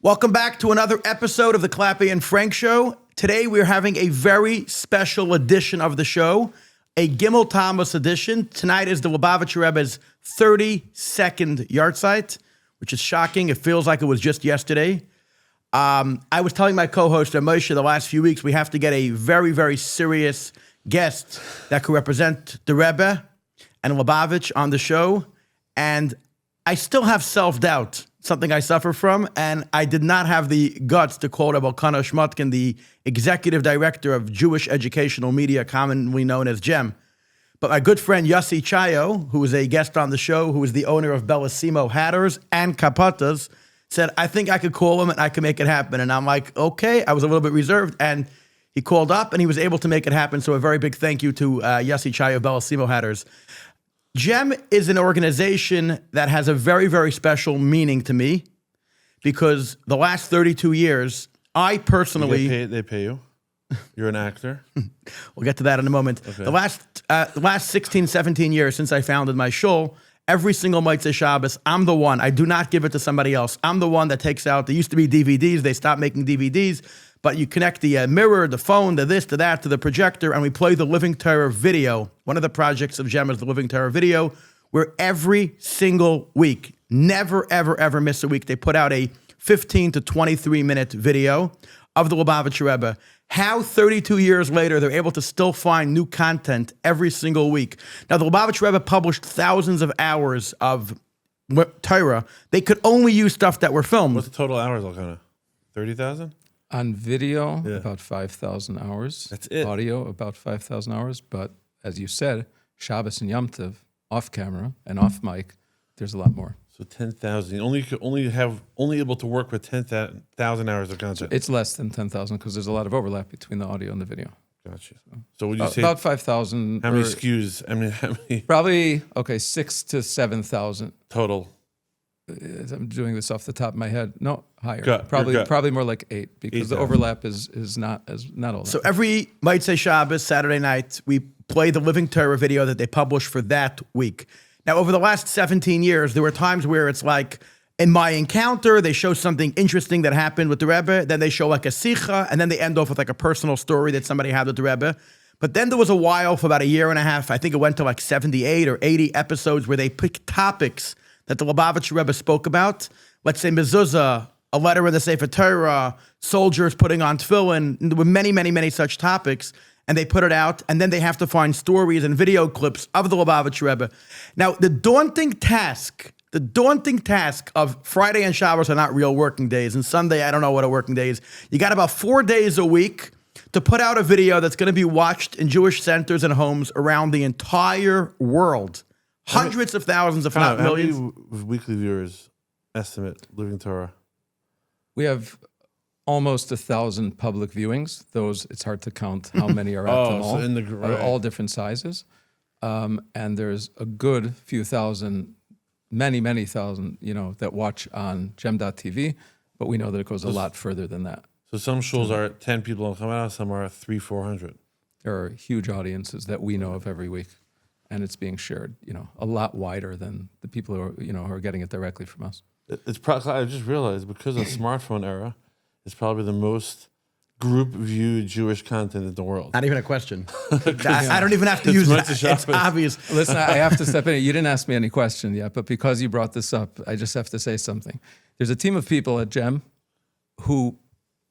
Welcome back to another episode of the Clappy and Frank Show. Today we're having a very special edition of the show, a Gimel Tamuz edition. Tonight is the Lubavitcher Rebbe's 32nd yahrzeit, which is shocking. It feels like it was just yesterday. I was telling my co-host Moshe the last few weeks we have to get a very, very serious guest that could represent the Rebbe and Lubavitch on the show. And I still have self-doubt, something I suffer from, and I did not have the guts to call Rebbe Elkanah Shmutkin, the executive director of Jewish Educational Media, commonly known as GEM. But my good friend Yossi Chayo, who was a guest on the show, who is the owner of Bellisimo Hatters and Kapatas, said, I think I could call him and I could make it happen. And I'm like, okay. I was a little bit reserved, and he called up and he was able to make it happen. So a very big thank you to Yossi Chayo of Bellisimo Hatters. GEM is an organization that has a very, very special meaning to me because the last 32 years, I personally... They pay you? You're an actor? We'll get to that in a moment. Okay. The last 16, 17 years since I founded my shul, every single Motzei Shabbos, I'm the one. I do not give it to somebody else. I'm the one that takes out... There used to be DVDs. They stopped making DVDs. But you connect the mirror, the phone, the this, to that, to the projector, and we play the Living Torah video. One of the projects of GEM is the Living Torah video, where every single week, never, ever, ever miss a week, they put out a 15 to 23-minute video of the Lubavitcher Rebbe. How 32 years later, they're able to still find new content every single week. Now, the Lubavitcher Rebbe published thousands of hours of Torah. They could only use stuff that were filmed. What's the total hours, Elkanah? 30,000? On video, about 5,000 hours. That's it. Audio, about 5,000 hours. But as you said, Shabbos and Yom Tov, off camera and off mic, there's a lot more. So 10,000. Only able to work with 10,000 hours of content. It's less than 10,000 because there's a lot of overlap between the audio and the video. Gotcha. So would you say about 5,000? How many SKUs? I mean, how many? Probably 6,000 to 7,000 total. I'm doing this off the top of my head. No, higher. Gut. Probably more like 8 because the overlap is not all that. So every Motzei Shabbos, Saturday night, we play the Living Torah video that they publish for that week. Now, over the last 17 years, there were times where it's like, in my encounter, they show something interesting that happened with the Rebbe, then they show like a sicha, and then they end off with like a personal story that somebody had with the Rebbe. But then there was a while, for about a year and a half, I think it went to like 78 or 80 episodes where they picked topics that the Lubavitcher Rebbe spoke about. Let's say mezuzah, a letter in the Sefer Torah, soldiers putting on tefillin. There were many, many, many such topics, and they put it out, and then they have to find stories and video clips of the Lubavitcher Rebbe. Now, the daunting task of Friday and Shabbos are not real working days, and Sunday, I don't know what a working day is. You got about 4 days a week to put out a video that's going to be watched in Jewish centers and homes around the entire world. Hundreds of thousands, if not millions. How many weekly viewers estimate Living Torah? We have almost 1,000 public viewings. Those, it's hard to count how many are at them all. So in the They're all different sizes. And there's a good few thousand, many thousand, that watch on gem.tv, but we know that it goes a lot further than that. So some shuls are 10 people in Chamara, some are 300-400. There are huge audiences that we know of every week. And it's being shared, a lot wider than the people who are, who are getting it directly from us. I just realized because of the smartphone era, it's probably the most group-viewed Jewish content in the world. Not even a question. I don't even have to use that. It's obvious. Listen, I have to step in. You didn't ask me any question yet, but because you brought this up, I just have to say something. There's a team of people at GEM who,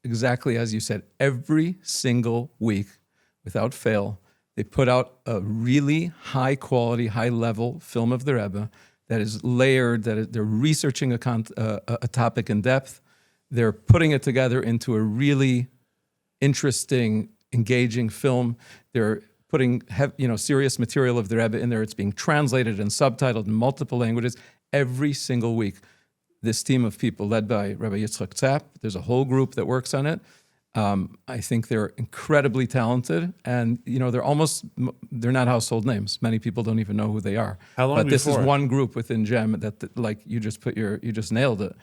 exactly as you said, every single week, without fail, they put out a really high-quality, high-level film of the Rebbe that is layered, they're researching a topic in depth. They're putting it together into a really interesting, engaging film. They're putting serious material of the Rebbe in there. It's being translated and subtitled in multiple languages every single week. This team of people led by Rabbi Yitzchak Tzap, there's a whole group that works on it. I think they're incredibly talented, and they're not household names. Many people don't even know who they are. How long But this is before? one group within GEM that like you just nailed it.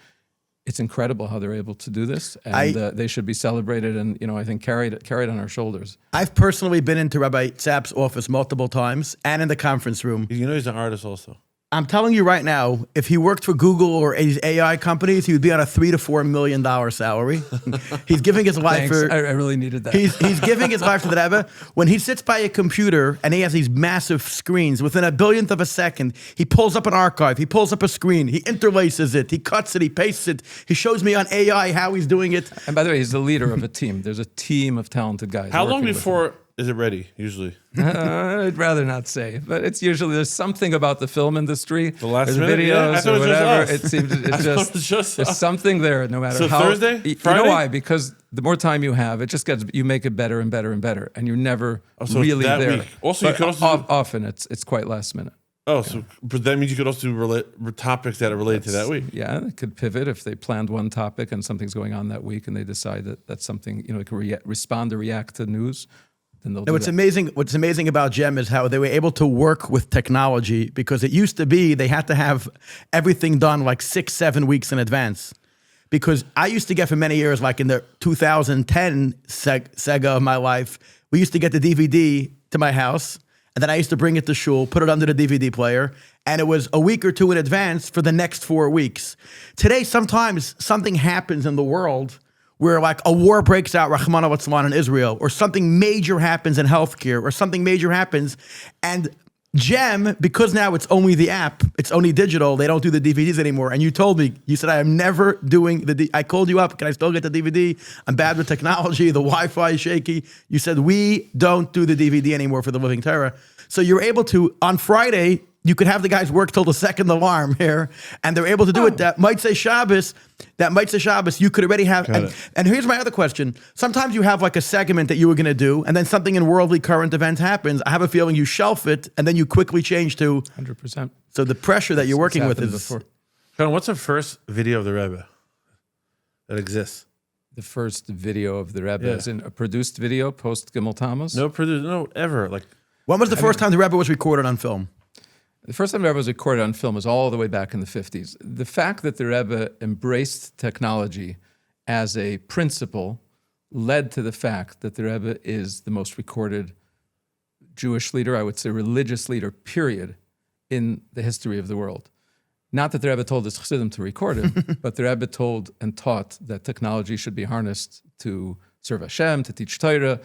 It's incredible how they're able to do this, and they should be celebrated. And I think carried on our shoulders. I've personally been into Rabbi Tzap's office multiple times, and in the conference room. He's an artist also. I'm telling you right now, if he worked for Google or these AI companies, he would be on a $3 to $4 million salary. He's giving his life Thanks. for. I really needed that. He's giving his life to the Rebbe. When he sits by a computer and he has these massive screens, within a billionth of a second, he pulls up an archive, he pulls up a screen, he interlaces it, he cuts it, he pastes it. He shows me on AI how he's doing it. And by the way, he's the leader of a team. There's a team of talented guys. How long working with before is it ready, usually? I'd rather not say, but it's usually there's something about the film industry. The last there's minute? videos Yeah, I thought or it was just whatever. us. It seems I it's thought just, it was just there's us. something there, no matter So how. Thursday? You Friday? know why? Because the more time you have, it just gets you make it better and better and better, and you're never so it's really that there. week. Also, you But could also do- often it's quite last minute. Oh, so but that means you could also do topics that are related to that week. Yeah, they could pivot if they planned one topic and something's going on that week, and they decide that that's something they can respond or react to news. Then they'll do What's that. amazing? What's amazing about Gem is how they were able to work with technology, because it used to be they had to have everything done like 6-7 weeks in advance. Because I used to get for many years, like in the 2010 Sega of my life, we used to get the DVD to my house, and then I used to bring it to shul, put it under the DVD player, and it was a week or two in advance for the next 4 weeks. Today, sometimes something happens in the world where like a war breaks out, Rahman al in Israel, or something major happens in healthcare, or something major happens, and Gem, because now it's only the app, it's only digital, they don't do the DVDs anymore. And you told me, you said, I am never doing I called you up, can I still get the DVD? I'm bad with technology, the Wi-Fi is shaky. You said, we don't do the DVD anymore for the Living Torah. So you're able to, on Friday, you could have the guys work till the second alarm here, and they're able to do it. That might say Shabbos, you could already have. And here's my other question. Sometimes you have like a segment that you were going to do, and then something in worldly current events happens. I have a feeling you shelf it, and then you quickly change to 100%. So the pressure that you're working with is. Before. Sean, what's the first video of the Rebbe that exists? The first video of the Rebbe, Yeah. as in a produced video post Gimel Tamuz. No, ever. Like, When was the first time the Rebbe was recorded on film? The first time the Rebbe was recorded on film was all the way back in the 50s. The fact that the Rebbe embraced technology as a principle led to the fact that the Rebbe is the most recorded Jewish leader, I would say religious leader, period, in the history of the world. Not that the Rebbe told his Chassidim to record it, but the Rebbe told and taught that technology should be harnessed to serve Hashem, to teach Torah,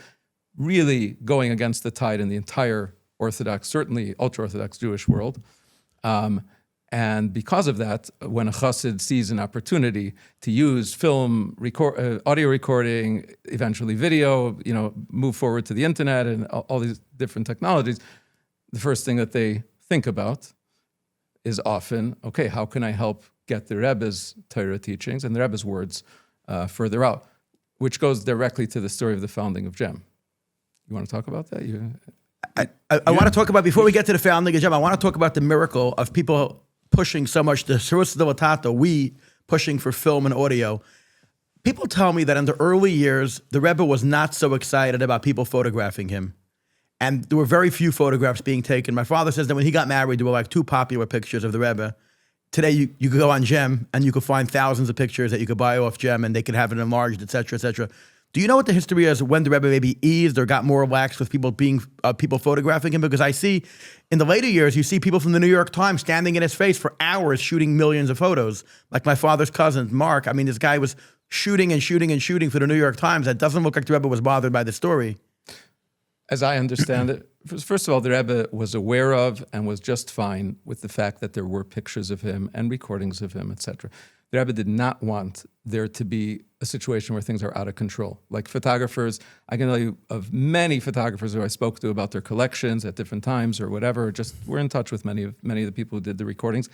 really going against the tide in the entire Orthodox, certainly ultra-Orthodox Jewish world. And because of that, when a chassid sees an opportunity to use film, audio recording, eventually video, move forward to the internet and all these different technologies, the first thing that they think about is often, okay, how can I help get the Rebbe's Torah teachings and the Rebbe's words further out, which goes directly to the story of the founding of Gem. You want to talk about that? I want to talk about, before we get to the founding of Gem, I want to talk about the miracle of people pushing so much, we pushing for film and audio. People tell me that in the early years, the Rebbe was not so excited about people photographing him. And there were very few photographs being taken. My father says that when he got married, there were like 2 popular pictures of the Rebbe. Today, you could go on Gem and you could find thousands of pictures that you could buy off Gem, and they could have it enlarged, et cetera, et cetera. Do you know what the history is when the Rebbe maybe eased or got more relaxed with people photographing him? Because I see in the later years, you see people from the New York Times standing in his face for hours shooting millions of photos. Like my father's cousin, Mark. I mean, this guy was shooting and shooting and shooting for the New York Times. That doesn't look like the Rebbe was bothered by the story. As I understand it, first of all, the Rebbe was aware of and was just fine with the fact that there were pictures of him and recordings of him, etc. The Rebbe did not want there to be a situation where things are out of control. Like photographers, I can tell you of many photographers who I spoke to about their collections at different times or whatever. Just we're in touch with many of the people who did the recordings,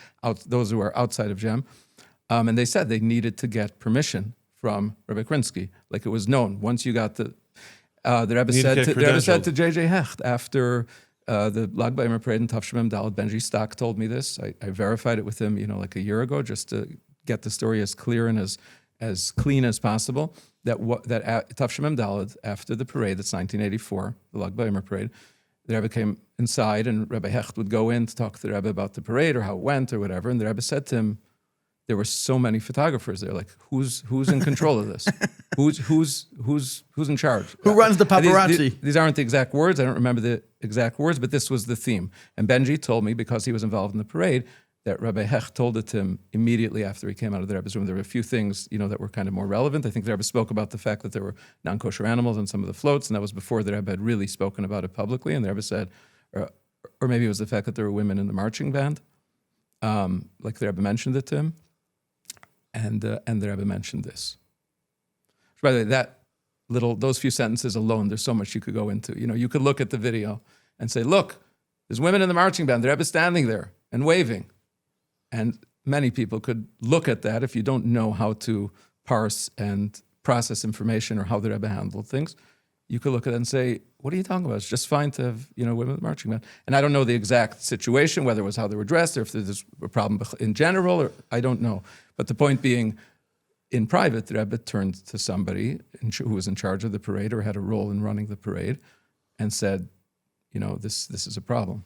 those who are outside of Gem, and they said they needed to get permission from Rebbe Krinsky. Like it was known once you got the Rebbe said to J.J. Hecht after the Lag BaOmer parade in Tafshemem Daled, Benji Stock told me this. I verified it with him, like a year ago, just to get the story as clear and as clean as possible. That Tafshemem Daled, after the parade, that's 1984, the Lag BaOmer parade, the Rebbe came inside and Rebbe Hecht would go in to talk to the Rebbe about the parade or how it went or whatever, and the Rebbe said to him, there were so many photographers there. Like, who's in control of this? Who's in charge? Who runs the paparazzi? These aren't the exact words. I don't remember the exact words, but this was the theme. And Benji told me, because he was involved in the parade, that Rabbi Hecht told it to him immediately after he came out of the Rebbe's room. There were a few things, that were kind of more relevant. I think the Rebbe spoke about the fact that there were non-kosher animals on some of the floats, and that was before the Rebbe had really spoken about it publicly. And the Rebbe said, or maybe it was the fact that there were women in the marching band, like the Rebbe mentioned it to him, and the Rebbe mentioned this. By the way, those few sentences alone, there's so much you could go into. You could look at the video and say, look, there's women in the marching band, the Rebbe's standing there and waving. And many people could look at that if you don't know how to parse and process information or how the Rebbe handled things. You could look at it and say, what are you talking about? It's just fine to have, women in the marching band. And I don't know the exact situation, whether it was how they were dressed or if there's a problem in general, or I don't know. But the point being, in private, the Rebbe turned to somebody who was in charge of the parade or had a role in running the parade and said, this is a problem.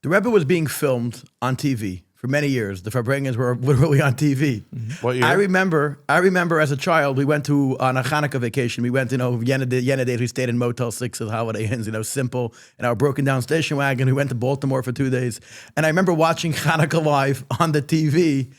The Rebbe was being filmed on TV for many years. The Farbrengens were literally on TV. What year? I remember as a child, we went on a Hanukkah vacation. We went, Vienna days. We stayed in Motel 6 at Holiday Inns, simple, in our broken down station wagon. We went to Baltimore for 2 days. And I remember watching Hanukkah live on the TV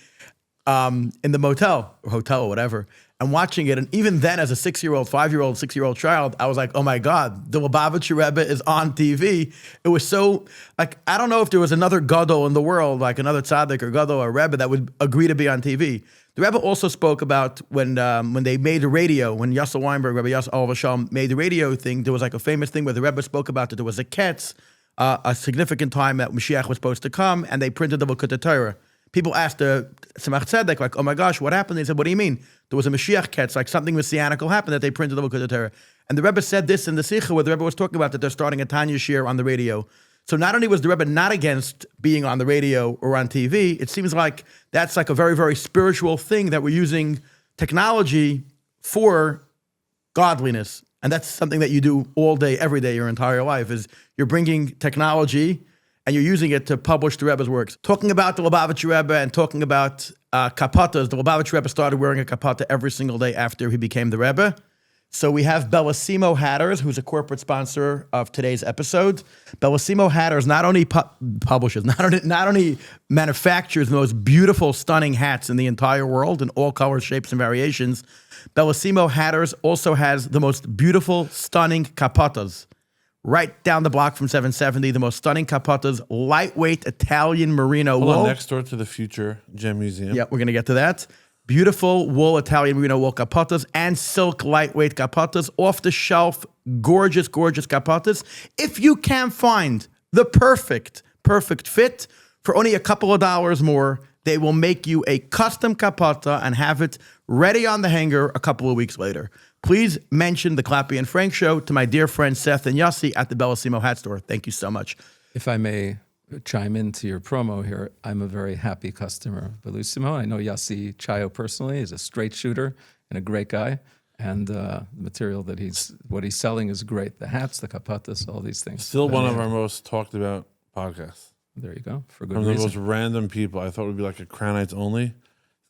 in the motel or hotel or whatever, and watching it. And even then, as a 6-year-old, 5-year-old, 6-year-old child, I was like, oh my God, the Lubavitcher Rebbe is on TV. It was so, I don't know if there was another Gadol in the world, like another Tzaddik or Gadol or Rebbe that would agree to be on TV. The Rebbe also spoke about when they made the radio, when Yosel Weinberg, Rebbe Yosel Olav Shalom, made the radio thing, there was like a famous thing where the Rebbe spoke about that there was a ketz, a significant time that Mashiach was supposed to come, and they printed the Likkutei Torah. People asked the Tzemach Tzedek, like, oh my gosh, what happened? They said, what do you mean? There was a Mashiach ketz, like something messianical happened that they printed the Likkutei Torah. And the Rebbe said this in the Sikha, where the Rebbe was talking about that they're starting a Tanya Shir on the radio. So not only was the Rebbe not against being on the radio or on TV, it seems like that's like a very, very spiritual thing that we're using technology for godliness. And that's something that you do all day, every day, your entire life, is you're bringing technology and you're using it to publish the Rebbe's works. Talking about the Lubavitcher Rebbe and talking about kapatas, the Lubavitcher Rebbe started wearing a kapata every single day after he became the Rebbe. So we have Bellisimo Hatters, who's a corporate sponsor of today's episode. Bellisimo Hatters not only publishes, not only manufactures the most beautiful, stunning hats in the entire world in all colors, shapes, and variations. Bellisimo Hatters also has the most beautiful, stunning kapatas. Right down the block from 770, the most stunning kapatas, lightweight Italian merino wool. Next door to the future Gem Museum. Yeah, we're going to get to that. Beautiful wool Italian merino wool kapatas and silk lightweight kapatas, off the shelf, gorgeous, gorgeous kapatas. If you can find the perfect fit for only a couple of dollars more, they will make you a custom kapata and have it ready on the hanger a couple of weeks later. Please mention the Clappy and Frank Show to my dear friends Seth and Yossi at the Bellisimo Hat Store. Thank you so much. If I may chime into your promo here, I'm a very happy customer of Bellisimo. I know Yossi Chayo personally. He's a straight shooter and a great guy. And the material that what he's selling is great. The hats, the kapatas, all these things. Still one of our most talked about podcasts. There you go. For good From reason. the most random people. I thought it would be like a Crownites only.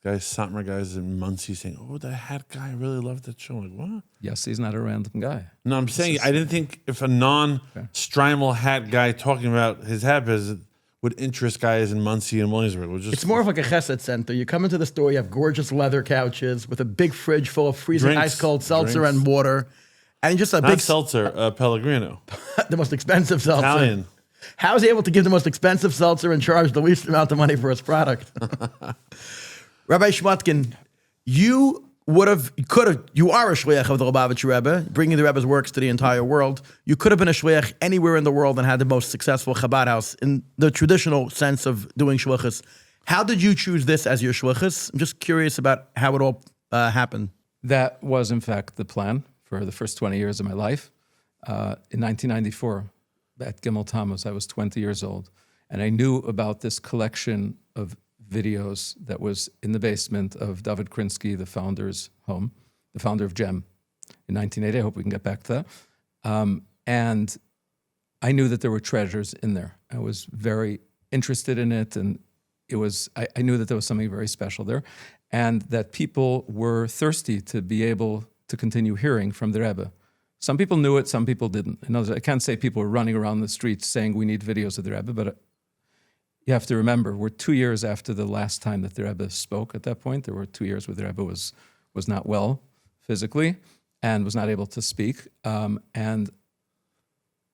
Guys, Satmar guys in Muncie saying, oh, the hat guy, I really loved that show. I'm like, what? Yes, he's not a random guy. No, I'm saying I didn't think if a non-Strimel hat guy talking about his hat business would interest guys in Muncie and Williamsburg. It's more of like a chesed center. You come into the store, you have gorgeous leather couches with a big fridge full of freezing ice-cold seltzer and water. And just a not big... seltzer, Pellegrino. The most expensive seltzer. Italian. How is he able to give the most expensive seltzer and charge the least amount of money for his product? Rabbi Shmutkin, you are a shliach of the Lubavitcher Rebbe, bringing the Rebbe's works to the entire world. You could have been a shliach anywhere in the world and had the most successful Chabad house in the traditional sense of doing shlichus. How did you choose this as your shlichus? I'm just curious about how it all happened. That was, in fact, the plan for the first 20 years of my life. In 1994, at Gimel Tamuz, I was 20 years old, and I knew about this collection of videos that was in the basement of David Krinsky, the founder's home, the founder of GEM in 1980. I hope we can get back to that. And I knew that there were treasures in there. I was very interested in it, and I knew that there was something very special there, and that people were thirsty to be able to continue hearing from the Rebbe. Some people knew it, some people didn't. In other words, I can't say people were running around the streets saying we need videos of the Rebbe, but you have to remember, we're 2 years after the last time that the Rebbe spoke at that point. There were 2 years where the Rebbe was not well physically and was not able to speak. And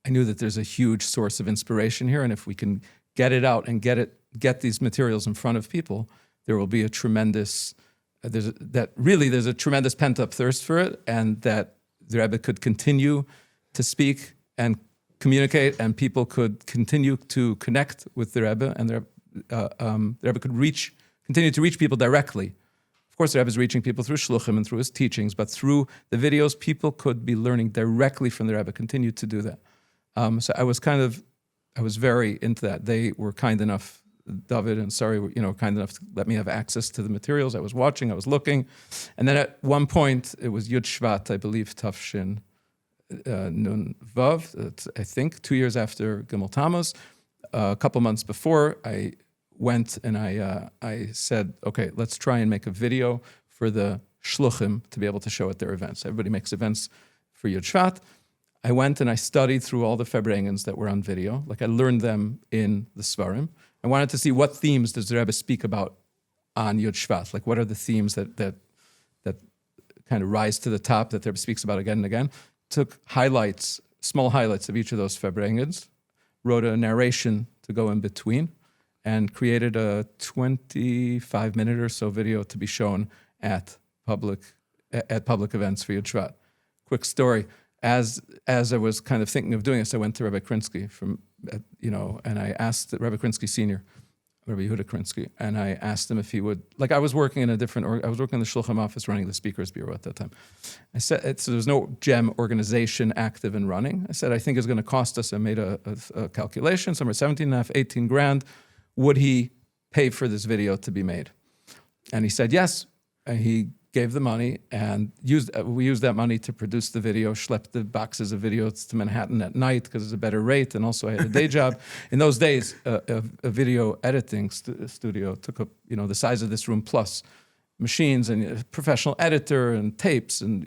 I knew that there's a huge source of inspiration here. And if we can get it out and get these materials in front of people, there will be a tremendous, there's a tremendous pent-up thirst for it, and that the Rebbe could continue to speak and communicate, and people could continue to connect with the Rebbe, and the Rebbe could continue to reach people directly. Of course, the Rebbe is reaching people through shluchim and through his teachings, but through the videos, people could be learning directly from the Rebbe, continue to do that. So I was very into that. They were kind enough, David and Sari were, kind enough to let me have access to the materials. I was watching, I was looking. And then at one point, it was Yud Shvat, I believe, Tafshin Nun Vav, I think, 2 years after Gimel Tamuz. A couple months before, I went and I said, okay, let's try and make a video for the shluchim to be able to show at their events. Everybody makes events for Yud Shvat. I went and I studied through all the Farbrengens that were on video. Like I learned them in the Svarim. I wanted to see what themes does the Rebbe speak about on Yud Shvat. Like what are the themes that kind of rise to the top that the Rebbe speaks about again and again. Took highlights, small highlights of each of those Farbrengens, wrote a narration to go in between, and created a 25-minute or so video to be shown at public events for Yud Shvat. Quick story. As I was kind of thinking of doing this, I went to Rebbe Krinsky and I asked Rebbe Krinsky Senior, Rebbe Yehuda Krinsky, and I asked him if he would, I was working in I was working in the Shulchan office running the Speakers Bureau at that time. I said, so there's no GEM organization active and running. I said, I think it's going to cost us, I made a calculation, somewhere 17.5, 18 grand. Would he pay for this video to be made? And he said, yes. And he gave the money, and we used that money to produce the video, schlepped the boxes of videos to Manhattan at night because it's a better rate, and also I had a day job. In those days, a video editing studio took up the size of this room plus machines and a professional editor and tapes and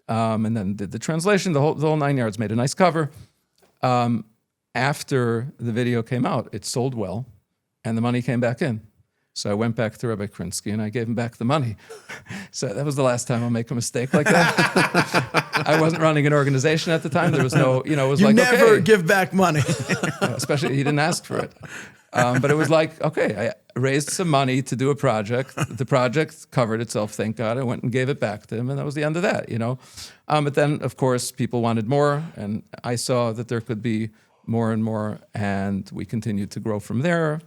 and then did the translation, the whole 9 yards, made a nice cover. After the video came out, it sold well, and the money came back in. So I went back to Rebbe Krinsky and I gave him back the money. So that was the last time I'll make a mistake like that. I wasn't running an organization at the time. There was no, it was you like, never okay. give back money. Especially, he didn't ask for it. But it was like, okay, I raised some money to do a project. The project covered itself, thank God. I went and gave it back to him, and that was the end of that, But then, of course, people wanted more, and I saw that there could be more and more, and we continued to grow from there.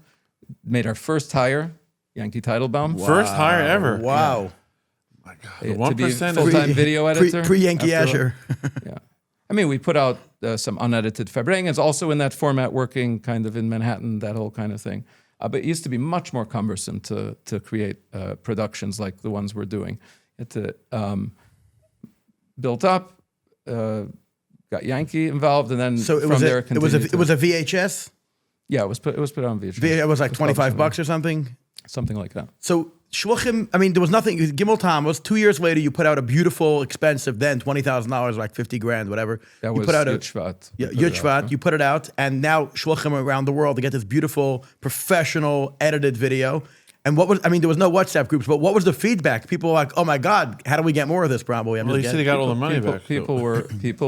Made our first hire, Yankee Teitelbaum. Wow. First hire ever. Wow. My God. The 1% to be full-time video editor. Pre-Yankee Asher. Yeah. I mean, we put out some unedited Farbrengens, also in that format, working kind of in Manhattan, that whole kind of thing. But it used to be much more cumbersome to create productions like the ones we're doing. It built up, got Yankee involved, and then So from there it was a VHS? Yeah, it was put on VHS. It was like $25 or something? Something like that. So shluchim, there was nothing. Gimel Tamuz, 2 years later, you put out a beautiful, expensive, then $20,000, like 50 grand, whatever. That you was put out Yud Shvat. Yeah, Yud Shvat, you put it out, and now shluchim around the world to get this beautiful, professional, edited video. And what was, there was no WhatsApp groups, but what was the feedback? People were like, oh my God, how do we get more of this probably? Well, he said he got all the money back. People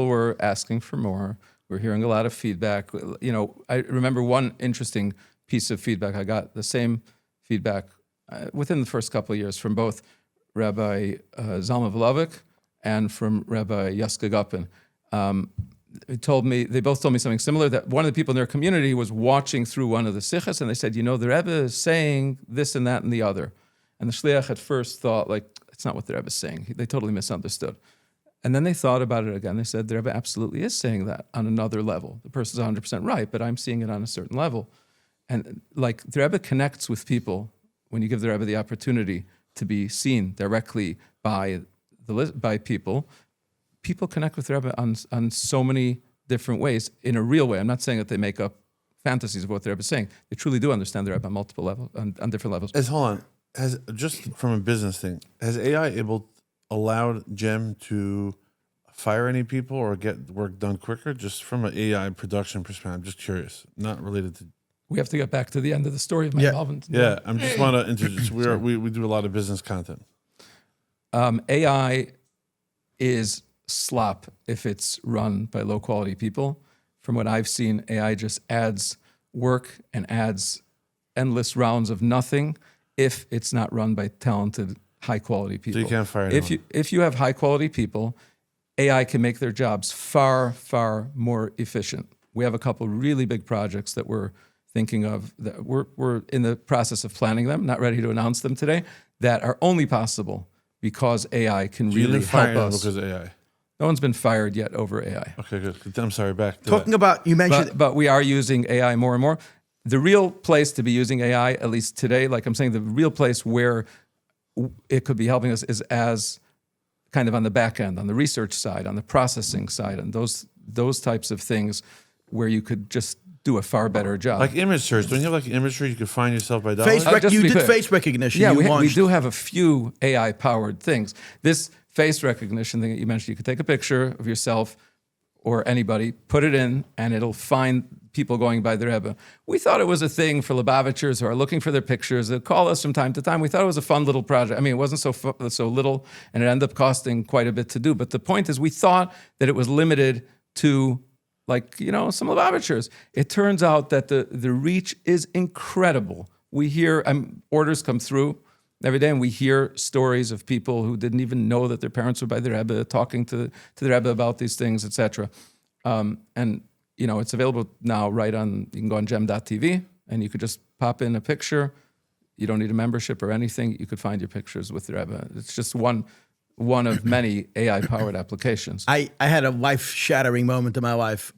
were asking for more. We're hearing a lot of feedback. I remember one interesting piece of feedback I got, the same feedback within the first couple of years from both Rabbi Zalman Volovic and from Rabbi Yaska Gupin. They both told me something similar, that one of the people in their community was watching through one of the sichas, and they said, the Rebbe is saying this and that and the other. And the shliach at first thought, it's not what the Rebbe is saying. They totally misunderstood. And then they thought about it again. They said, the Rebbe absolutely is saying that on another level. The person's 100% right, but I'm seeing it on a certain level. And the Rebbe connects with people when you give the Rebbe the opportunity to be seen directly by people. People connect with the Rebbe on so many different ways in a real way. I'm not saying that they make up fantasies of what the Rebbe is saying. They truly do understand the Rebbe on multiple levels, on different levels. Just from a business thing, has AI allowed GEM to fire any people or get work done quicker? Just from an AI production perspective, I'm just curious. Not related to We have to get back to the end of the story of my involvement. Yeah, I just want to introduce. We do a lot of business content. AI is slop if it's run by low quality people. From what I've seen, AI just adds work and adds endless rounds of nothing if it's not run by talented, high quality people. So you can't fire anyone. If you have high quality people, AI can make their jobs far, far more efficient. We have a couple really big projects that we're thinking of, that we're in the process of planning them, not ready to announce them today, that are only possible because AI can You really didn't fire help anyone us. because of AI. No one's been fired yet over AI. Okay, good. I'm sorry. Back to Talking that. about, you mentioned, But we are using AI more and more. The real place to be using AI, at least today, like I'm saying, the real place where it could be helping us is as kind of on the back end, on the research side, on the processing side, and those types of things where you could just do a far better job. Like image search. Don't you have like image search you could find yourself by dollars? face just you to be did clear. face recognition. Yeah, you we launched. do have a few AI-powered things. This face recognition thing that you mentioned, you could take a picture of yourself or anybody, put it in, and it'll find people going by the Rebbe. We thought it was a thing for Lubavitchers who are looking for their pictures. They'll call us from time to time. We thought it was a fun little project. I mean, it wasn't so little, and it ended up costing quite a bit to do. But the point is, we thought that it was limited to, like, some Lubavitchers. It turns out that the reach is incredible. We hear orders come through every day, and we hear stories of people who didn't even know that their parents were by the Rebbe, talking to the Rebbe about these things, etc. And it's available now right on. You can go on gem.tv, and you could just pop in a picture. You don't need a membership or anything. You could find your pictures with the Rebbe. It's just one of many AI-powered applications. I had a life-shattering moment in my life.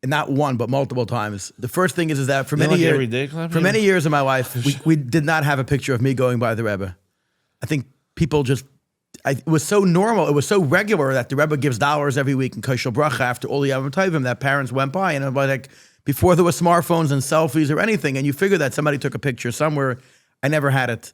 And not one, but multiple times. The first thing is that for many like years, every day, Clap? for many years of my life, we did not have a picture of me going by the Rebbe. I think people it was so normal, it was so regular that the Rebbe gives dollars every week in Koshel Bracha after all the Yom Tovim that parents went by, and it was like before there were smartphones and selfies or anything, and you figure that somebody took a picture somewhere. I never had it.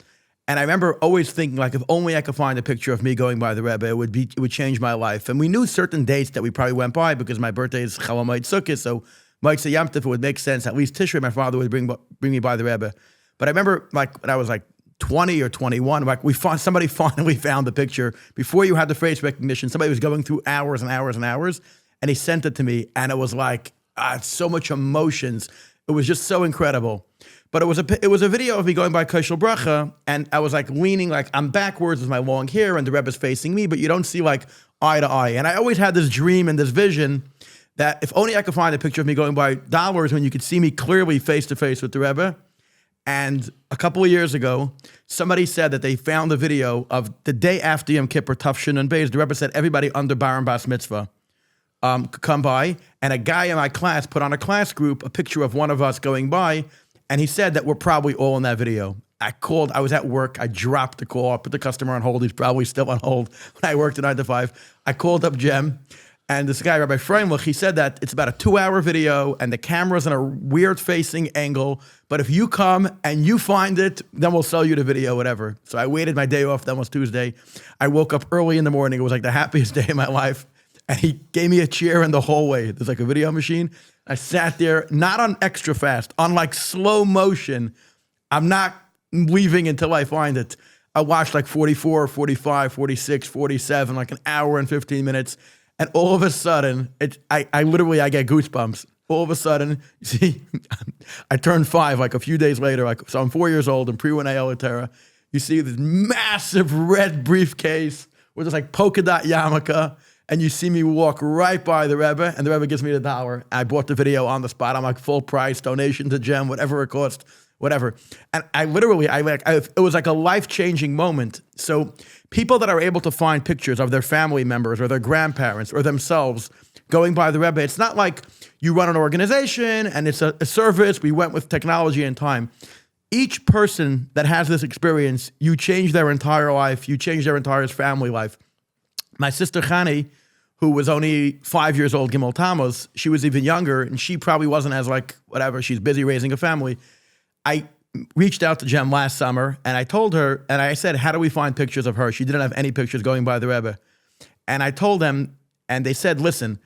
And I remember always thinking, like, if only I could find a picture of me going by the Rebbe, it would change my life. And we knew certain dates that we probably went by because my birthday is Chol Hamoed Sukkot, so Motzei Yom Tov, it would make sense. At least Tishrei, my father would bring me by the Rebbe. But I remember, like, when I was like 20 or 21, like somebody finally found the picture. Before you had the face recognition, somebody was going through hours and hours and hours, and he sent it to me, and it was like so much emotions. It was just so incredible. But it was a video of me going by Koshel Bracha, and I was like leaning, like I'm backwards with my long hair, and the Rebbe's facing me, but you don't see like eye to eye. And I always had this dream and this vision that if only I could find a picture of me going by dollars when you could see me clearly face to face with the Rebbe. And a couple of years ago, somebody said that they found the video of the day after Yom Kippur, Tafshin and Beis. The Rebbe said everybody under Bar and Bas Mitzvah could come by, and a guy in my class put on a class group a picture of one of us going by. And he said that we're probably all in that video. I was at work, I dropped the call, I put the customer on hold, he's probably still on hold when I worked at 9 to 5. I called up Jem, and this guy, Rabbi Freimlich, he said that it's about a 2-hour video, and the camera's in a weird facing angle, but if you come and you find it, then we'll sell you the video, whatever. So I waited my day off, that was Tuesday. I woke up early in the morning, it was like the happiest day of my life, and he gave me a chair in the hallway. There's like a video machine. I sat there, not on extra fast, on like slow motion. I'm not leaving until I find it. I watched like 44, 45, 46, 47, like an hour and 15 minutes. And all of a sudden, I get goosebumps. All of a sudden, you see, I turned 5 like a few days later. So I'm 4 years old in pre-Winei Terra. You see this massive red briefcase with this like polka dot yarmulke. And you see me walk right by the Rebbe, and the Rebbe gives me the $1. I bought the video on the spot. I'm like full price, donation to Gem, whatever it cost, whatever. And it was like a life-changing moment. So people that are able to find pictures of their family members or their grandparents or themselves going by the Rebbe, it's not like you run an organization and it's a service. We went with technology and time. Each person that has this experience, you change their entire life. You change their entire family life. My sister Chani, who was only 5 years old, Gimel Tamuz, she was even younger, and she probably wasn't as like, whatever, she's busy raising a family. I reached out to Jem last summer, and I told her, and I said, how do we find pictures of her? She didn't have any pictures going by the Rebbe. And I told them, and they said, listen,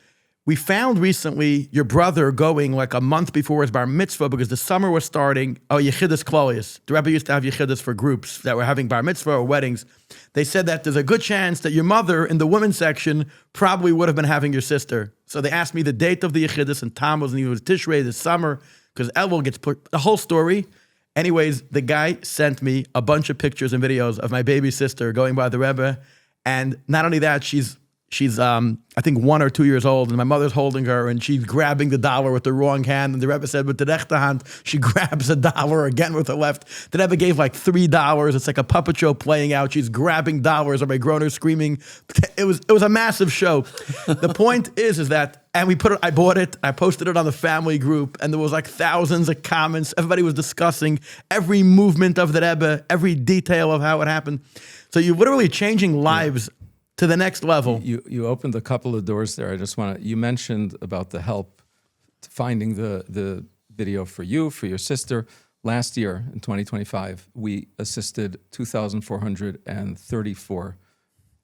we found recently your brother going like a month before his bar mitzvah because the summer was starting. Oh, Yechidus Klolius. The Rebbe used to have Yechidus for groups that were having bar mitzvah or weddings. They said that there's a good chance that your mother in the women's section probably would have been having your sister. So they asked me the date of the Yechidus and Tamuz, and it was Tishrei this summer because Elul gets put, the whole story. Anyways, the guy sent me a bunch of pictures and videos of my baby sister going by the Rebbe. And not only that, she's I think 1 or 2 years old, and my mother's holding her, and she's grabbing the dollar with the wrong hand, and the Rebbe said with the rechte hand, she grabs a dollar again with the left. The Rebbe gave like $3. It's like a puppet show playing out. She's grabbing dollars, or my groaner screaming. It was a massive show. The point is that, and I bought it, I posted it on the family group, and there was like thousands of comments. Everybody was discussing every movement of the Rebbe, every detail of how it happened. So you're literally changing lives to the next level. You opened a couple of doors there. I just want to, you mentioned about the help finding the video for you, for your sister. Last year, in 2025, we assisted 2,434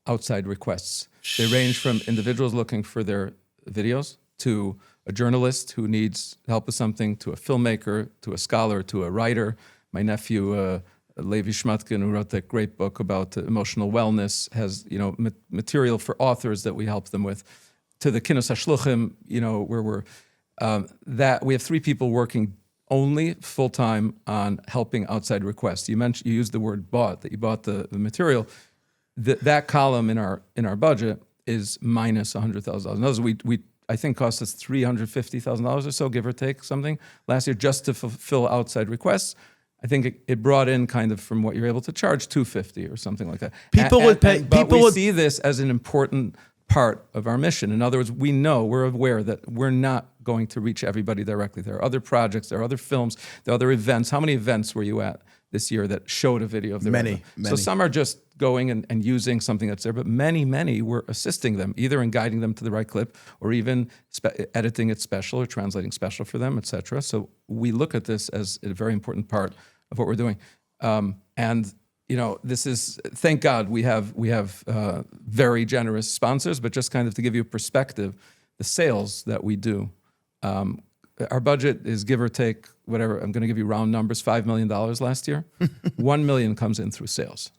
outside requests. They range from individuals looking for their videos to a journalist who needs help with something, to a filmmaker, to a scholar, to a writer. My nephew, Levi Shmatkin, who wrote that great book about emotional wellness, has material for authors that we help them with. To the Kinus HaShluchim, where we're that we have 3 people working only full time on helping outside requests. You used the word bought, that you bought the material. That column in our budget is minus $100,000. We I think cost us $350,000 or so, give or take something last year, just to fulfill outside requests. I think it brought in kind of from what you're able to charge $250 or something like that. But we see this as an important part of our mission. In other words, we're aware that we're not going to reach everybody directly. There are other projects, there are other films, there are other events. How many events were you at this year that showed a video of the Many. So some are just going and using something that's there, but many were assisting them, either in guiding them to the right clip or even editing it special or translating special for them, etc. So we look at this as a very important part of what we're doing. This is, thank God we have very generous sponsors, but just kind of to give you a perspective, the sales that we do, our budget is give or take, whatever, I'm going to give you round numbers, $5 million last year. $1 million comes in through sales.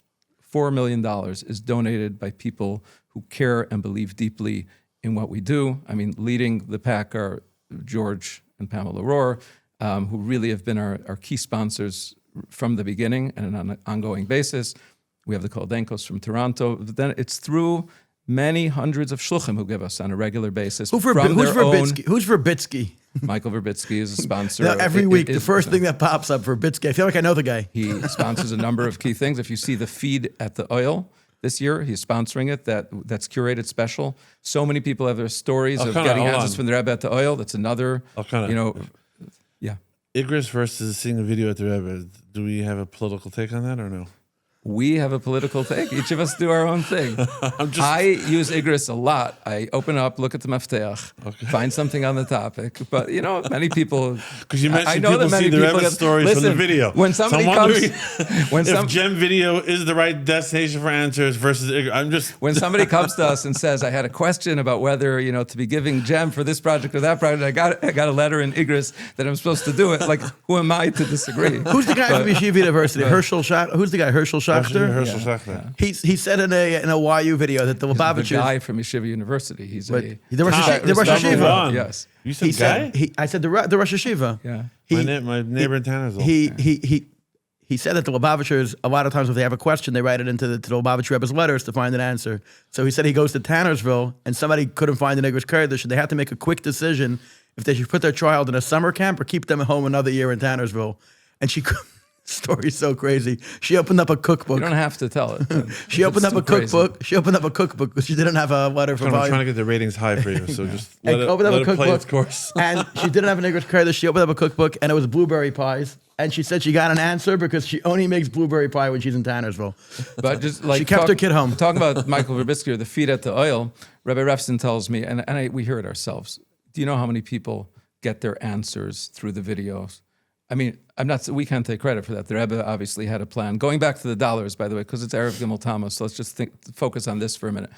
$4 million is donated by people who care and believe deeply in what we do. I mean, leading the pack are George and Pamela Rohr, who really have been our key sponsors from the beginning and on an ongoing basis. We have the Koldenkos from Toronto. But then it's through many hundreds of shluchim who give us on a regular basis. Who's Verbitsky? Michael Verbitsky is a sponsor. Every week, the first thing that pops up, Verbitsky. I feel like I know the guy. He sponsors a number of key things. If you see the feed at the oil this year, he's sponsoring it. That's curated special. So many people have their stories of getting answers from the Rebbe at the oil. That's another, yeah. Igris versus seeing a video at the Rebbe. Do we have a political take on that or no? We have a political take. Each of us do our own thing. I use Igris a lot. I open up, look at the mafteach, find something on the topic. But many people. Because you mentioned people see the Rebbe stories from the video. When somebody comes, if Gem Video is the right destination for answers versus Igris, when somebody comes to us and says, "I had a question about whether to be giving Gem for this project or that project," I got a letter in Igris that I'm supposed to do it. Like, who am I to disagree? Who's the guy from Yeshiva University? Herschel Schachter. Who's the guy? Herschel Schachter. Schachter. He said in a YU video that the Lubavitchers. The guy from Yeshiva University. He's the Rosh Yeshiva. Yes. You said guy? I said the Rosh Yeshiva. Yeah. My neighbor in Tannersville. He said that the Lubavitchers, a lot of times if they have a question, they write it into the Lubavitch Rebbe's letters to find an answer. So he said he goes to Tannersville and somebody couldn't find an English Kurdish, and they had to make a quick decision if they should put their child in a summer camp or keep them at home another year in Tannersville. And she story's so crazy. She opened up a cookbook. You don't have to tell it. She opened up a cookbook. She opened up a cookbook because she didn't have a letter for volume. I'm trying to get the ratings high for you, so just let it play its course. And she didn't have an English Kurdish. She opened up a cookbook, and it was blueberry pies. And she said she got an answer because she only makes blueberry pie when she's in Tannersville. But just she kept her kid home. Talking about Michael Verbitsky or the feed at the oil, Rebbe Refson tells me, and we hear it ourselves. Do you know how many people get their answers through the videos? I mean, we can't take credit for that. The Rebbe obviously had a plan. Going back to the dollars, by the way, because it's Erev Gimel Tamuz, so let's just focus on this for a minute.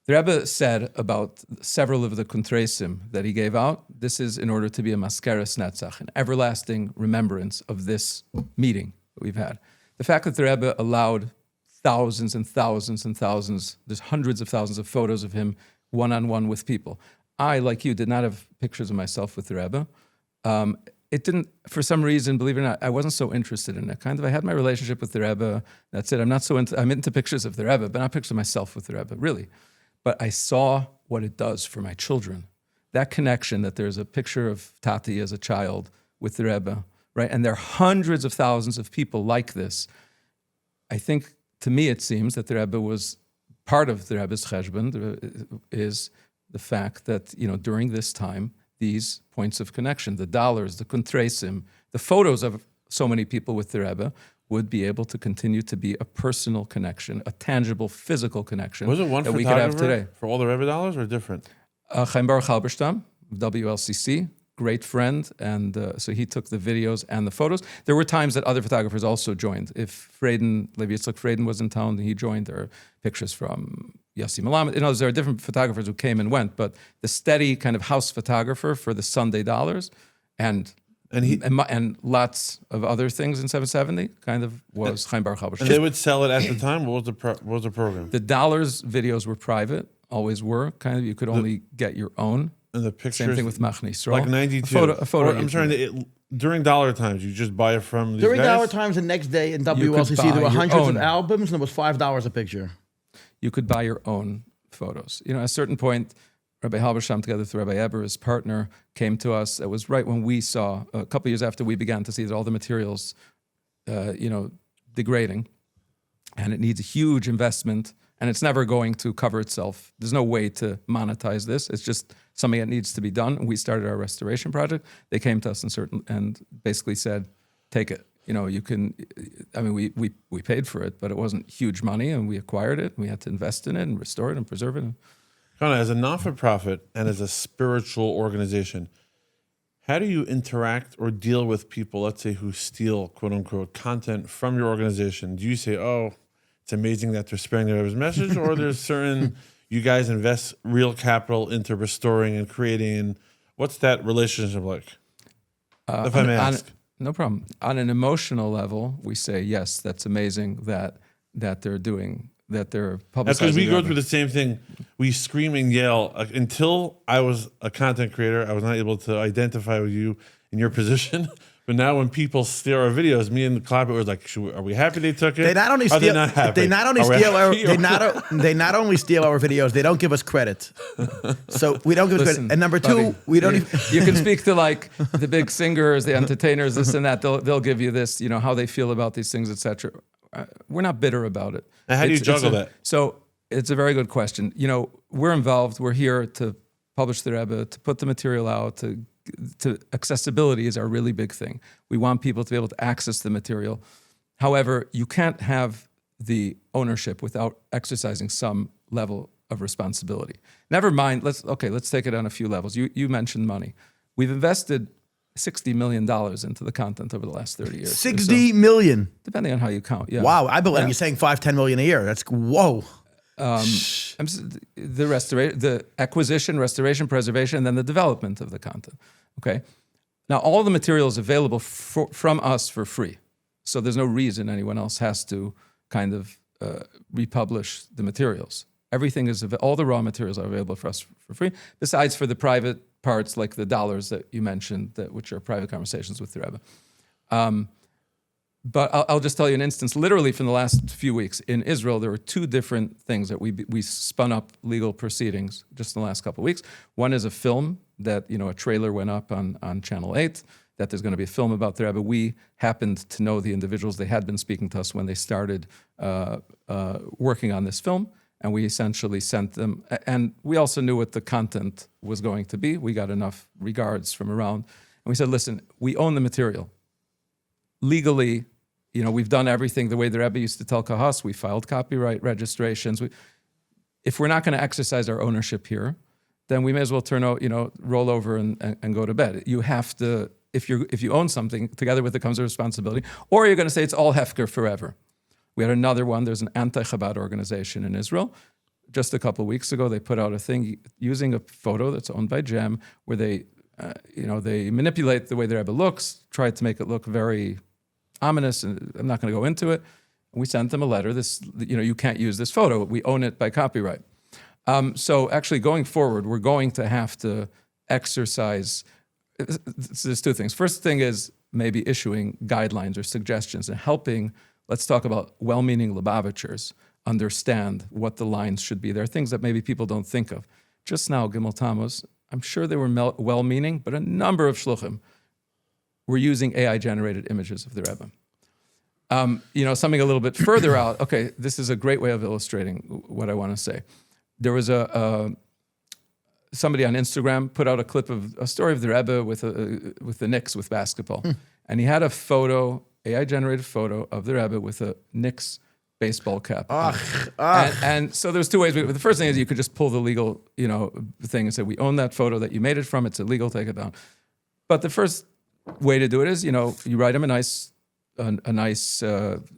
The Rebbe said about several of the kuntresim that he gave out, this is in order to be a maskeres netzach, an everlasting remembrance of this meeting that we've had. The fact that the Rebbe allowed thousands and thousands and thousands, there's hundreds of thousands of photos of him one-on-one with people. I, like you, did not have pictures of myself with the Rebbe. It didn't, for some reason, believe it or not, I wasn't so interested in it. I had my relationship with the Rebbe. That's it. I'm into pictures of the Rebbe, but not pictures of myself with the Rebbe, really. But I saw what it does for my children. That connection, that there's a picture of Tati as a child with the Rebbe, right? And there are hundreds of thousands of people like this. I think, to me, it seems that the Rebbe was part of the Rebbe's cheshbon is the fact that, during this time, these points of connection, the dollars, the kuntresim, the photos of so many people with the Rebbe would be able to continue to be a personal connection, a tangible, physical connection Was it one that we could have today. for all the Rebbe dollars or different? Chaim Baruch Halberstam, WLCC, great friend, and so he took the videos and the photos. There were times that other photographers also joined. If Levi Yitzchak Freden was in town, he joined. There are pictures from Yossi Malamed. There are different photographers who came and went, but the steady kind of house photographer for the Sunday dollars and lots of other things in 770 kind of was Chaim Baruch Halberstam. And they would sell it at the time? What was the program? The dollars videos were private, always were. Kind of, you could only get your own. And the pictures, same thing with Machne Yisrael. like 92. A photo I'm trying to, during dollar times, you just buy it from these During guys? dollar times, the next day in could WLCC, buy there were your hundreds own. of albums, and it was $5 a picture. You could buy your own photos. At a certain point, Rabbi Halberstam, together with Rabbi Eber, his partner, came to us. It was right when we saw, a couple years after we began to see that all the materials, degrading, and it needs a huge investment, and it's never going to cover itself. There's no way to monetize this. It's just something that needs to be done. And we started our restoration project. They came to us and basically said, take it. You can, we paid for it, but it wasn't huge money, and we acquired it. And we had to invest in it and restore it and preserve it. As a non-for-profit and as a spiritual organization, how do you interact or deal with people, let's say, who steal, quote unquote, content from your organization? Do you say, it's amazing that they're sparing the Rebbe's message, or there's certain, you guys invest real capital into restoring and creating, and what's that relationship like? If I may ask. No problem. On an emotional level, we say, yes, that's amazing that they're doing, that they're publicizing. That's because we go through the same thing. We scream and yell. Until I was a content creator, I was not able to identify with you in your position. But now when people steal our videos, me and the Clapper was like, are we happy they took it? They not only steal. They not happy? They not only Are we steal our. happy? They not only steal our videos. They don't give us credit. So we don't give us credit. And number two, buddy, we don't. You can speak to like the big singers, the entertainers, this and that. They'll give you this, how they feel about these things, etc. We're not bitter about it. And how do you juggle that? So it's a very good question. We're involved. We're here to publish the Rebbe, to put the material out, to accessibility is our really big thing. We want people to be able to access the material. However, you can't have the ownership without exercising some level of responsibility. Never mind, let's take it on a few levels. You mentioned money. We've invested $60 million into the content over the last 30 years. 60 million. Depending on how you count, yeah. Wow, I believe you're saying 5-10 million a year. That's whoa. The acquisition, restoration, preservation, and then the development of the content. Okay. Now, all the material is available from us for free, so there's no reason anyone else has to kind of republish the materials. Everything is all the raw materials are available for us for free. Besides for the private parts, like the dollars that you mentioned, which are private conversations with the Rebbe. But I'll just tell you an instance, literally from the last few weeks. In Israel, there were two different things that we spun up legal proceedings just in the last couple of weeks. One is a film that, a trailer went up on Channel 8, that there's going to be a film about the Rebbe. We happened to know the individuals. They had been speaking to us when they started working on this film, and we essentially sent them. And we also knew what the content was going to be. We got enough regards from around. And we said, listen, we own the material. Legally, we've done everything the way the Rebbe used to tell Kahas. We filed copyright registrations. If we're not going to exercise our ownership here, then we may as well roll over and go to bed. You have to, if you own something, together with it comes a responsibility, or you're going to say it's all Hefker forever. We had another one. There's an anti-Chabad organization in Israel, just a couple of weeks ago, they put out a thing using a photo that's owned by Jem, where they, they manipulate the way the Rebbe looks, try to make it look very ominous, and I'm not going to go into it. We sent them a letter. You can't use this photo. We own it by copyright. So actually, going forward, we're going to have to exercise. There's two things. First thing is maybe issuing guidelines or suggestions and helping. Let's talk about well-meaning Lubavitchers understand what the lines should be. There are things that maybe people don't think of. Just now, Gimel Tamuz, I'm sure they were well-meaning, but a number of shluchim were using AI-generated images of the Rebbe. Something a little bit further out. Okay, this is a great way of illustrating what I want to say. There was somebody on Instagram put out a clip of a story of the Rebbe with the Knicks with basketball, and he had a photo, AI-generated photo of the Rebbe with a Knicks baseball cap. And so there's two ways. The first thing is you could just pull the legal, thing and say, we own that photo that you made it from. It's illegal, take it down. But the first way to do it is, you write him a nice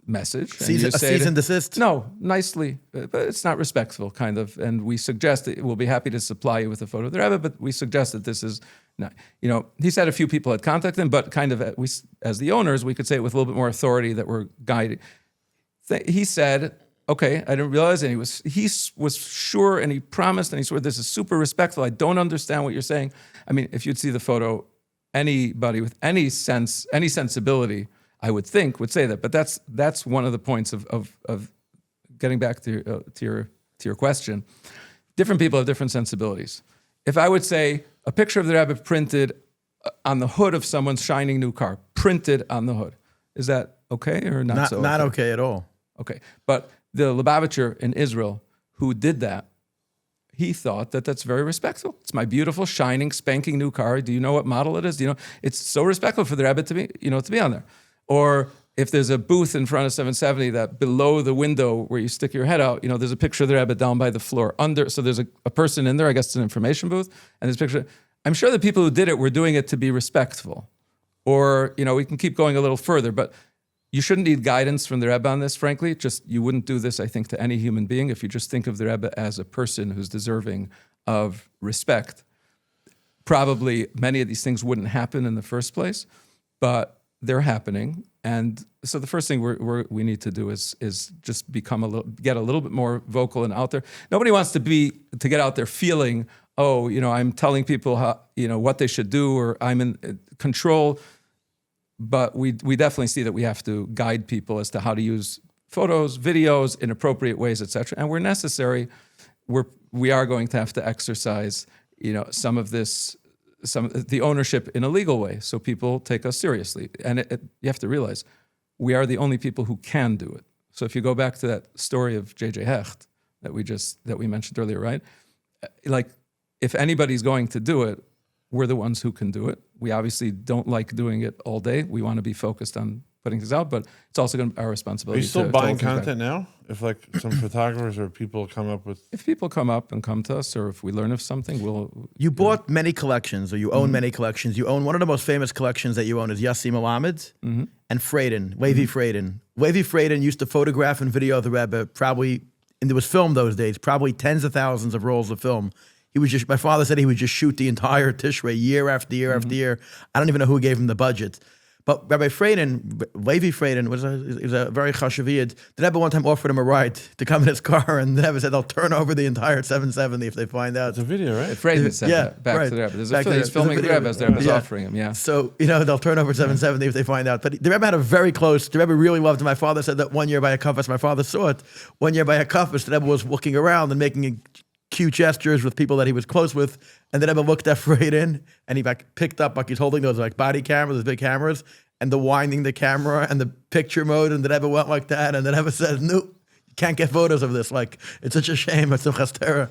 message. Cease and desist? No, nicely, but it's not respectful, kind of. And we suggest that we'll be happy to supply you with a photo of the Rebbe, but we suggest that this is not, he said a few people had contacted him, but kind of as the owners, we could say it with a little bit more authority that we're guiding. He said, okay, I didn't realize, and he was sure, and he promised, and he swore, this is super respectful. I don't understand what you're saying. I mean, if you'd see the photo, anybody with any sensibility, I would think, would say that. But that's one of the points of getting back to your question. Different people have different sensibilities. If I would say a picture of the Rebbe printed on the hood of someone's shining new car, printed on the hood, is that okay or not so okay? Not okay at all. Okay, but the Lubavitcher in Israel who did that, he thought that that's very respectful. It's my beautiful, shining, spanking new car. Do you know what model it is? It's so respectful for the Rebbe to be on there. Or if there's a booth in front of 770 that below the window where you stick your head out, there's a picture of the Rebbe down by the floor under. So there's a person in there. I guess it's an information booth, and there's a picture. I'm sure the people who did it were doing it to be respectful. Or we can keep going a little further, but you shouldn't need guidance from the Rebbe on this, frankly. You wouldn't do this, I think, to any human being. If you just think of the Rebbe as a person who's deserving of respect, probably many of these things wouldn't happen in the first place, but they're happening. And so the first thing we need to do is just get a little bit more vocal and out there. Nobody wants to get out there feeling, I'm telling people how, what they should do, or I'm in control. But we definitely see that we have to guide people as to how to use photos, videos in appropriate ways, etc. And where necessary, we are going to have to exercise, some of the ownership in a legal way, so people take us seriously. And you have to realize, we are the only people who can do it. So if you go back to that story of J.J. Hecht that we mentioned earlier, right? Like, if anybody's going to do it, we're the ones who can do it. We obviously don't like doing it all day. We want to be focused on putting things out, but it's also going to be our responsibility. Are you still buying content now? If some photographers or people come up with... If people come up and come to us, or if we learn of something, we'll... You bought many collections, or you own many collections. You own one of the most famous collections that you own is Yassi Melamed and Freyden, Levi Freyden. Levi Freyden used to photograph and video the Rebbe, probably, and there was film those days, probably tens of thousands of rolls of film. My father said he would just shoot the entire Tishrei year after year after year. I don't even know who gave him the budget. But Rabbi Freyden, Levi Freyden, was a very chashaviyad. The Rebbe one time offered him a ride to come in his car, and the Rebbe said they'll turn over the entire 770 if they find out. It's a video, right? Freyden said that back to the Rebbe. He's filming the Rebbe as the Rebbe's offering him, yeah. So, they'll turn over 770 if they find out. But the Rebbe had the Rebbe really loved him. My father said that one year by a kafas, my father saw it. One year by a kafas, the Rebbe was looking around and making cute gestures with people that he was close with, and the Rebbe looked at Freyden, and he picked up, he's holding those body cameras, those big cameras, and the winding the camera and the picture mode, and the Rebbe went like that, and the Rebbe said, no, you can't get photos of this. It's such a shame. It's a chastera.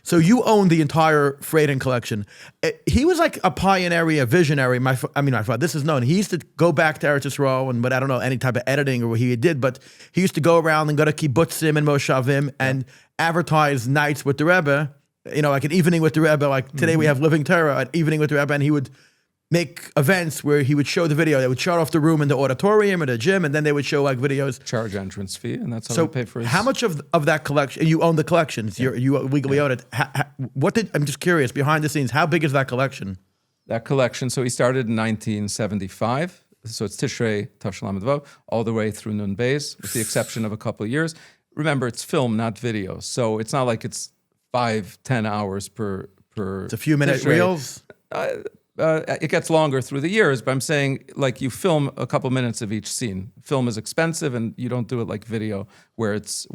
So you own the entire Freyden collection. He was like a pioneer, a visionary. My father, this is known. He used to go back to Eretz Yisrael, but I don't know any type of editing or what he did, but he used to go around and go to kibbutzim and moshavim and advertise nights with the Rebbe, like an evening with the Rebbe. Like today we have Living Torah, an evening with the Rebbe, and he would make events where he would show the video. They would shut off the room in the auditorium or the gym, and then they would show like videos. Charge entrance fee, and that's how So we pay for his. how much of that collection, you own the collection, you legally own it. I'm just curious, behind the scenes, how big is that collection? That collection, so he started in 1975, so it's Tishrei Tavshalom Vav, all the way through Nun Beis, with the exception of a couple of years. Remember, it's film, not video, so it's not like it's 5-10 hours per. It's a few minute Tishrei. reels. It gets longer through the years, but I'm saying like you film a couple minutes of each scene. Film is expensive, and you don't do it like video, where it's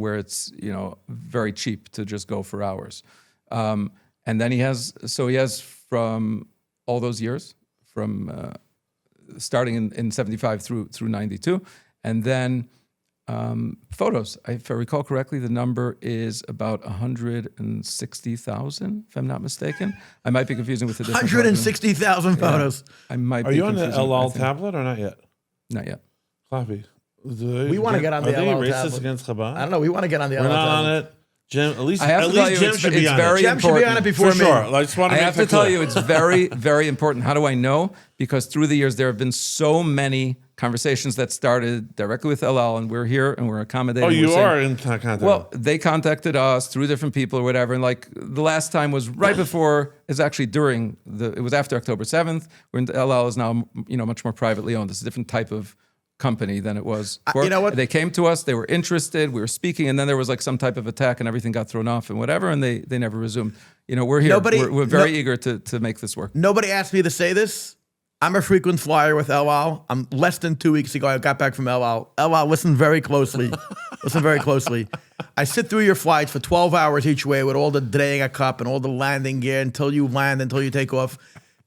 very cheap to just go for hours. And then he has from all those years, from starting in 75 through 92, and then photos. If I recall correctly, the number is about 160,000, if I'm not mistaken. I might be confusing with the different 160,000 photos. I might Are be you on the confusing, I LL think. tablet or not yet? Not yet. Clappy. We want to get on the Are they LL racist tablet. against Chabad? I don't know. We want to get on the We're LL not tablet. on it. Jim, at least I have to tell you, Jim should be it's on very it. Jim should be on it important. before For me. sure. I just want to I make have that to tell clear. you, it's very, very important. How do I know? Because through the years, there have been so many conversations that started directly with LL, and we're here and we're accommodating. Oh, you We're saying- are in contact. Well, they contacted us through different people or whatever. And like the last time was right before, is actually during it was after October 7th, when LL is now, much more privately owned. It's a different type of company than it was before. you know what? They came to us, they were interested, we were speaking, and then there was like some type of attack and everything got thrown off and whatever, and they never resumed. We're here. We're very eager to make this work. Nobody asked me to say this. I'm a frequent flyer with LL. I'm less than 2 weeks ago. I got back from LL. LL, listen very closely. Listen very closely. I sit through your flights for 12 hours each way with all the draying cup and all the landing gear until you land, until you take off.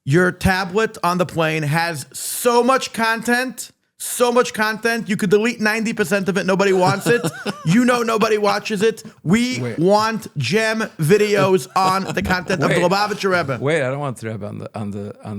Your tablet on the plane has so much content. So much content. You could delete 90% of it. Nobody wants it. Nobody watches it. We want gem videos on the content of the Lubavitcher Rebbe. Wait, I don't want the Rebbe on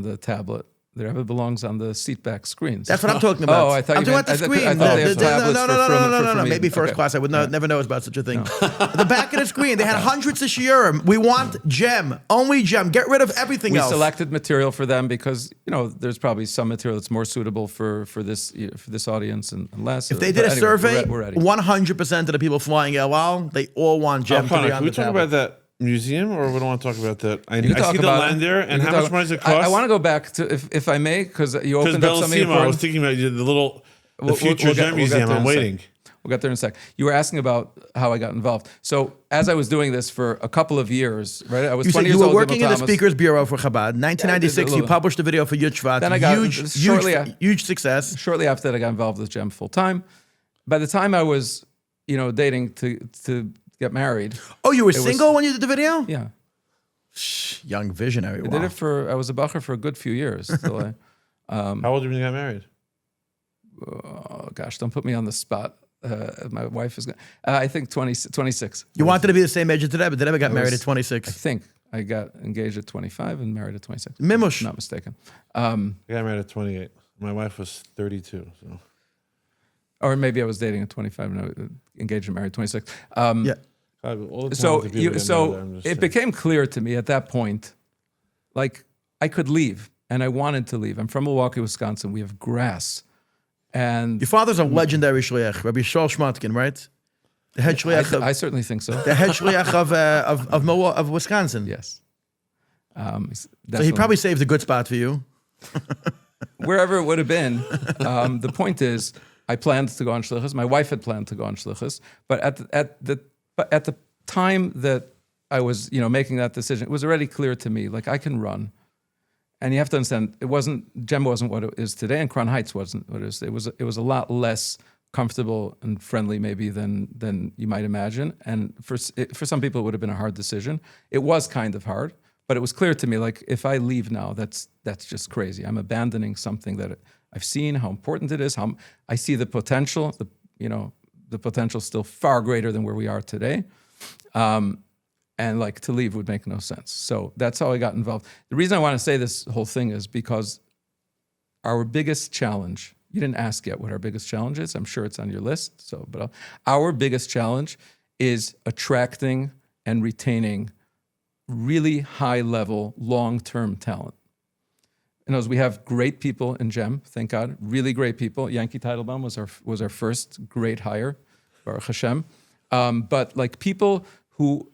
the tablet. The Rebbe belongs on the seatback screens. That's what I'm talking about. Oh, I thought I'm you talking about the meant- screen. I thought they have tablets No. for Maybe first okay. class. I would never know about such a thing. The back of the screen. They had hundreds of shiurim. We want gem. Only gem. Get rid of everything We else. selected material for them because there's probably some material that's more suitable for this audience and less. If they did a survey, we're ready. 100% of the people flying LL, they all want gem to be Connor, on can the we talk tablet. about that museum, or we don't want to talk about that? I You can see talk the about land it. there, You and can how talk- much does it cost? I want to go back to, if I may, because you Because opened up something Bellisimo, I important. was thinking about the little, the We'll future get- gem we'll get museum. there I'm in a sec. waiting. We'll get there in a sec. You were asking about how I got involved. So as I was doing this for a couple of years, right? I was You 20 said years you were old. working in the Thomas. Speakers Bureau for Chabad. 1996, you little- published a video for Yud Shvat. Then I got- huge success. Shortly after that, I got involved with Gem full time. By the time I was, dating to get married, Oh, you were was- single when you did the video? yeah, Young visionary. I did it I was a bacher for a good few years. Till How old were you when you got married? oh gosh, don't put me on the spot. My wife is going I think 26. You wanted to be the same age as the Rebbe. The Rebbe got married at I 26. think I got engaged at 25 and married at 26. Mimush. If I'm not mistaken. I got married at 28. My wife was 32. So. Or maybe I was dating at 25 and I engaged and married at 26. Yeah. All the So talented people get married there, I'm just it saying. became clear to me at that point, like I could leave and I wanted to leave. I'm from Milwaukee, Wisconsin. We have grass. And Your father's a legendary shliach, Rabbi Shol Shmotkin, right? The head shliach I of, certainly think so. the head shliach of Wisconsin. Yes. So he probably saved a good spot for you. Wherever it would have been. The point is, I planned to go on shlichus. My wife had planned to go on shlichus, but at the time that I was, making that decision, it was already clear to me, like I can run. And you have to understand, Gem wasn't what it is today, and Crown Heights wasn't what it is. It was a lot less comfortable and friendly, maybe than you might imagine. And for some people, it would have been a hard decision. It was kind of hard, but it was clear to me, like if I leave now, that's just crazy. I'm abandoning something that I've seen how important it is. How I see the potential. The potential still far greater than where we are today. And like to leave would make no sense. So that's how I got involved. The reason I want to say this whole thing is because our biggest challenge, you didn't ask yet what our biggest challenge is. I'm sure it's on your list. But our biggest challenge is attracting and retaining really high level, long-term talent. we have great people in GEM, thank God, really great people. Yankee Teitelbaum was our first great hire, Baruch Hashem. But like people who,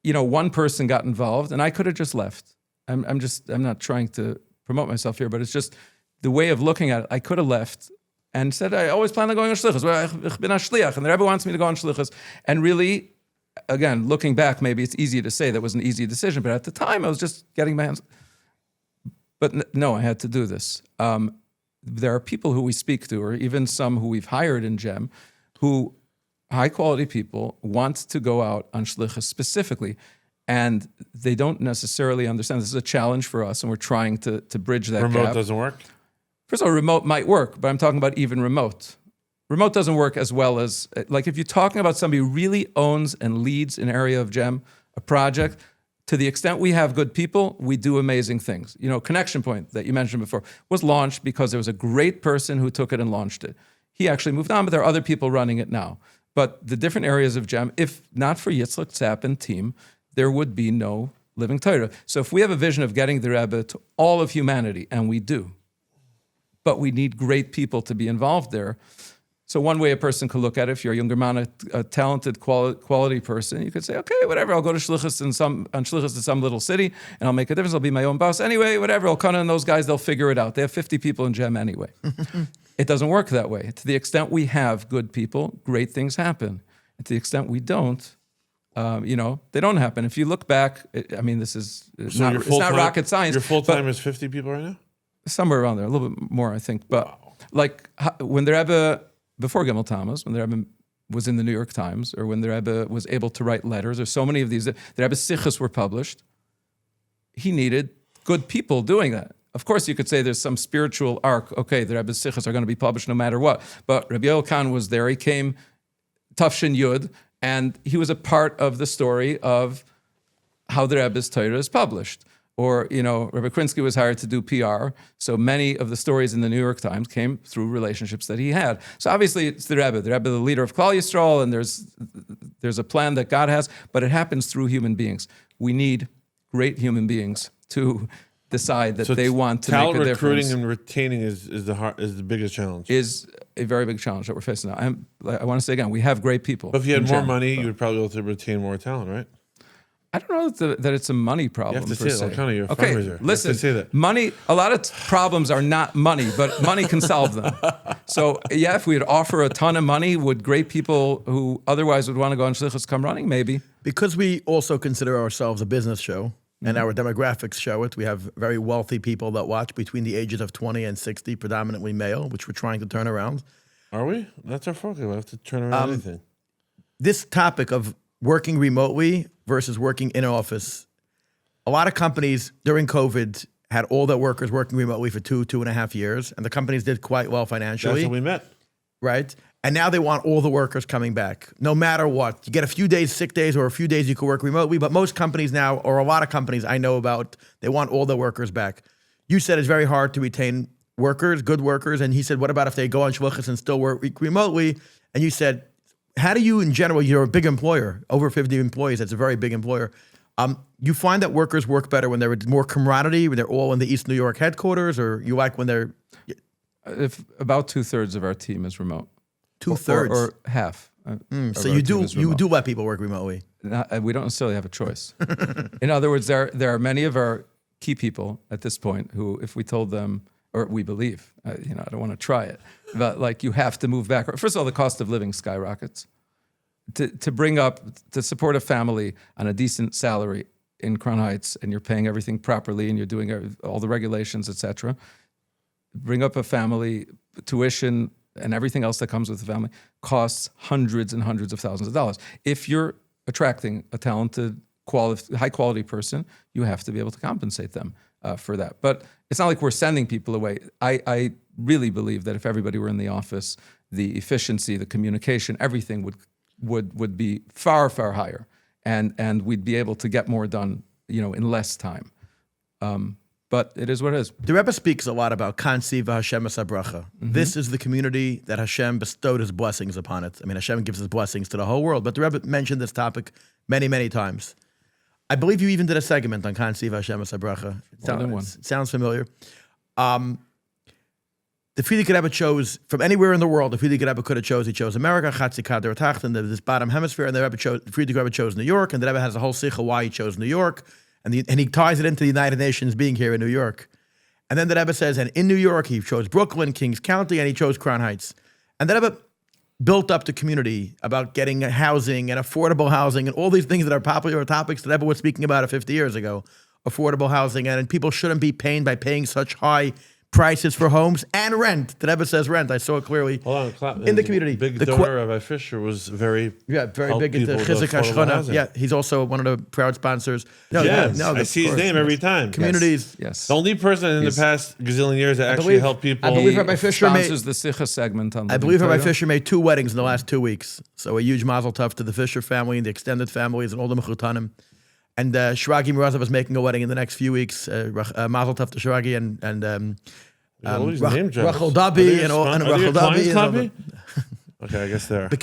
one person got involved, and I could have just left. I'm not trying to promote myself here, but it's just the way of looking at it. I could have left and said, I always plan on going on shlichus. Well, ich bin a shliach, and the Rebbe wants me to go on shlichus. And really, again, looking back, maybe it's easy to say that was an easy decision, but at the time, I was just getting my hands. But no, I had to do this. There are people who we speak to, or even some who we've hired in GEM, who high-quality people want to go out on shlichus specifically, and they don't necessarily understand. This is a challenge for us, and we're trying to bridge that gap. Remote doesn't work? First of all, remote might work, but I'm talking about even remote. Remote doesn't work as well as, like if you're talking about somebody who really owns and leads an area of GEM, a project, to the extent we have good people, we do amazing things. Connection Point that you mentioned before was launched because there was a great person who took it and launched it. He actually moved on, but there are other people running it now. But the different areas of GEM, if not for Yitzchak, Tzap, and team, there would be no living Torah. So if we have a vision of getting the Rebbe to all of humanity, and we do, but we need great people to be involved there. So one way a person could look at it, if you're a younger man, a talented, quality person, you could say, okay, whatever, I'll go to shlichus to some little city, and I'll make a difference. I'll be my own boss anyway. Whatever, Elkanah and those guys, they'll figure it out. They have 50 people in GEM anyway. It doesn't work that way. To the extent we have good people, great things happen. And to the extent we don't, they don't happen. If you look back, it's not rocket science. Your full time is 50 people right now? Somewhere around there, a little bit more, I think. But like when the Rebbe, before Gimel Tamuz, when the Rebbe was in the New York Times, or when the Rebbe was able to write letters, or so many of these, the Rebbe's sichos were published, he needed good people doing that. Of course, you could say there's some spiritual arc. Okay, the Rebbe's sichos are going to be published no matter what. But Rabbi Yoel Khan was there. He came, Tafshin Yud, and he was a part of the story of how the Rebbe's Torah is published. Or, Rebbe Krinsky was hired to do PR. So many of the stories in the New York Times came through relationships that he had. So obviously it's the Rebbe, the leader of Klal Yisrael, and there's a plan that God has, but it happens through human beings. We need great human beings to decide that they want to make a difference. Talent recruiting and retaining is the biggest challenge. Is a very big challenge that we're facing now. I want to say again, we have great people. But if you had more money, you would probably be able to retain more talent, right? I don't know that it's a money problem. You have to per say se. that. You're a Okay, fundraiser. listen, You have to say that. money, a lot of problems are not money, but money can solve them. So yeah, if we'd offer a ton of money, would great people who otherwise would want to go on shlichus come running? Maybe. Because we also consider ourselves a business show, and our demographics show it. We have very wealthy people that watch between the ages of 20 and 60, predominantly male, which we're trying to turn around. Are we? That's our focus. We have to turn around anything. This topic of working remotely versus working in office, a lot of companies during COVID had all their workers working remotely for 2.5 years, and the companies did quite well financially. That's how we met. Right? And now they want all the workers coming back, no matter what. You get a few days, sick days, or a few days you can work remotely, but most companies now, or a lot of companies I know about, they want all their workers back. You said it's very hard to retain workers, good workers, and he said, what about if they go on shlichus and still work remotely? And you said, how do you, in general, you're a big employer, over 50 employees, that's a very big employer. You find that workers work better when there's more camaraderie, when they're all in the East New York headquarters, or you like when they're... If about 2/3 of our team is remote. 2/3? Or half. So you do let people work remotely. We don't necessarily have a choice. In other words, there are many of our key people at this point who, if we told them, or we believe, I don't want to try it, but like you have to move back. First of all, the cost of living skyrockets. To support a family on a decent salary in Crown Heights, and you're paying everything properly, and you're doing all the regulations, etc. Bring up a family, tuition, and everything else that comes with the family costs hundreds and hundreds of thousands of dollars. If you're attracting a talented, high quality person, you have to be able to compensate them for that. But it's not like we're sending people away. I really believe that if everybody were in the office, the efficiency, the communication, everything would be far, far higher, and we'd be able to get more done, in less time. But it is what it is. The Rebbe speaks a lot about Kansi v'Hashem Asabracha. This is the community that Hashem bestowed his blessings upon it. I mean, Hashem gives his blessings to the whole world, but the Rebbe mentioned this topic many, many times. I believe you even did a segment on Kansiv Hashem Sabracha. It sounds familiar. The Frierdiker Rebbe chose from anywhere in the world. The Frierdiker Rebbe could have chose. He chose America, Chatzi Kader Tacht, this bottom hemisphere, and the Frierdiker Rebbe chose New York, and the Rebbe has a whole sicha why he chose New York, and he ties it into the United Nations being here in New York. And then the Rebbe says, and in New York, he chose Brooklyn, Kings County, and he chose Crown Heights. And the Rebbe built up the community about getting housing and affordable housing and all these things that are popular topics that Rebbe was speaking about 50 years ago. Affordable housing, and people shouldn't be paying by paying such high prices for homes and rent. The Rebbe says rent. I saw it clearly in the community. Big donor, Rabbi Fisher, was very big into Chizuk HaShchona. Yeah, he's also one of the proud sponsors. I see his name every time. Communities. Yes. The only person in the past gazillion years that actually helped people. I believe Rabbi Fisher sponsors the Sicha segment on. I believe Rabbi Fisher made 2 weddings in the last 2 weeks. So a huge mazel tov to the Fisher family and the extended families and all the mechutanim. And Shiragi Mrazov is making a wedding in the next few weeks. Mazel tov to Shiragi and Rachel Dabi and Rachel Dabi. Okay, I guess there. The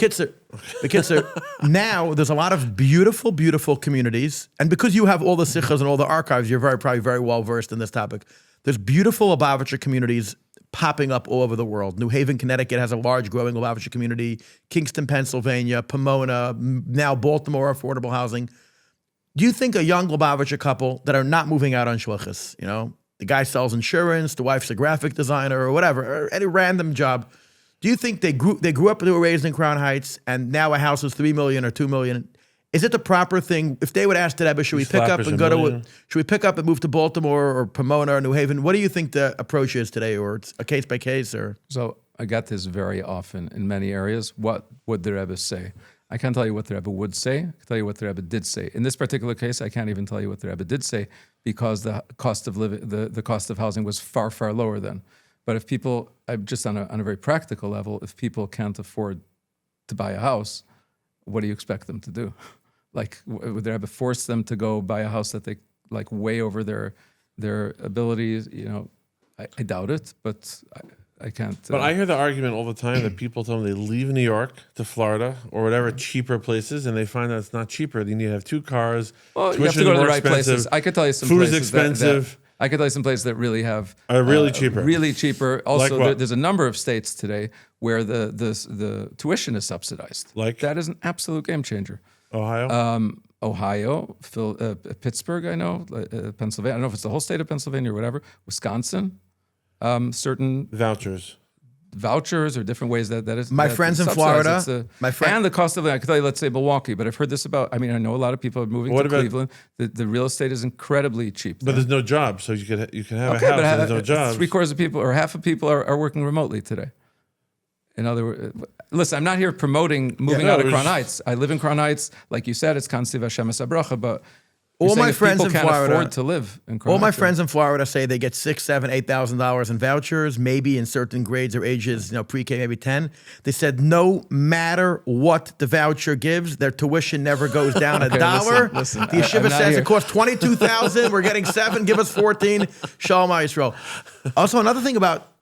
kids are now. There's a lot of beautiful, beautiful communities, and because you have all the sichas and all the archives, you're probably very well versed in this topic. There's beautiful Lubavitcher communities popping up all over the world. New Haven, Connecticut has a large, growing Lubavitcher community. Kingston, Pennsylvania, Pomona, now Baltimore, affordable housing. Do you think a young Lubavitcher couple that are not moving out on shlichus, the guy sells insurance, the wife's a graphic designer or whatever, or any random job, do you think they grew up, they were raised in Crown Heights, and now a house is $3 million or $2 million? Is it the proper thing? If they would ask the Rebbe, should we pick up and move to Baltimore or Pomona or New Haven? What do you think the approach is today, or it's a case by case? Or so I got this very often in many areas. What would the Rebbe say? I can't tell you what the Rebbe would say. I can tell you what the Rebbe did say. In this particular case, I can't even tell you what the Rebbe did say because the cost of living, the cost of housing was far, far lower then. But if people, just on a very practical level, if people can't afford to buy a house, what do you expect them to do? Like, would the Rebbe force them to go buy a house that they like way over their abilities? I doubt it, but I can't. But I hear the argument all the time that people tell them they leave New York to Florida or whatever cheaper places, and they find that it's not cheaper. You need to have 2 cars. Well, you have to go to the right places. I could tell you some food places is expensive. I could tell you some places that really have are really cheaper. Really cheaper. Also, like there's a number of states today where the tuition is subsidized. Like that is an absolute game changer. Ohio, Pittsburgh. I know Pennsylvania. I don't know if it's the whole state of Pennsylvania or whatever. Wisconsin. Certain vouchers or different ways that is. My friends in Florida, and the cost of living. I could tell you, let's say Milwaukee, but I've heard this about. I know a lot of people are moving to Cleveland. The real estate is incredibly cheap. But there's no job, so you can have a house. But there's no jobs. 3/4 of people or half of people are working remotely today. In other words, listen, I'm not here promoting moving out of Crown Heights. I live in Crown Heights, like you said, it's Kansiv Hashem Sabracha, but. All my friends in Florida afford to live in all my friends in Florida say they get $6,000, $7,000, $8,000 in vouchers, maybe in certain grades or ages, pre-K, maybe 10. They said no matter what the voucher gives, their tuition never goes down $1. Listen, the yeshiva says it costs $22,000. We're getting 7. Give us 14. Shalom Yisrael. Also, another thing about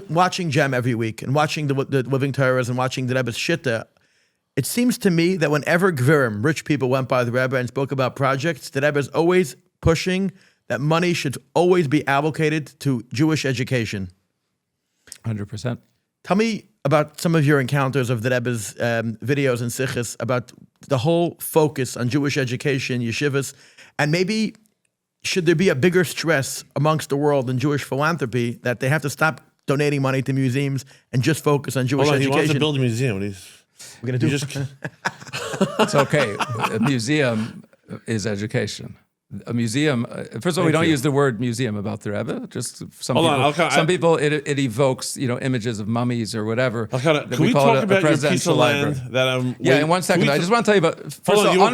watching Gem every week and watching the Living Torahs and watching the Rebbe's Shitta. It seems to me that whenever Gvirim, rich people, went by the Rebbe and spoke about projects, the Rebbe is always pushing that money should always be allocated to Jewish education. 100%. Tell me about some of your encounters of the Rebbe's videos and sichos about the whole focus on Jewish education, yeshivas, and maybe should there be a bigger stress amongst the world in Jewish philanthropy that they have to stop donating money to museums and just focus on Jewish education? He wants to build a museum. We're going to do It's okay. A museum is education. A museum. First of all, we don't use the word museum about the Rebbe. Just some people. It evokes images of mummies or whatever. Can we talk about your piece of land that I'm? Yeah, in 1 second. I just want to tell you about. First of all,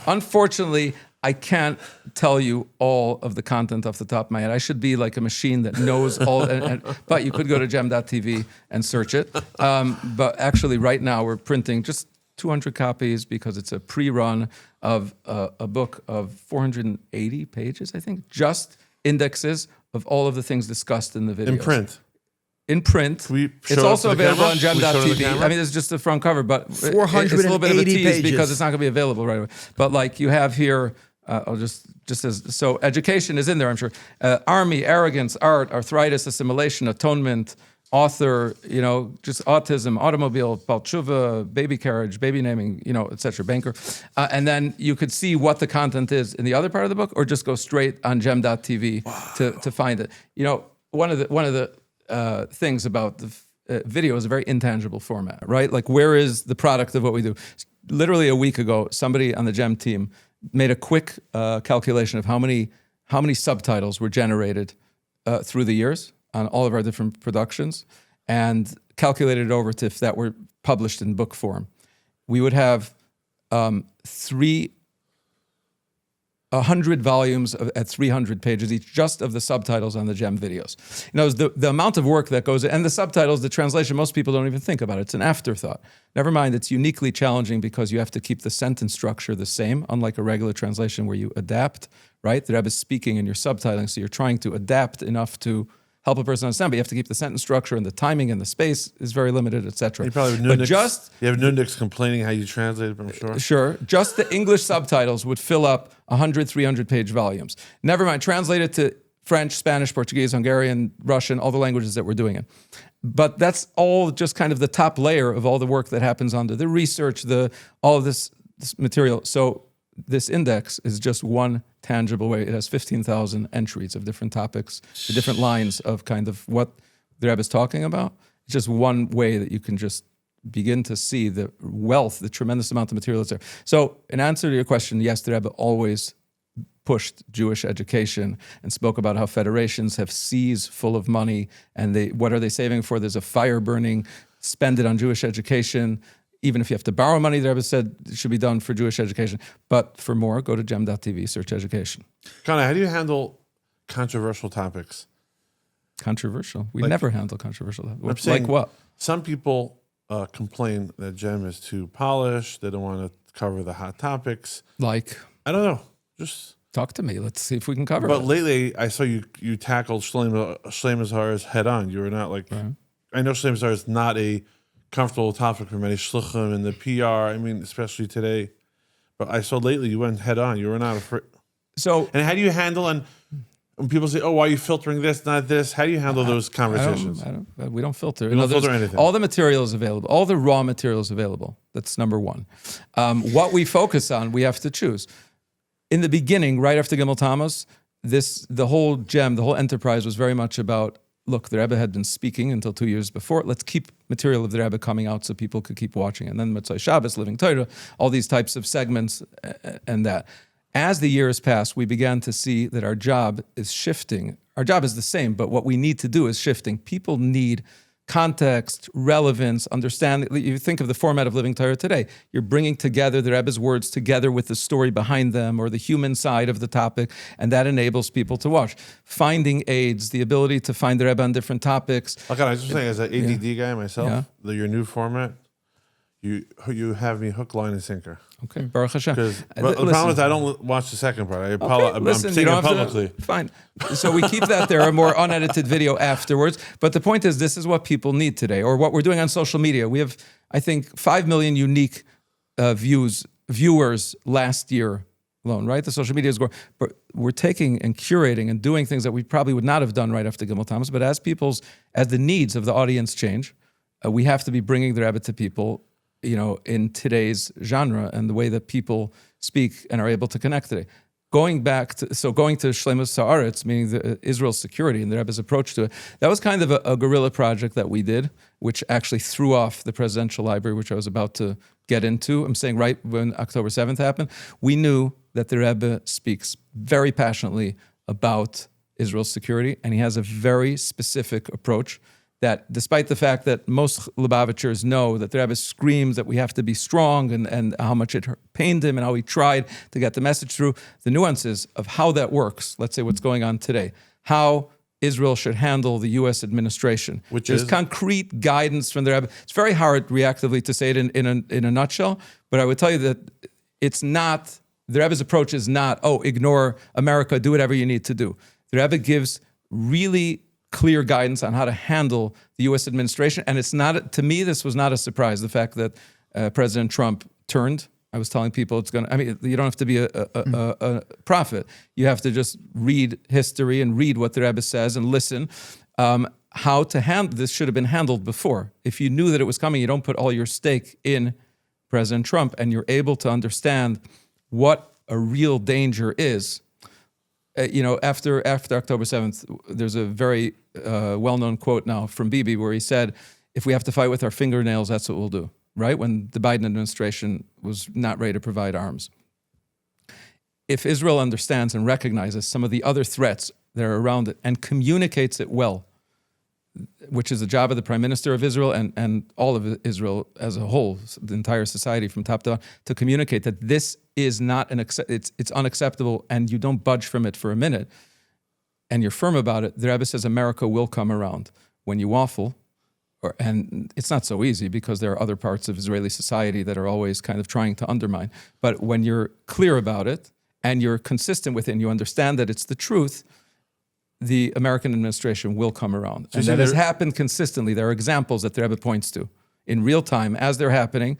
unfortunately, I can't tell you all of the content off the top of my head. I should be like a machine that knows all. But you could go to gem.tv and search it. But actually, right now, we're printing just 200 copies because it's a pre-run of a book of 480 pages, I think, just indexes of all of the things discussed in the videos. In print. in print. we It's show it also to the available camera? on Can we show it to the gem.tv. camera? I mean, it's just the front cover, but it's a little bit of a 480 tease pages. because it's not going to be available right away. But like you have here, I'll just as so education is in there, I'm sure. Army, arrogance, art, arthritis, assimilation, atonement, author, just autism, automobile, balchuva, baby carriage, baby naming, et cetera, banker. And then you could see what the content is in the other part of the book, or just go straight on gem.tv to find it. One of the things about the video is a very intangible format, right? Like, where is the product of what we do? Literally a week ago, somebody on the Gem team made a quick calculation of how many subtitles were generated through the years on all of our different productions, and calculated it over to if that were published in book form. We would have 100 volumes at 300 pages each, just of the subtitles on the Gem videos. The amount of work that goes in, and the subtitles, the translation, most people don't even think about it. It's an afterthought. Never mind, it's uniquely challenging because you have to keep the sentence structure the same, unlike a regular translation where you adapt, right? The Rebbe is speaking and you're subtitling, so you're trying to adapt enough to help a person understand, but you have to keep the sentence structure, and the timing and the space is very limited, etc. You probably have Nunix complaining how you translate it, I'm sure. Sure. Just the English subtitles would fill up 100, 300-page volumes. Never mind, translated to French, Spanish, Portuguese, Hungarian, Russian, all the languages that we're doing it. But that's all just kind of the top layer of all the work that happens under the research, all of this material. So this index is just one tangible way. It has 15,000 entries of different topics, the different lines of kind of what the Rebbe is talking about. It's just one way that you can just begin to see the wealth, the tremendous amount of material that's there. So in answer to your question, yes, the Rebbe always pushed Jewish education and spoke about how federations have seas full of money, and what are they saving for? There's a fire burning, spend it on Jewish education. Even if you have to borrow money, the Rebbe said it should be done for Jewish education. But for more, go to gem.tv, search education. Connor, how do you handle controversial topics? Controversial? We never handle controversial topics. I'm saying, like what? Some people complain that Gem is too polished. They don't want to cover the hot topics. Like? I don't know. Just talk to me. Let's see if we can cover it. But lately, I saw you tackled Shlomo Zahar's head on. You were not like... Right. I know Shlomo Zahar is not a comfortable topic for many shluchim and the PR. I mean, especially today. But I saw lately you went head on. You were not afraid. So, and how do you handle when people say, "Oh, why are you filtering this, not this?" How do you handle those conversations? We don't filter. We don't filter anything. All the material is available. All the raw material is available. That's number one. What we focus on, we have to choose. In the beginning, right after Gimel Tamuz, the whole Gem, the whole enterprise was very much about, look, the Rebbe had been speaking until 2 years before. Let's keep material of the Rebbe coming out so people could keep watching. And then Motzei Shabbos, Living Torah, all these types of segments and that. As the years passed, we began to see that our job is shifting. Our job is the same, but what we need to do is shifting. People need context, relevance, understanding. You think of the format of Living Torah today. You're bringing together the Rebbe's words together with the story behind them or the human side of the topic, and that enables people to watch. Finding aids, the ability to find the Rebbe on different topics. Okay, I was just saying, as an ADD guy myself, your new format, you have me hook, line, and sinker. Okay, Baruch Hashem. But the problem is I don't watch the second part. I'm saying it publicly. Fine. So we keep that there, a more unedited video afterwards. But the point is, this is what people need today, or what we're doing on social media. We have, I think, 5 million unique viewers last year alone, right? The social media is growing. But we're taking and curating and doing things that we probably would not have done right after Gimel Tamuz. But as the needs of the audience change, we have to be bringing the Rebbe to people, in today's genre and the way that people speak and are able to connect today. Going to Shlomo Zahar's, meaning Israel's security and the Rebbe's approach to it, that was kind of a guerrilla project that we did, which actually threw off the presidential library, which I was about to get into. I'm saying right when October 7th happened, we knew that the Rebbe speaks very passionately about Israel's security, and he has a very specific approach that, despite the fact that most Lubavitchers know that the Rebbe screams that we have to be strong and how much it pained him and how he tried to get the message through, the nuances of how that works, let's say what's going on today, how Israel should handle the U.S. administration. There's concrete guidance from the Rebbe. It's very hard reactively to say it in a nutshell, but I would tell you that it's not, the Rebbe's approach is not, ignore America, do whatever you need to do. The Rebbe gives really clear guidance on how to handle the U.S. administration. And it's not, to me, this was not a surprise. The fact that President Trump turned. I was telling people you don't have to be a prophet. You have to just read history and read what the Rebbe says and listen. How to handle this should have been handled before. If you knew that it was coming, you don't put all your stake in President Trump, and you're able to understand what a real danger is. After October 7th, there's a very well-known quote now from Bibi where he said, "If we have to fight with our fingernails, that's what we'll do." Right? When the Biden administration was not ready to provide arms. If Israel understands and recognizes some of the other threats that are around it and communicates it well, which is the job of the Prime Minister of Israel and all of Israel as a whole, the entire society from top to bottom, to communicate that this is not it's unacceptable and you don't budge from it for a minute, and you're firm about it, the Rebbe says America will come around. When you waffle, and it's not so easy because there are other parts of Israeli society that are always kind of trying to undermine. But when you're clear about it and you're consistent with it and you understand that it's the truth, the American administration will come around. And that has happened consistently. There are examples that the Rebbe points to in real time as they're happening,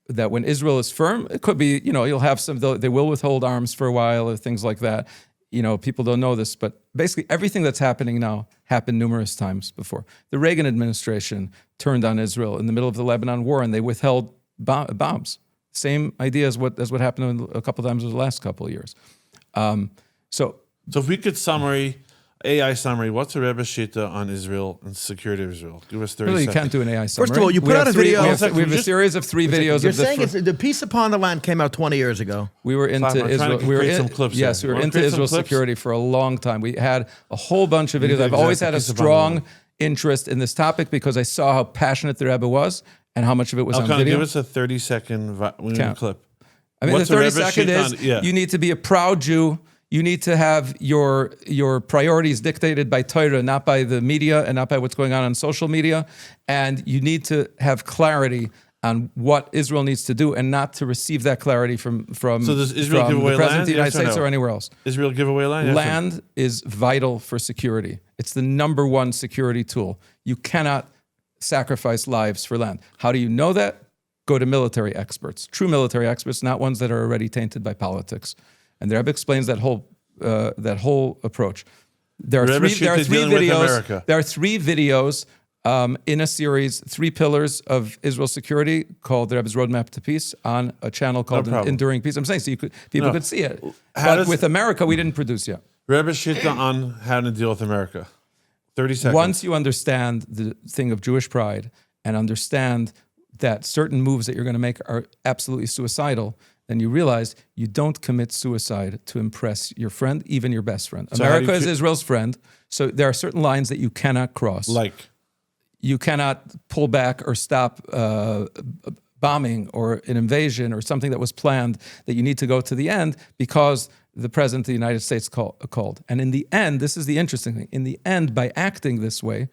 that when Israel is firm, it could be, you'll have they will withhold arms for a while or things like that. People don't know this, but basically everything that's happening now happened numerous times before. The Reagan administration turned on Israel in the middle of the Lebanon war, and they withheld bombs. Same idea as what happened a couple times in the last couple of years. So if we could AI summary, what's the Rebbe Shita on Israel and security of Israel? Give us 30 really, you seconds. can't do an AI summary. First of all, you put out a video. We have a series of 3 videos. You're saying the Peace Upon the Land came out 20 years ago. We were into Israel. We were into Israel clips? security for a long time. We had a whole bunch of videos. I've always had a strong interest in this topic because I saw how passionate the Rebbe was and how much of it was on video. Give us a 30-second clip. I mean, What's the 30-second is you need to be a proud Jew. You need to have your priorities dictated by Torah, not by the media and not by what's going on social media. And you need to have clarity on what Israel needs to do and not to receive that clarity from So does Israel give away the President land, of the United yes or States no? or anywhere else. Israel give away land? Land is vital for security. It's the number one security tool. You cannot sacrifice lives for land. How do you know that? Go to military experts, true military experts, not ones that are already tainted by politics. And the Rebbe explains that whole approach. There are three videos. There are 3 videos in a series, 3 pillars of Israel security called the Rebbe's Roadmap to Peace on a channel called Enduring Peace. I'm saying so people could see it. But with America, we didn't produce yet. Rebbe Shita on how to deal with America. 30 seconds. Once you understand the thing of Jewish pride and understand that certain moves that you're going to make are absolutely suicidal, then you realize you don't commit suicide to impress your friend, even your best friend. So America is Israel's friend, so there are certain lines that you cannot cross. Like? You cannot pull back or stop bombing or an invasion or something that was planned, that you need to go to the end because the President of the United States called. And in the end, this is the interesting thing, in the end, by acting this way,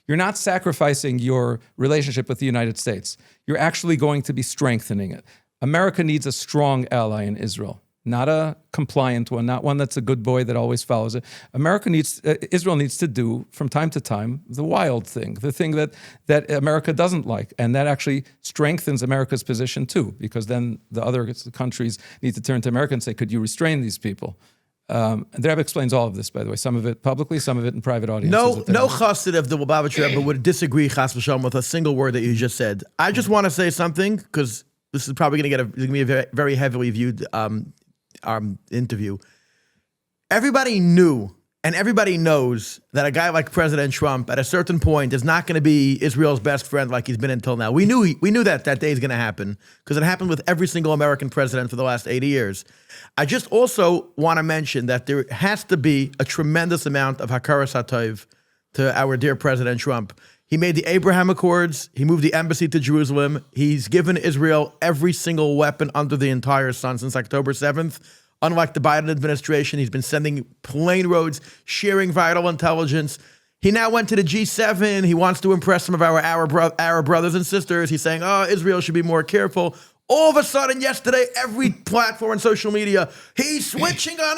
you're not sacrificing your relationship with the United States. You're actually going to be strengthening it. America needs a strong ally in Israel, not a compliant one, not one that's a good boy that always follows it. Israel needs to do from time to time the wild thing, the thing that America doesn't like, and that actually strengthens America's position too, because then the other countries need to turn to America and say, "Could you restrain these people?" And the Rebbe explains all of this, by the way, some of it publicly, some of it in private audiences. No chassid of the Lubavitch Rebbe would disagree, chas v'shalom, with a single word that you just said. I just want to say something because this is probably going to be a very, very heavily viewed interview. Everybody knew and everybody knows that a guy like President Trump at a certain point is not going to be Israel's best friend like he's been until now. We knew that day is going to happen because it happened with every single American president for the last 80 years. I just also want to mention that there has to be a tremendous amount of hakaras hatov to our dear President Trump. He made the Abraham Accords. He moved the embassy to Jerusalem. He's given Israel every single weapon under the entire sun since October 7th. Unlike the Biden administration, he's been sending plane roads, sharing vital intelligence. He now went to the G7. He wants to impress some of our Arab brothers and sisters. He's saying, Israel should be more careful. All of a sudden, yesterday, every platform on social media, he's switching on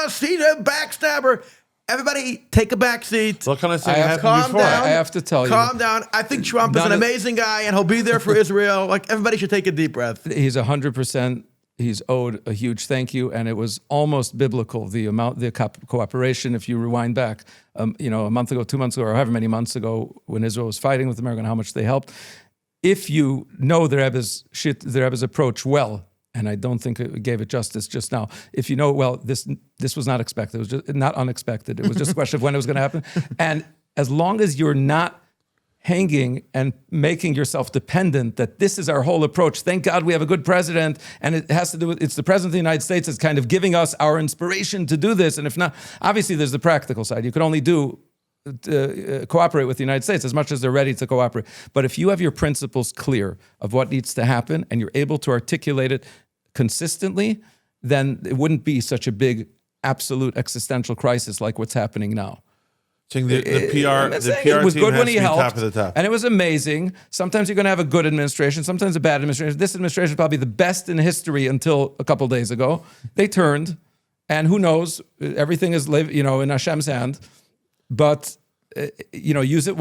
us. He's a backstabber. Everybody, take a back seat. What can I say I have- happened Calm before? down. I have to tell you. Calm down. I think Trump is an None of- amazing guy, and he'll be there for Israel. Like, everybody should take a deep breath. He's 100%. He's owed a huge thank you, and it was almost biblical, the amount, the cooperation. If you rewind back, a month ago, 2 months ago, or however many months ago, when Israel was fighting with America, and how much they helped. If you know the Rebbe's approach well, and I don't think it gave it justice just now. If you know well, this was not expected. It was just not unexpected. It was just a question of when it was going to happen. And as long as you're not hanging and making yourself dependent that this is our whole approach. Thank God we have a good president, and it has to do with, it's the president of the United States that's kind of giving us our inspiration to do this. And if not, obviously there's the practical side. You can only cooperate with the United States as much as they're ready to cooperate. But if you have your principles clear of what needs to happen and you're able to articulate it consistently, then it wouldn't be such a big, absolute existential crisis like what's happening now. Saying the PR It was team good has when to he be helped, top of the top. and it was amazing. Sometimes you're going to have a good administration, sometimes a bad administration. This administration is probably the best in history until a couple of days ago. They turned, and who knows? Everything is in Hashem's hand. But use it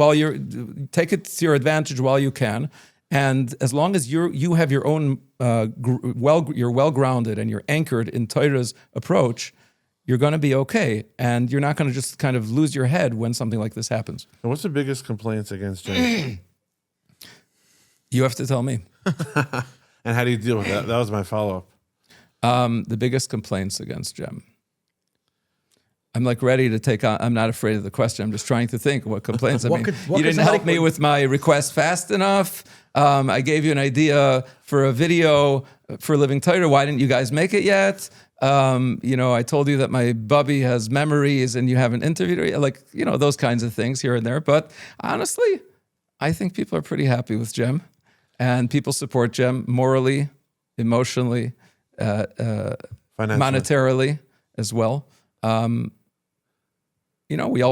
take it to your advantage while you can. And as long as you have your own you're well grounded and you're anchored in Torah's approach, you're going to be okay, and you're not going to just kind of lose your head when something like this happens. And what's the biggest complaints against James? You have to tell me. And how do you deal with that? That was my follow-up. The biggest complaints against Jem. I'm like ready to take on. I'm not afraid of the question. I'm just trying to think what complaints. What you could didn't somebody- help me with my request fast enough. I gave you an idea for a video for Living Torah. Why didn't you guys make it yet? I told you that my bubby has memories and you haven't interviewed her yet. Those kinds of things here and there. But honestly, I think people are pretty happy with Jem, and people support Jem morally, emotionally, monetarily as well. We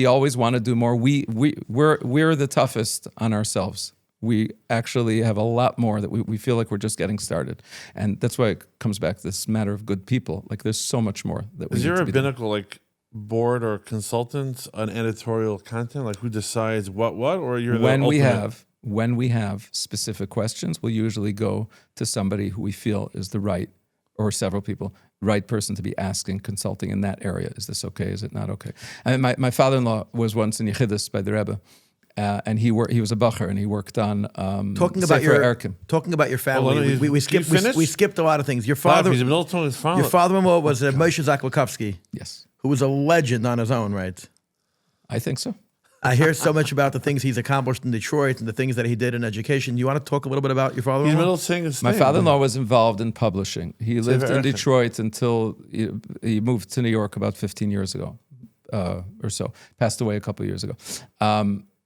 always want to do more. We're the toughest on ourselves. We actually have a lot more that we feel like we're just getting started. And that's why it comes back to this matter of good people. Like there's so much more that we Is need your to be doing. rabbinical board or consultants on editorial content? Like who decides what, or you're When the we have specific questions, we'll usually go to somebody who we feel is the right, or several people, right person to be asking, consulting in that area. Is this okay? Is it not okay? And my father-in-law was once in Yechidus by the Rebbe, and he was a bacher, and he worked on Talking about Sefer your Erkim. talking about your family, Hold on, we skipped you finished? we skipped a lot of things. Your Father, father, he's a military father. your father-in-law was Moshe Zaklikovsky, Yes, who was a legend on his own, right? I think so. I hear so much about the things he's accomplished in Detroit and the things that he did in education. You want to talk a little bit about your He's father-in-law? middle saying his My name. father-in-law was involved in publishing. He lived in Erkim. Detroit until he moved to New York about 15 years ago or so. Passed away a couple of years ago.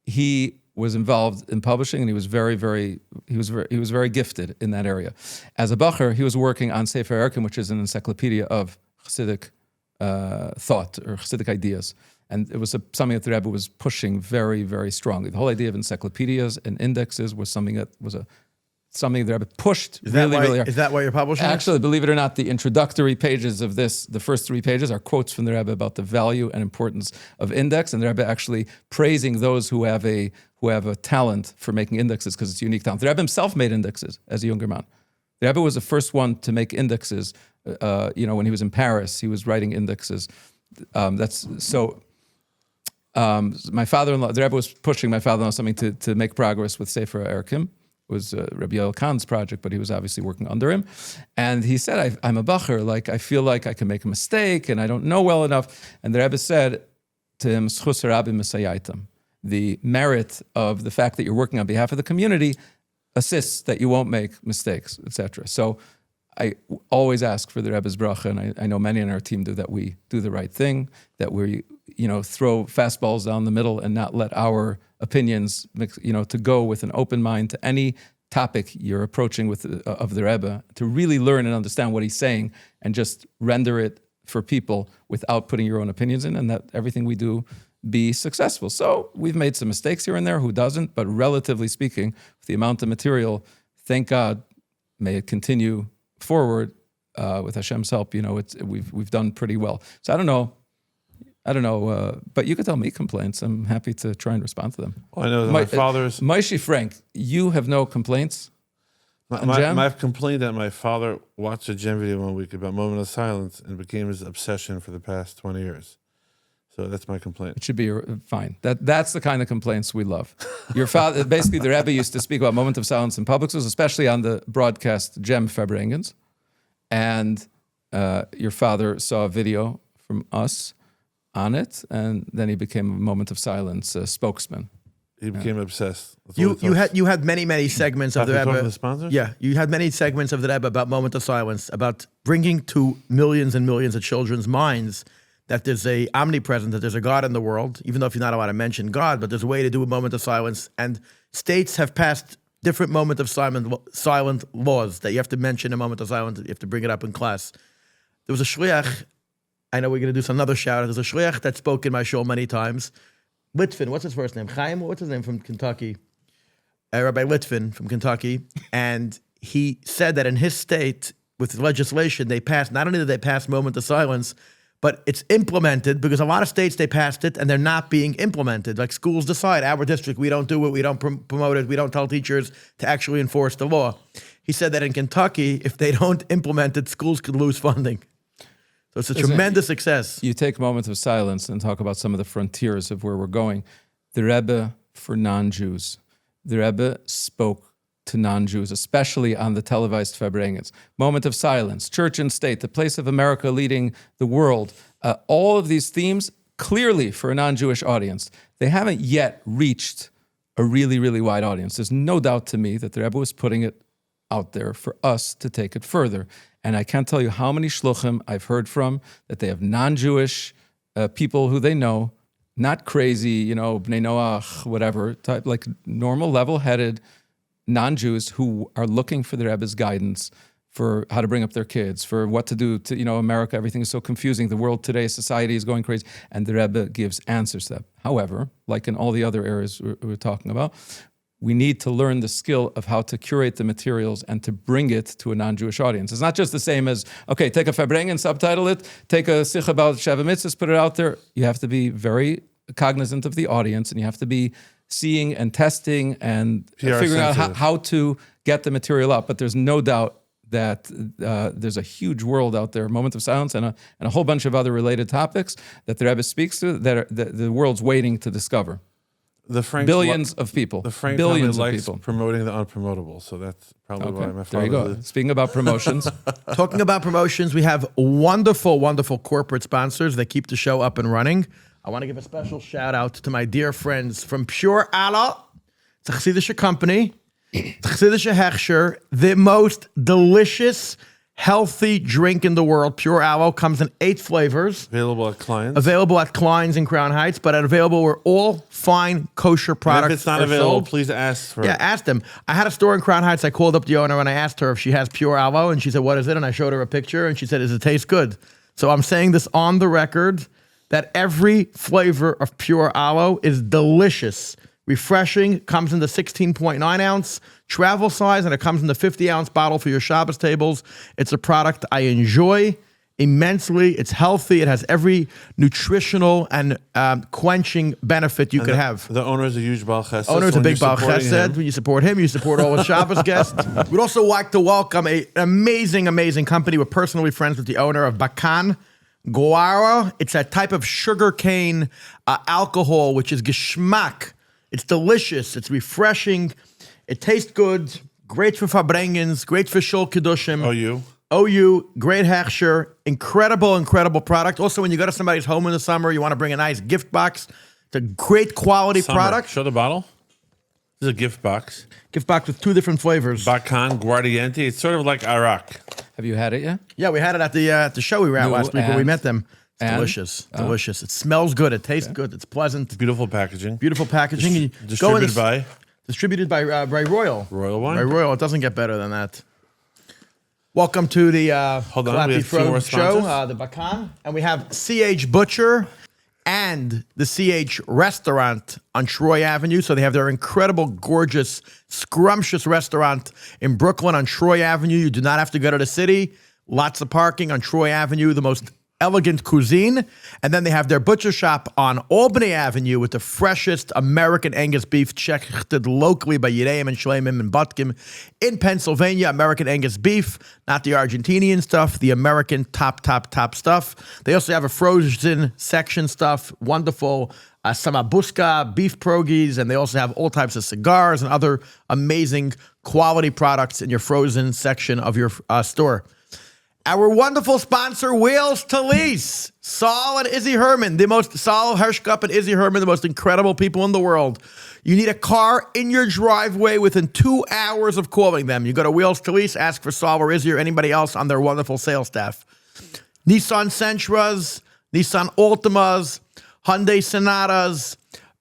He was involved in publishing, and he was very gifted in that area. As a bacher, he was working on Sefer Erkim, which is an encyclopedia of Hasidic thought or Hasidic ideas. And it was something that the Rebbe was pushing very, very strongly. The whole idea of encyclopedias and indexes was something that something the Rebbe pushed really hard. Is that why you're publishing? Actually, believe it or not, the introductory pages of this, the first 3 pages, are quotes from the Rebbe about the value and importance of index, and the Rebbe actually praising those who have a talent for making indexes because it's a unique talent. The Rebbe himself made indexes as a younger man. The Rebbe was the first one to make indexes. When he was in Paris, he was writing indexes. My father-in-law, the Rebbe was pushing my father-in-law something to make progress with Sefer Erkim. It was Rabbi Yoel Kahn's project, but he was obviously working under him. And he said, I'm a bacher, I feel like I can make a mistake and I don't know well enough. And the Rebbe said to him, "Schus harabim mesayaitam." The merit of the fact that you're working on behalf of the community assists that you won't make mistakes, etc. So I always ask for the Rebbe's bracha, and I know many on our team do, that we do the right thing, that we throw fastballs down the middle and not let our opinions mix, to go with an open mind to any topic you're approaching with of the Rebbe, to really learn and understand what he's saying and just render it for people without putting your own opinions in, and that everything we do be successful. So we've made some mistakes here and there, who doesn't? But relatively speaking, with the amount of material, thank God, may it continue forward with Hashem's help. We've done pretty well. So I don't know. I don't know, but you could tell me complaints. I'm happy to try and respond to them. Well, I know that my father's... Maishi Frank, you have no complaints? I've complained that my father watched a Gem video one week about Moment of Silence and became his obsession for the past 20 years. So that's my complaint. It should be fine. That's the kind of complaints we love. Your father, basically, the Rebbe used to speak about Moment of Silence in public schools, especially on the broadcast Gem Farbrengens. And your father saw a video from us on it, and then he became a Moment of Silence spokesman. He became obsessed. You had many segments of the Rebbe. The sponsors? Yeah, you had many segments of the Rebbe about Moment of Silence, about bringing to millions and millions of children's minds that there's a omnipresent, that there's a God in the world, even though if you're not allowed to mention God, but there's a way to do a moment of silence. And states have passed different moment of silent laws that you have to mention a moment of silence, you have to bring it up in class. There was a shliach, I know we're going to do another shout out. There's a shliach that spoke in my show many times. Litvin, what's his first name? Chaim, what's his name from Kentucky? Rabbi Litvin from Kentucky. And he said that in his state, with legislation, they passed, not only did they pass moment of silence, but it's implemented because a lot of states, they passed it and they're not being implemented. Like schools decide, our district, we don't do it, we don't promote it, we don't tell teachers to actually enforce the law. He said that in Kentucky, if they don't implement it, schools could lose funding. So it's a tremendous success. You take moments of silence and talk about some of the frontiers of where we're going. The Rebbe for non-Jews. The Rebbe spoke to non-Jews, especially on the televised Farbrengens. Moment of silence, church and state, the place of America leading the world. All of these themes, clearly for a non-Jewish audience. They haven't yet reached a really, really wide audience. There's no doubt to me that the Rebbe was putting it out there for us to take it further. And I can't tell you how many shluchim I've heard from that they have non-Jewish people who they know, not crazy, Bnei Noach, whatever, type, like normal, level-headed non-Jews who are looking for the Rebbe's guidance for how to bring up their kids, for what to do to, America, everything is so confusing. The world today, society is going crazy. And the Rebbe gives answers to that. However, like in all the other areas we're talking about, we need to learn the skill of how to curate the materials and to bring it to a non-Jewish audience. It's not just the same as, okay, take a Farbrengen, subtitle it, take a sikh about Sheva Mitzvahs, put it out there. You have to be very cognizant of the audience, and you have to be seeing and testing and figuring out how to get the material up. But there's no doubt that there's a huge world out there, Moment of Silence, and a whole bunch of other related topics that the Rebbe speaks to that the world's waiting to discover. Billions of people. The Frank billions family of likes people promoting the unpromotable, so that's probably why my father... There you go. Speaking about promotions. Talking about promotions, we have wonderful, wonderful corporate sponsors that keep the show up and running. I want to give a special shout out to my dear friends from Pure Ave. It's a Chassidische company. It's a Chassidische Hechsher. The most delicious, healthy drink in the world. Pure Aloe comes in 8 flavors. Available at Klein's. Available at Klein's in Crown Heights, but available where all fine kosher products and if it's not are available, sold. please ask for it. Yeah, ask them. I had a store in Crown Heights. I called up the owner and I asked her if she has Pure Aloe, and she said, what is it? And I showed her a picture and she said, does it taste good? So I'm saying this on the record that every flavor of Pure Aloe is delicious. Refreshing, comes in the 16.9 ounce travel size, and it comes in the 50 ounce bottle for your Shabbos tables. It's a product I enjoy immensely. It's healthy. It has every nutritional and quenching benefit you could have. The owner is a huge Baal Chesed. Owner is a big Baal Chesed. When you support him, you support all the Shabbos guests. We'd also like to welcome an amazing, amazing company. We're personally friends with the owner of Bacán Guaro. It's a type of sugarcane alcohol, which is geschmack. It's delicious. It's refreshing. It tastes good. Great for Farbrengens. Great for Shul Kedushim. OU. Great Hechsher. Incredible product. Also, when you go to somebody's home in the summer, you want to bring a nice gift box. It's a great quality product. Show the bottle. This is a gift box. Gift box with 2 different flavors. Bacán Guaro. It's sort of like Arak. Have you had it yet? Yeah, we had it at the show we were at last week when we met them. Delicious. Delicious. It smells good. It tastes good. It's pleasant. Beautiful packaging. Distributed by Royal. Royal Wine. By Royal. It doesn't get better than that. Welcome to the Clappy Fro show, the Bacán. And we have CH Butcher and the CH Restaurant on Troy Avenue. So they have their incredible, gorgeous, scrumptious restaurant in Brooklyn on Troy Avenue. You do not have to go to the city. Lots of parking on Troy Avenue, the most elegant cuisine. And then they have their butcher shop on Albany Avenue with the freshest American Angus beef checked locally by Yereim and Shlemim and Butkim in Pennsylvania. American Angus beef, not the Argentinian stuff, the American top stuff. They also have a frozen section stuff, wonderful samabuska, beef pierogies, and they also have all types of cigars and other amazing quality products in your frozen section of your store. Our wonderful sponsor, Wheels to Lease. Saul and Izzy Herman, Saul Hershkup and Izzy Herman, the most incredible people in the world. You need a car in your driveway within 2 hours of calling them. You go to Wheels to Lease, ask for Saul or Izzy or anybody else on their wonderful sales staff. Nissan Sentras, Nissan Altimas, Hyundai Sonatas,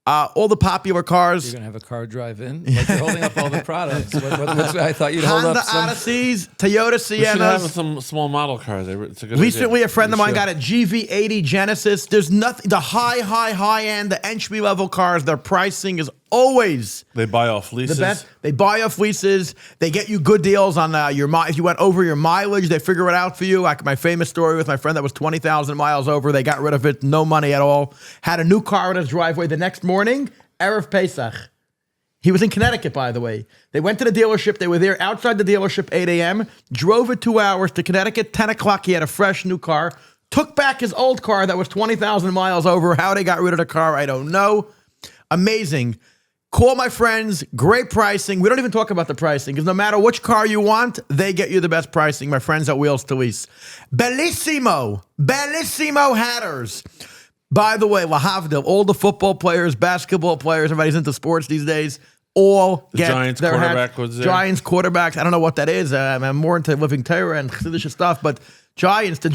all the popular cars. You're going to have a car drive-in? Like you're holding up all the products. I thought you'd hold Honda up some... Odysseys, Toyota We should have Siennas. some small model cars. It's a good Recently, idea. a friend of mine got a GV80 Genesis. There's nothing, the high end, the entry-level cars, their pricing is always They buy off leases. the best. They buy off leases. They get you good deals on if you went over your mileage, they figure it out for you. Like my famous story with my friend that was 20,000 miles over. They got rid of it, no money at all. Had a new car in his driveway the next morning, Erev Pesach. He was in Connecticut, by the way. They went to the dealership. They were there outside the dealership 8 a.m., drove it 2 hours to Connecticut, 10 o'clock. He had a fresh new car, took back his old car that was 20,000 miles over. How they got rid of the car, I don't know. Amazing. Call my friends, great pricing. We don't even talk about the pricing because no matter which car you want, they get you the best pricing. My friends at Wheels to Lease. Bellisimo Hatters. By the way, Lahavdil, all the football players, basketball players, everybody's into sports these days, all The get Giants their quarterback hats. was there. Giants quarterbacks. I don't know what that is. I'm more into living Torah and Chassidish stuff, but the Giants. For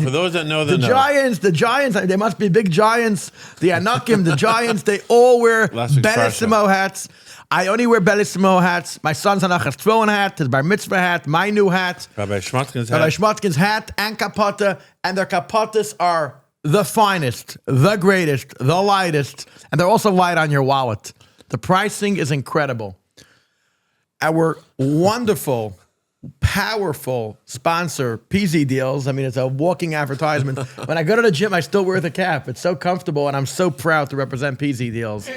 those that know, The Giants, they must be big Giants. The Anakim, the Giants, they all wear Last week's Bellisimo hats. I only wear Bellisimo hats. My son's Hanachas Tefillin hat, his bar mitzvah hat, my new hat, Rabbi Schmatkin's Rabbi hat. Schmatkin's hat, and kapata, and their kapatas are the finest, the greatest, the lightest, and they're also light on your wallet. The pricing is incredible. Our wonderful, powerful sponsor, PZ Deals. I mean, it's a walking advertisement. When I go to the gym, I still wear the cap. It's so comfortable, and I'm so proud to represent PZ Deals.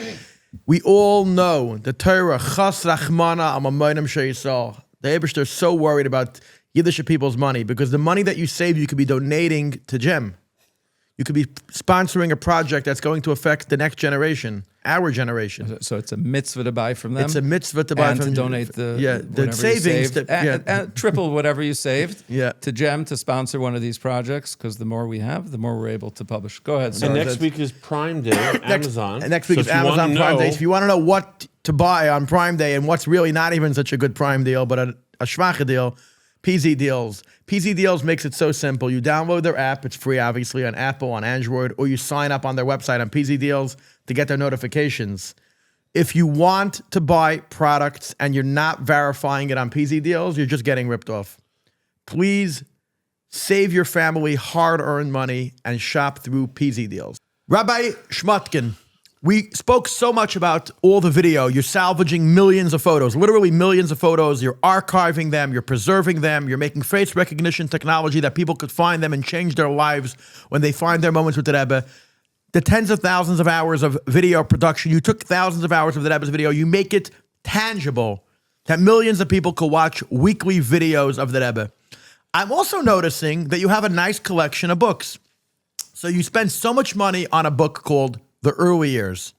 We all know the Torah, Chas Rachmana Amamonim Sheisal. The Eibishter is so worried about Yiddish people's money because the money that you save, you could be donating to Gem. You could be sponsoring a project that's going to affect the next generation, our generation. So it's a mitzvah to buy from them. It's a mitzvah to buy and from to donate the the savings. and triple whatever you saved Yeah. to Gem to sponsor one of these projects because the more we have, the more we're able to publish. Go ahead. And Sorry. next week is Prime Day, Amazon. Next week is Amazon Prime Day. If you want to know what to buy on Prime Day and what's really not even such a good Prime deal, but a schwache deal, PZ Deals. PZ Deals makes it so simple. You download their app. It's free, obviously, on Apple, on Android, or you sign up on their website on PZ Deals to get their notifications. If you want to buy products and you're not verifying it on PZ Deals, you're just getting ripped off. Please save your family hard-earned money and shop through PZ Deals. Rabbi Schmatkin, we spoke so much about all the video. You're salvaging millions of photos, literally millions of photos. You're archiving them. You're preserving them. You're making face recognition technology that people could find them and change their lives when they find their moments with the Rebbe. The tens of thousands of hours of video production, you took thousands of hours of the Rebbe's video. You make it tangible that millions of people could watch weekly videos of the Rebbe. I'm also noticing that you have a nice collection of books. So you spend so much money on a book called The Early Years.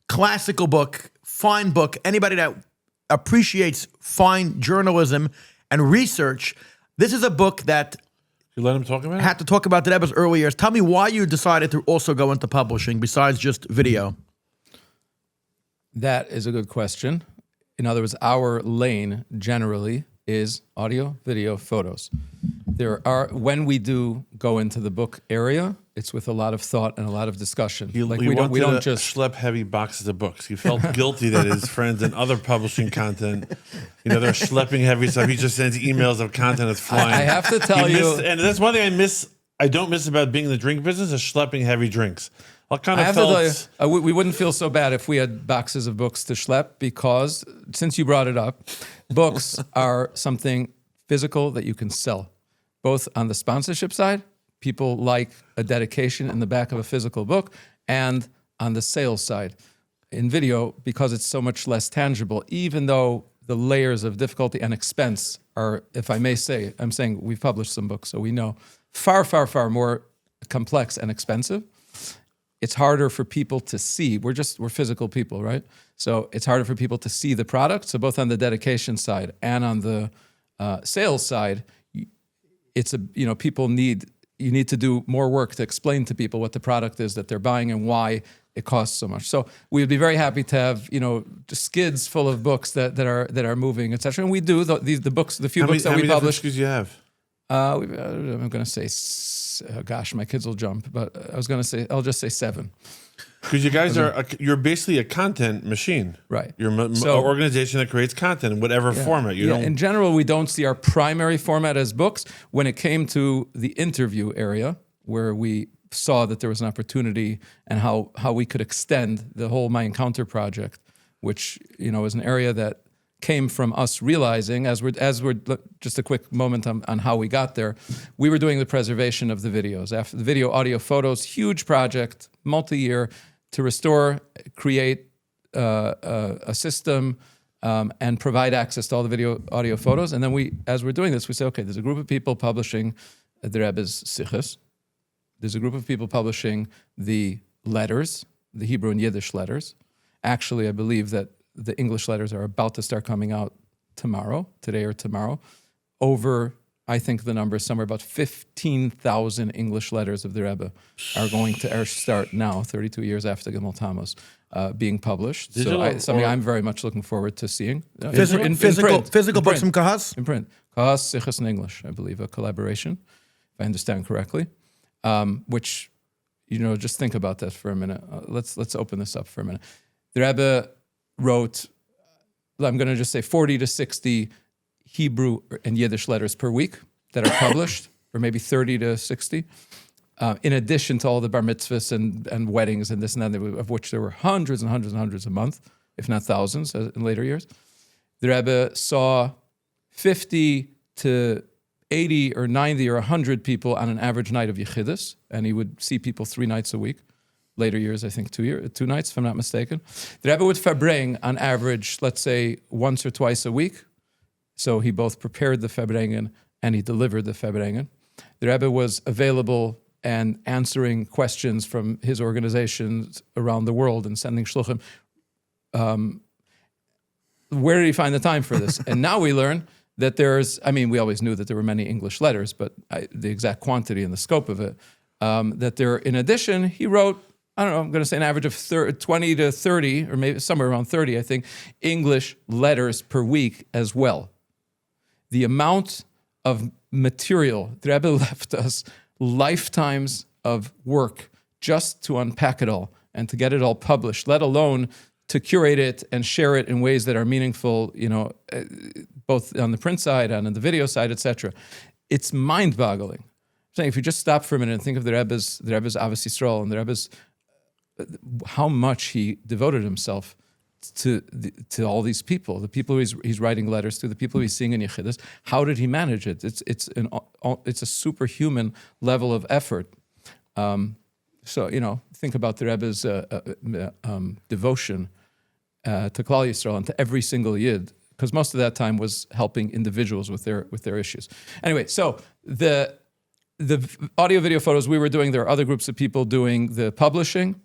Classical book, fine book. Anybody that appreciates fine journalism and research, this is a book that You let him talk about it? had to talk about the Rebbe's early years. Tell me why you decided to also go into publishing besides just video. That is a good question. In other words, our lane generally is audio, video, photos. When we do go into the book area, it's with a lot of thought and a lot of discussion. He we don't just schlep heavy boxes of books. He felt guilty that his friends and other publishing content, they're schlepping heavy stuff. He just sends emails of content that's flying. I have to tell you, and that's one thing I don't miss about being in the drink business is schlepping heavy drinks. I have to tell you, we wouldn't feel so bad if we had boxes of books to schlep because, since you brought it up, books are something physical that you can sell, both on the sponsorship side people like a dedication in the back of a physical book, and on the sales side. In video, because it's so much less tangible, even though the layers of difficulty and expense are, if I may say, I'm saying we've published some books, so we know, far, far, far more complex and expensive. It's harder for people to see. We're physical people, right? So it's harder for people to see the product. So both on the dedication side and on the sales side, you need to do more work to explain to people what the product is that they're buying and why it costs so much. So we'd be very happy to have skids full of books that are moving, etc. And we do the books, the few books that we publish. How many do you have? I'm going to say, gosh, my kids will jump, but I'll just say 7. Because you guys you're basically a content machine, right? You're an organization that creates content in whatever format. In general, we don't see our primary format as books. When it came to the interview area, where we saw that there was an opportunity and how we could extend the whole My Encounter project, which is an area that came from us realizing, as we're just a quick moment on how we got there, we were doing the preservation of the videos. After the video, audio, photos, huge project, multi-year, to restore, create a system and provide access to all the video, audio, photos. And then as we're doing this, we say, okay, there's a group of people publishing the Rebbe's Sichos. There's a group of people publishing the letters, the Hebrew and Yiddish letters. Actually, I believe that the English letters are about to start coming out today or tomorrow. Over, I think the number is somewhere about 15,000 English letters of the Rebbe are going to start now, 32 years after Gimel Tamuz, being published. Something I'm very much looking forward to seeing. Physical books from Kahas? In print. Kahas, Sichos, and English, I believe, a collaboration, if I understand correctly. Which, just think about that for a minute. Let's open this up for a minute. The Rebbe wrote, I'm going to just say 40 to 60 Hebrew and Yiddish letters per week that are published, or maybe 30 to 60, in addition to all the bar mitzvahs and weddings and this and that, of which there were hundreds and hundreds and hundreds a month, if not thousands in later years. The Rebbe saw 50 to 80 or 90 or 100 people on an average night of Yechidus, and he would see people 3 nights a week. Later years, I think 2 nights, if I'm not mistaken. The Rebbe would farbrengen on average, let's say, once or twice a week. So he both prepared the farbrengen and he delivered the farbrengen. The Rebbe was available and answering questions from his organizations around the world and sending shluchim. Where did he find the time for this? And now we learn that we always knew that there were many English letters, but the exact quantity and the scope of it, that there, in addition, he wrote, I'm going to say an average of 20 to 30, or maybe somewhere around 30, I think, English letters per week as well. The amount of material the Rebbe left us, lifetimes of work just to unpack it all and to get it all published, let alone to curate it and share it in ways that are meaningful, both on the print side and on the video side, etc. It's mind-boggling. I'm saying if you just stop for a minute and think of the Rebbe's Avos Yisrael and the Rebbe's how much he devoted himself to all these people, the people he's writing letters to, the people he's seeing in Yechidus. How did he manage it? It's a superhuman level of effort. So think about the Rebbe's devotion to Klal Yisrael and to every single Yid, because most of that time was helping individuals with their issues. Anyway, so the audio, video, photos we were doing, there are other groups of people doing the publishing.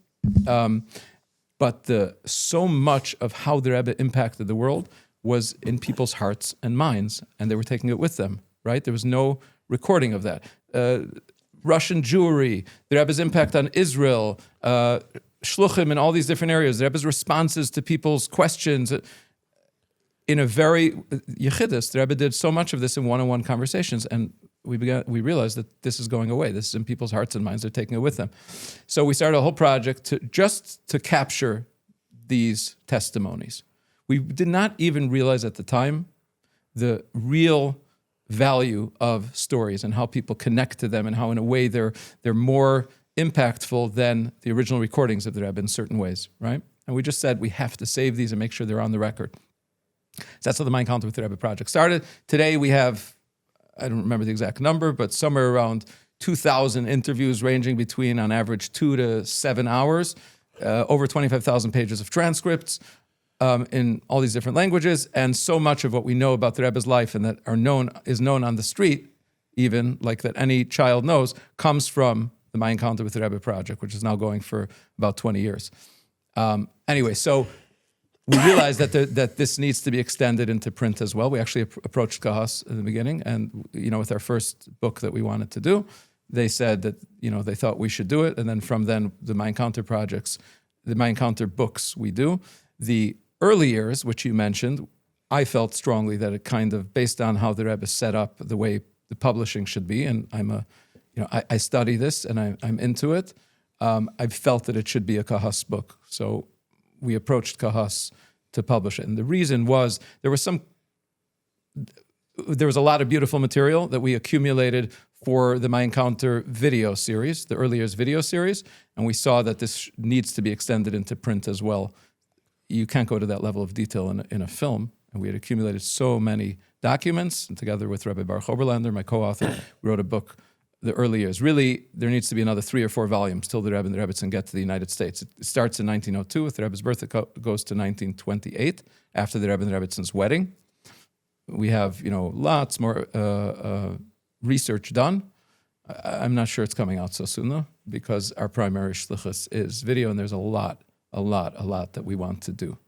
But so much of how the Rebbe impacted the world was in people's hearts and minds, and they were taking it with them, right? There was no recording of that. Russian Jewry, the Rebbe's impact on Israel, shluchim in all these different areas, the Rebbe's responses to people's questions. In a very Yechidus, the Rebbe did so much of this in one-on-one conversations, and we realized that this is going away. This is in people's hearts and minds. They're taking it with them. So we started a whole project to capture these testimonies. We did not even realize at the time the real value of stories and how people connect to them and how in a way they're more impactful than the original recordings of the Rebbe in certain ways, right? And we just said we have to save these and make sure they're on the record. So that's how the My Encounter with the Rebbe project started. Today we have, I don't remember the exact number, but somewhere around 2,000 interviews ranging between, on average, 2 to 7 hours, over 25,000 pages of transcripts in all these different languages, and so much of what we know about the Rebbe's life and that is known on the street, even like that any child knows, comes from the My Encounter with the Rebbe project, which is now going for about 20 years. Anyway, so we realized that this needs to be extended into print as well. We actually approached Kahas in the beginning, and with our first book that we wanted to do, they said that they thought we should do it, and then from then the My Encounter projects, the My Encounter books we do. The early years, which you mentioned, I felt strongly that it kind of, based on how the Rebbe set up the way the publishing should be, and I study this and I'm into it. I felt that it should be a Kahas book, so we approached Kahas to publish it. And the reason was there was a lot of beautiful material that we accumulated for the My Encounter video series, the early years video series, and we saw that this needs to be extended into print as well. You can't go to that level of detail in a film, and we had accumulated so many documents, and together with Rebbe Baruch Oberlander, my co-author, we wrote a book, the early years. Really, there needs to be another 3 or 4 volumes till the Rebbe and the Rebbetzin get to the United States. It starts in 1902 with the Rebbe's birth. It goes to 1928 after the Rebbe and the Rebbetzins' wedding. We have, lots more research done. I'm not sure it's coming out so soon though, because our primary shlichus is video, and there's a lot that we want to do.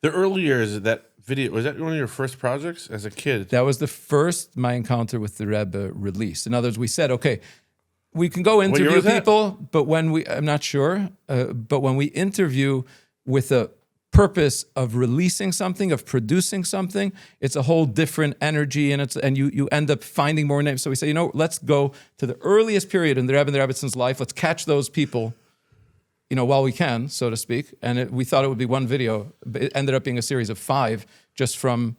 The early years, that video, was that one of your first projects as a kid? That was the first My Encounter with the Rebbe release. In other words, we said, okay, we can go interview people, but I'm not sure, but when we interview with a purpose of releasing something, of producing something, it's a whole different energy, and you end up finding more names. So we say, let's go to the earliest period in the Rebbe and the Rebbetzins' life. Let's catch those people, while we can, so to speak. And we thought it would be one video, but it ended up being a series of 5 just from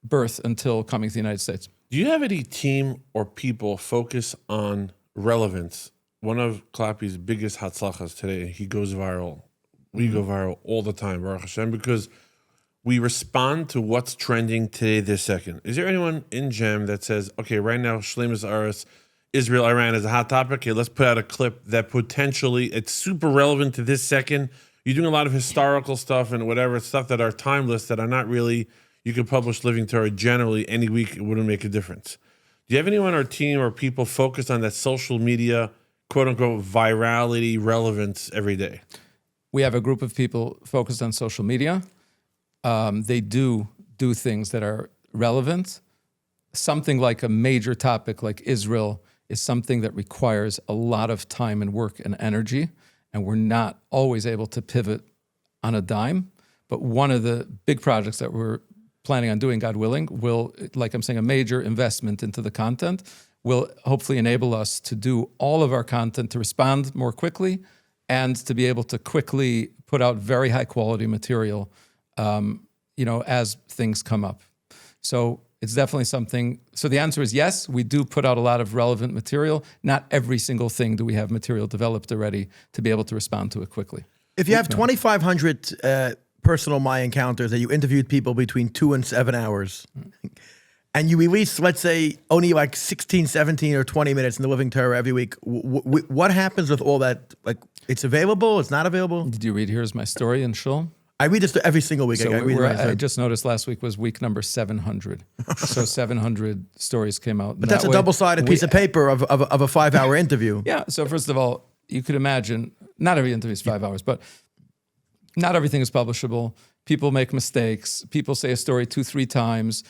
birth until coming to the United States. Do you have any team or people focus on relevance? One of Clappy's biggest hatzlachas today, he goes viral. We go viral all the time, Baruch Hashem, because we respond to what's trending today, this second. Is there anyone in GEM that says, okay, right now, Shleimus Aris, Israel, Iran is a hot topic. Okay, let's put out a clip that potentially it's super relevant to this second. You're doing a lot of historical stuff and whatever stuff that are timeless that are not really, you could publish Living Torah generally any week. It wouldn't make a difference. Do you have anyone on our team or people focused on that social media, quote unquote, virality, relevance every day? We have a group of people focused on social media. They do things that are relevant. Something like a major topic like Israel is something that requires a lot of time and work and energy, and we're not always able to pivot on a dime. But one of the big projects that we're planning on doing, God willing, will, like I'm saying, a major investment into the content, will hopefully enable us to do all of our content, to respond more quickly, and to be able to quickly put out very high quality material, as things come up. So it's definitely something. So the answer is yes, we do put out a lot of relevant material. Not every single thing do we have material developed already to be able to respond to it quickly. If you have 2,500 personal My Encounters that you interviewed people between 2 and 7 hours, and you release, let's say, only like 16, 17, or 20 minutes in the Living Torah every week, what happens with all that? Like, it's available? It's not available? Did you read Here's My Story in Shul? I read this every single week. So I just noticed last week was week number 700. So 700 stories came out. But that's a double-sided piece of paper of a 5-hour interview. Yeah. So first of all, you could imagine, not every interview is 5 hours, but not everything is publishable. People make mistakes. People say a story 2-3 times.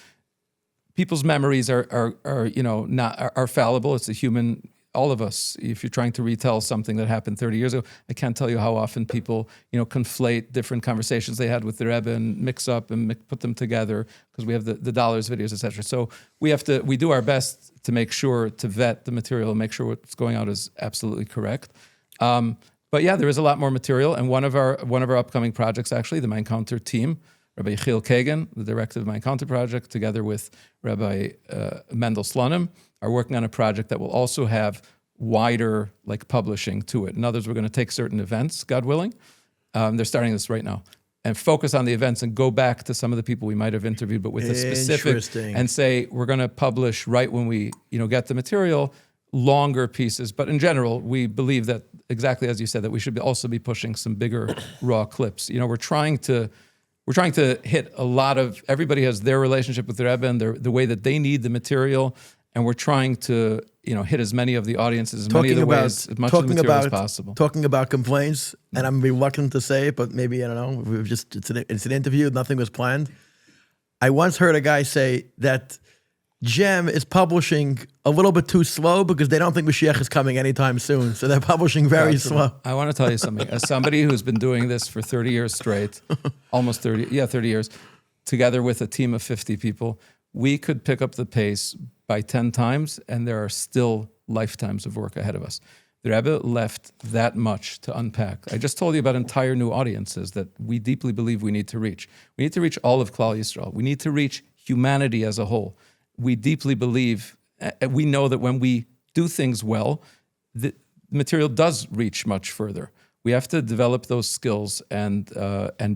People's memories are fallible. It's a human. All of us, if you're trying to retell something that happened 30 years ago, I can't tell you how often people, conflate different conversations they had with the Rebbe and mix up and put them together because we have the dollars, videos, etc. So we do our best to make sure to vet the material and make sure what's going out is absolutely correct. But yeah, there is a lot more material, and one of our upcoming projects, actually, the My Encounter team, Rabbi Yechiel Kagan, the director of the My Encounter project, together with Rabbi Mendel Slonim, are working on a project that will also have wider publishing to it. In other words, we're going to take certain events, God willing. They're starting this right now, and focus on the events and go back to some of the people we might have interviewed, but with a specific, and say we're going to publish right when we get the material, longer pieces. But in general, we believe that, exactly as you said, that we should also be pushing some bigger raw clips. We're trying to hit a lot of, everybody has their relationship with the Rebbe and the way that they need the material, and we're trying to hit as many of the audiences, as many of the ways, as much of the material as possible. Talking about complaints, and I'm reluctant to say it, but maybe, I don't know, it's an interview, nothing was planned. I once heard a guy say that Gem is publishing a little bit too slow because they don't think Mashiach is coming anytime soon. So they're publishing very slow. I want to tell you something. As somebody who's been doing this for 30 years straight, almost 30 years, together with a team of 50 people, we could pick up the pace by 10 times, and there are still lifetimes of work ahead of us. The Rebbe left that much to unpack. I just told you about entire new audiences that we deeply believe we need to reach. We need to reach all of Klal Yisrael. We need to reach humanity as a whole. We deeply believe, we know that when we do things well, the material does reach much further. We have to develop those skills and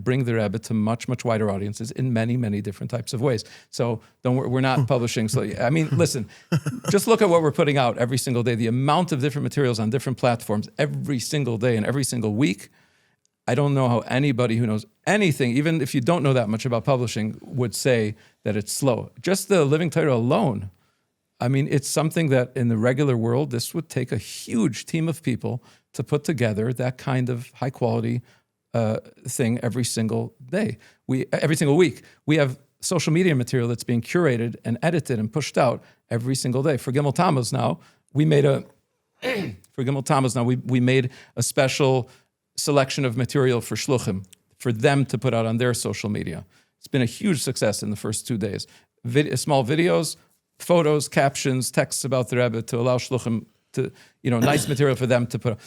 bring the Rebbe to much, much wider audiences in many, many different types of ways. So don't worry, we're not publishing. So I mean, listen, just look at what we're putting out every single day. The amount of different materials on different platforms every single day and every single week. I don't know how anybody who knows anything, even if you don't know that much about publishing, would say that it's slow. Just the Living Torah alone, I mean, it's something that in the regular world, this would take a huge team of people to put together that kind of high quality thing every single day. Every single week. We have social media material that's being curated and edited and pushed out every single day. For Gimel Tamuz now, we made a special selection of material for shluchim, for them to put out on their social media. It's been a huge success in the first 2 days. Small videos, photos, captions, texts about the Rebbe to allow shluchim to, nice material for them to put out.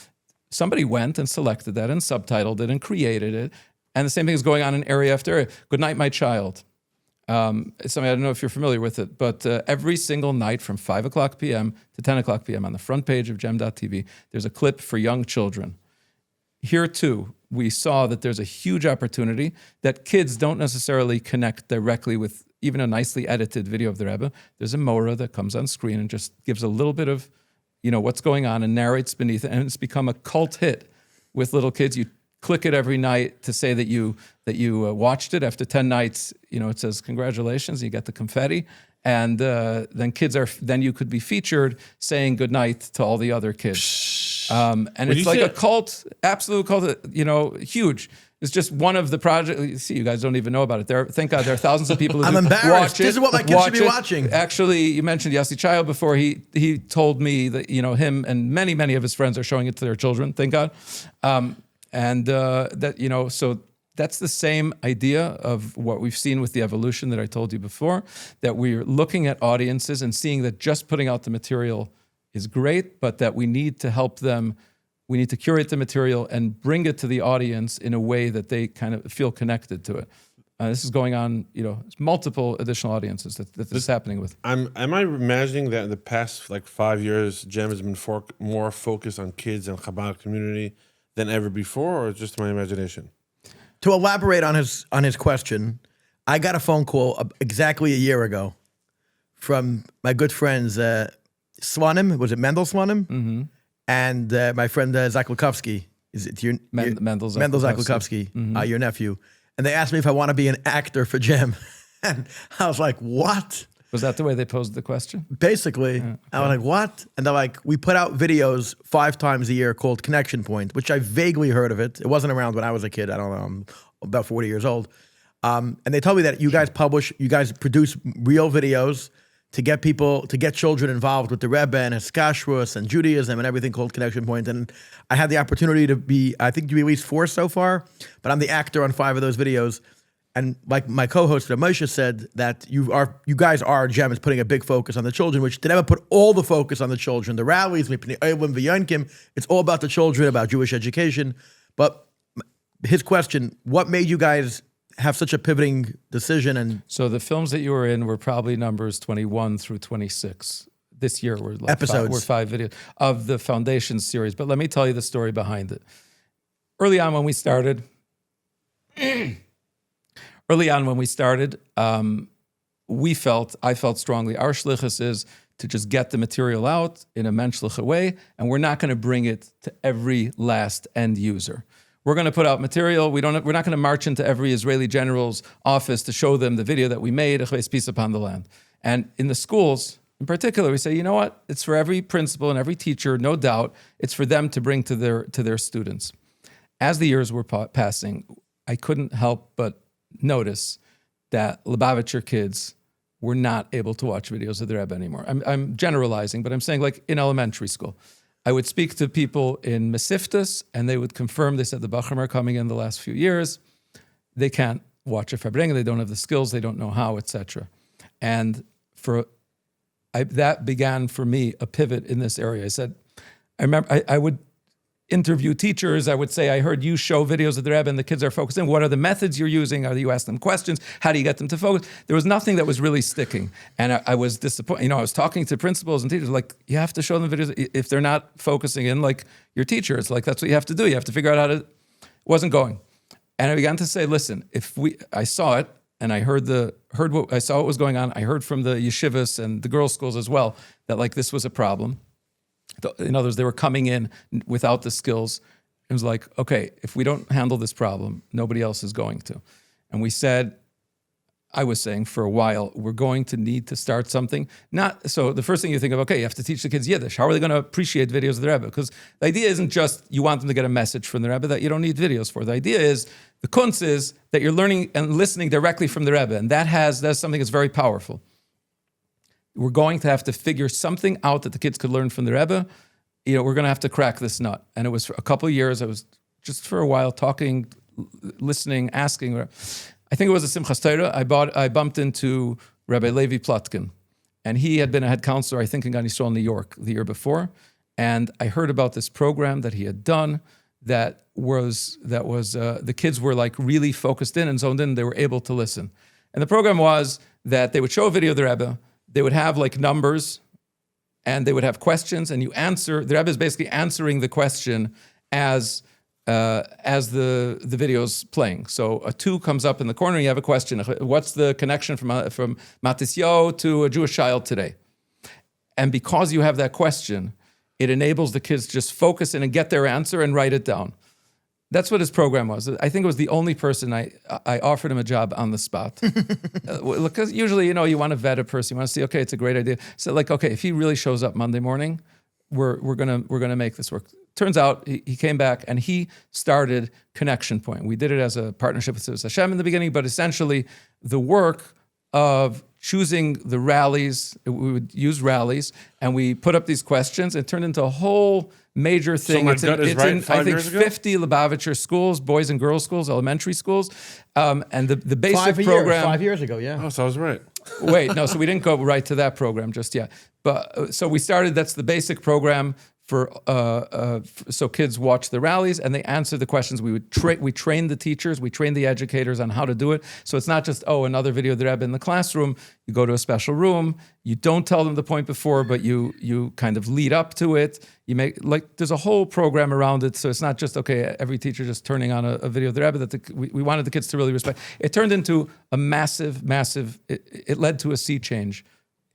Somebody went and selected that and subtitled it and created it. And the same thing is going on in area after area. Good Night, My Child. It's something, I don't know if you're familiar with it, but every single night from 5 o'clock p.m. to 10 o'clock p.m. on the front page of gem.tv, there's a clip for young children. Here, too, we saw that there's a huge opportunity that kids don't necessarily connect directly with even a nicely edited video of the Rebbe. There's a Mora that comes on screen and just gives a little bit of, what's going on and narrates beneath it. And it's become a cult hit with little kids. You click it every night to say that you watched it. After 10 nights, it says, congratulations, you get the confetti. And then you could be featured saying goodnight to all the other kids. And it's like a cult, absolute cult, huge. It's just one of the projects. You see, you guys don't even know about it. Thank God, there are thousands of people who I'm embarrassed. Watch it, this is what my kids should be watching. Actually, you mentioned Yossi Child before. He told me that, him and many, many of his friends are showing it to their children, thank God. So that's the same idea of what we've seen with the evolution that I told you before, that we're looking at audiences and seeing that just putting out the material is great, but that we need to help them. We need to curate the material and bring it to the audience in a way that they kind of feel connected to it. This is going on, multiple additional audiences that this is happening with. Am I imagining that in the past 5 years, Gem has been more focused on kids and Chabad community than ever before, or just my imagination? To elaborate on his question, I got a phone call exactly a year ago from my good friends Slonim. Was it Mendel Slonim? Mm-hmm. And my friend Zach Lukovsky. Is it your Mendel Zach Lukovsky, mm-hmm. Your nephew? And they asked me if I want to be an actor for Gem, and I was like, "What?" Was that the way they posed the question? Basically, yeah, okay. I was like, "What?" And they're like, "We put out videos 5 times a year called Connection Point," which I vaguely heard of it. It wasn't around when I was a kid. I don't know. I'm about 40 years old. And they told me that you guys produce real videos to get children involved with the Rebbe and his kashrus and Judaism and everything called Connection Point. And I had the opportunity to be, I think you released 4 so far, but I'm the actor on 5 of those videos. And like my co-host Moshe said, that you guys are Gem is putting a big focus on the children, which they never put all the focus on the children. The rallies, it's all about the children, about Jewish education. But his question, what made you guys have such a pivoting decision? And so the films that you were in were probably numbers 21 through 26. This year were episodes. 5 videos of the Foundation series. But let me tell you the story behind it. Early on when we started, I felt strongly, our shlichus is to just get the material out in a menschliche way, and we're not going to bring it to every last end user. We're going to put out material. We're not going to march into every Israeli general's office to show them the video that we made, Peace Upon the Land. And in the schools, in particular, we say, you know what? It's for every principal and every teacher, no doubt. It's for them to bring to their students. As the years were passing, I couldn't help but notice that Lubavitcher kids were not able to watch videos of the Rebbe anymore. I'm generalizing, but I'm saying like in elementary school. I would speak to people in Mesiftas, and they would confirm, they said the Bachrim are coming in the last few years. They can't watch a Farbrengen, they don't have the skills, they don't know how, etc. And that began for me a pivot in this area. I remember I would interview teachers. I would say, I heard you show videos of the Rebbe and the kids are focusing. What are the methods you're using? Are you ask them questions? How do you get them to focus? There was nothing that was really sticking. And I was disappointed. I was talking to principals and teachers, like, you have to show them videos. If they're not focusing in, like, your teacher, it's like, that's what you have to do. You have to figure out how to, it wasn't going. And I began to say, listen, I saw it and I I saw what was going on. I heard from the yeshivas and the girls' schools as well, that like this was a problem. In other words, they were coming in without the skills. It was like, okay, if we don't handle this problem, nobody else is going to. And I was saying for a while, we're going to need to start something. So the first thing you think of, okay, you have to teach the kids Yiddish. How are they going to appreciate videos of the Rebbe? Because the idea isn't just you want them to get a message from the Rebbe that you don't need videos for. The idea is, the kunz is that you're learning and listening directly from the Rebbe. And that's something that's very powerful. We're going to have to figure something out that the kids could learn from the Rebbe. We're going to have to crack this nut. And it was for a couple of years. I was just for a while talking, listening, asking. I think it was a Simchas Torah. I bumped into Rabbi Levi Plotkin, and he had been a head counselor, I think, in Gan Yisrael, New York, the year before. And I heard about this program that he had done that was the kids were like really focused in and zoned in. They were able to listen. And the program was that they would show a video of the Rebbe. They would have like numbers, and they would have questions, and you answer. The Rebbe is basically answering the question as the video's playing. So a 2 comes up in the corner, and you have a question. What's the connection from Matisyo to a Jewish child today? And because you have that question, it enables the kids to just focus in and get their answer and write it down. That's what his program was. I think it was the only person I offered him a job on the spot. Because usually, you want to vet a person. You want to see, okay, it's a great idea. So like, okay, if he really shows up Monday morning, we're gonna make this work. Turns out he came back and he started Connection Point. We did it as a partnership with Hashem in the beginning, but essentially the work of choosing the rallies, we would use rallies, and we put up these questions. It turned into a whole major thing. So it's in I think 50 Lubavitcher schools, boys and girls schools, elementary schools, and the basic program. 5 years ago, yeah. Oh, so I was right. Wait, no, so we didn't go right to that program just yet. But so we started. That's the basic program so kids watch the rallies and they answer the questions. We train the teachers, we train the educators on how to do it. So it's not just, another video of the Rebbe in the classroom. You go to a special room. You don't tell them the point before, but you kind of lead up to it. You make, there's a whole program around it. So it's not just, okay, every teacher just turning on a video of the Rebbe that we wanted the kids to really respect. It turned into a massive, it led to a sea change